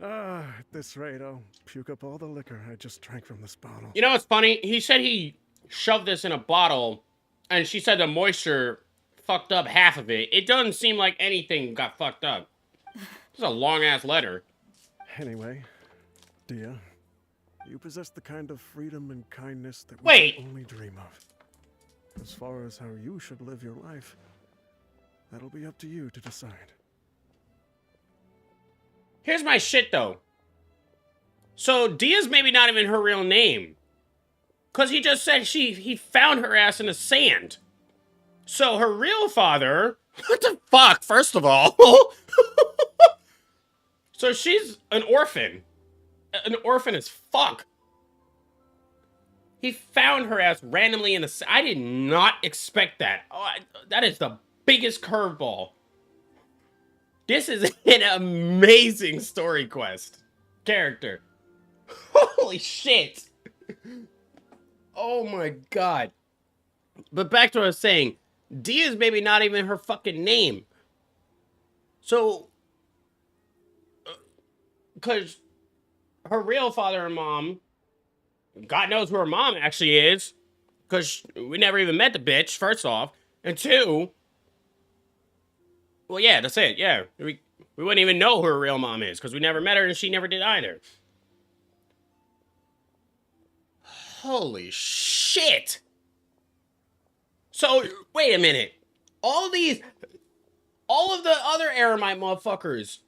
At this rate, I'll puke up all the liquor I just drank from this bottle. You know what's funny? He said he shoved this in a bottle, and she said the moisture fucked up half of it. It doesn't seem like anything got fucked up. It's a long-ass letter. Anyway, Dia, you possess the kind of freedom and kindness that we Wait. can only dream of. As far as how you should live your life, that'll be up to you to decide. Here's my shit, though. So, Dia's maybe not even her real name. Because he just said he found her ass in the sand. So, her real father... What the fuck, first of all? So, she's an orphan. An orphan as fuck. He found her ass randomly in the sand. I did not expect that. Oh, that is the biggest curveball. This is an amazing story quest. Character. Holy shit. Oh my god. But back to what I was saying. Dia's maybe not even her fucking name. So... Because her real father and mom... God knows who her mom actually is. Because we never even met the bitch, first off. And two... Well, yeah, that's it. Yeah, we wouldn't even know who her real mom is because we never met her and she never did either. Holy shit! So, wait a minute. All of the other Aramite motherfuckers,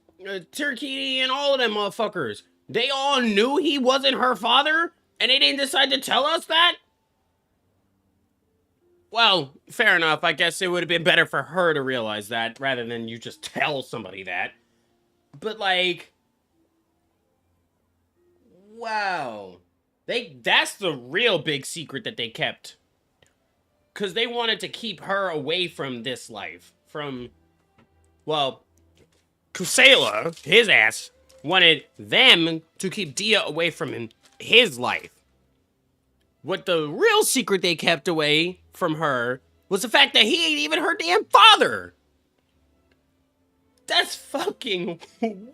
Turkey and all of them motherfuckers, they all knew he wasn't her father and they didn't decide to tell us that? Well, fair enough. I guess it would have been better for her to realize that rather than you just tell somebody that. But like, wow. That's the real big secret that they kept. Because they wanted to keep her away from this life. From, well, Kusela, his ass, wanted them to keep Dia away from his life. What the real secret they kept away from her was the fact that he ain't even her damn father. That's fucking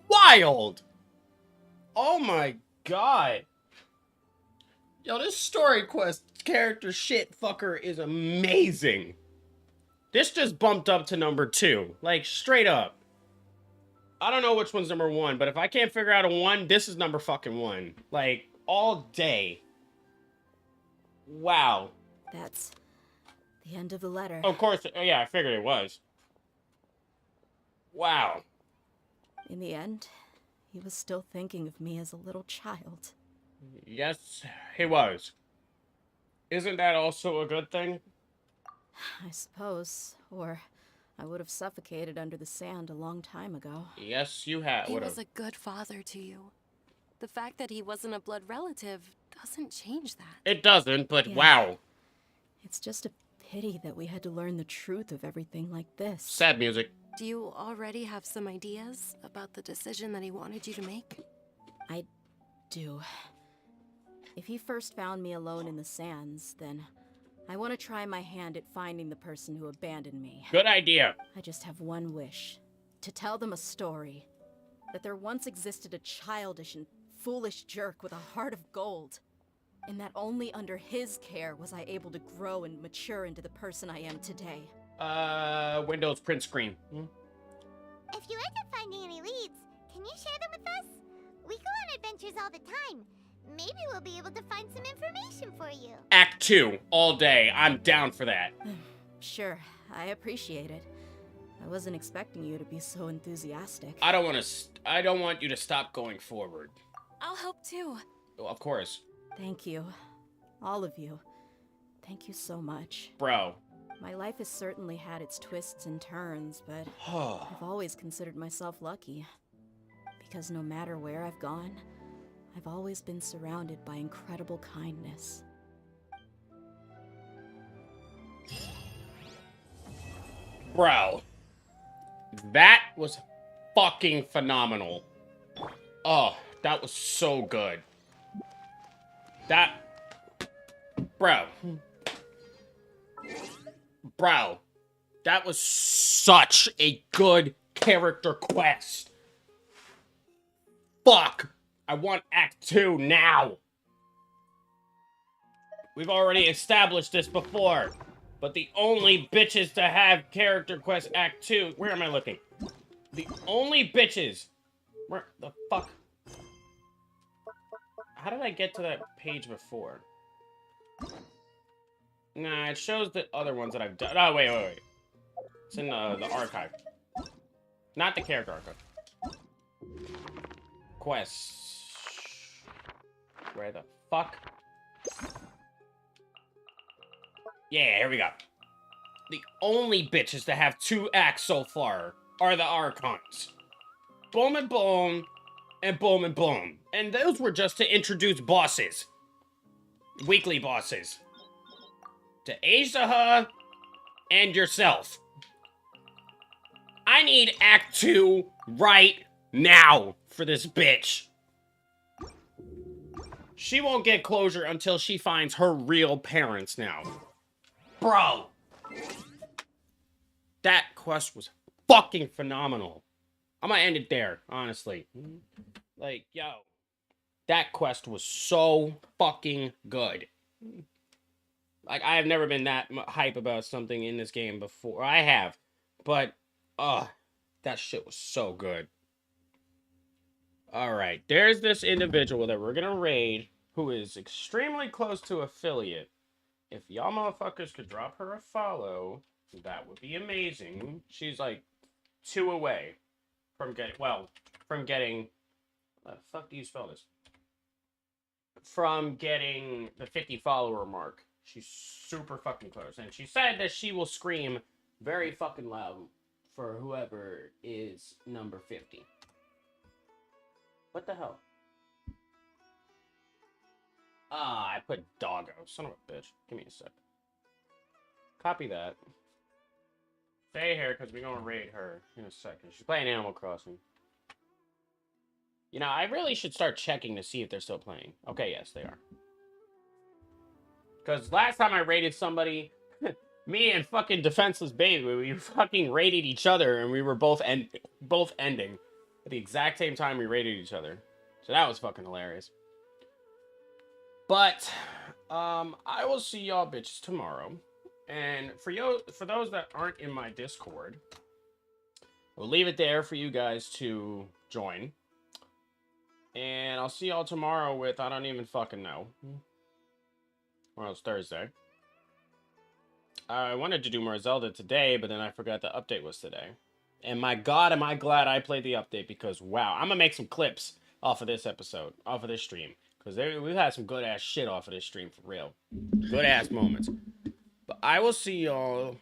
wild. Oh my god. Yo, this story quest character shit fucker is amazing. This just bumped up to number 2. Like, straight up. I don't know which one's number 1, but if I can't figure out a 1, this is number fucking 1. Like, all day. Wow. That's the end of the letter. Of course, yeah, I figured it was. Wow. In the end, he was still thinking of me as a little child. Yes, he was. Isn't that also a good thing? I suppose. Or I would have suffocated under the sand a long time ago. Yes, you have. He was a good father to you. The fact that he wasn't a blood relative doesn't change that. It doesn't, but Yeah. wow. It's just a pity that we had to learn the truth of everything like this. Sad music. Do you already have some ideas about the decision that he wanted you to make? I do. If he first found me alone in the sands, then I want to try my hand at finding the person who abandoned me. Good idea. I just have one wish. To tell them a story. That there once existed a childish and foolish jerk with a heart of gold. And that only under his care was I able to grow and mature into the person I am today. Windows print screen. If you end up finding any leads, can you share them with us? We go on adventures all the time. Maybe we'll be able to find some information for you. Act 2, all day. I'm down for that. Sure, I appreciate it. I wasn't expecting you to be so enthusiastic. I don't want you to stop going forward. I'll help too. Oh, of course. Thank you. All of you. Thank you so much. Bro. My life has certainly had its twists and turns, but I've always considered myself lucky. Because no matter where I've gone, I've always been surrounded by incredible kindness. Bro. That was fucking phenomenal. Oh, that was so good. Bro. Bro. That was such a good character quest. fuck? I want Act 2 now. We've already established this before. But the only bitches to have character quest Act 2... Where am I looking? The only bitches... Where the fuck? How did I get to that page before? Nah, it shows the other ones that I've done. Oh, wait. It's in the archive. Not the character archive. Quests. Where the fuck? Yeah, here we go. The only bitches that have 2 acts so far are the Archons. Boom and boom, and boom and boom. And those were just to introduce bosses. Weekly bosses. To Azaha and yourself. I need Act 2 right now for this bitch. She won't get closure until she finds her real parents now. Bro. That quest was fucking phenomenal. I'm gonna end it there, honestly. Like, yo. That quest was so fucking good. Like, I have never been that hype about something in this game before. I have. But, that shit was so good. Alright, there's this individual that we're gonna raid who is extremely close to affiliate. If y'all motherfuckers could drop her a follow, that would be amazing. She's like 2 away from getting, how the fuck do you spell this? From getting the 50 follower mark. She's super fucking close. And she said that she will scream very fucking loud for whoever is number 50. What the hell? Ah, I put doggo. Son of a bitch. Give me a sec. Copy that. Stay here because we're going to raid her in a second. She's playing Animal Crossing. You know, I really should start checking to see if they're still playing. Okay, yes, they are. Because last time I raided somebody, me and fucking Defenseless Baby, we fucking raided each other and we were both ending at the exact same time we raided each other. So that was fucking hilarious. But, I will see y'all bitches tomorrow. And for those that aren't in my Discord, we'll leave it there for you guys to join. And I'll see y'all tomorrow with, I don't even fucking know. Well, it's Thursday. I wanted to do more Zelda today, but then I forgot the update was today. And my god, am I glad I played the update, because wow, I'm gonna make some clips off of this episode, off of this stream. Because we've had some good-ass shit off of this stream, for real. Good-ass moments. But I will see y'all,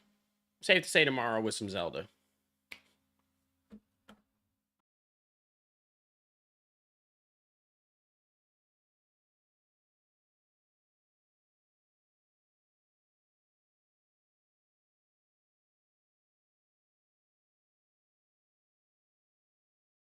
safe to say, tomorrow with some Zelda.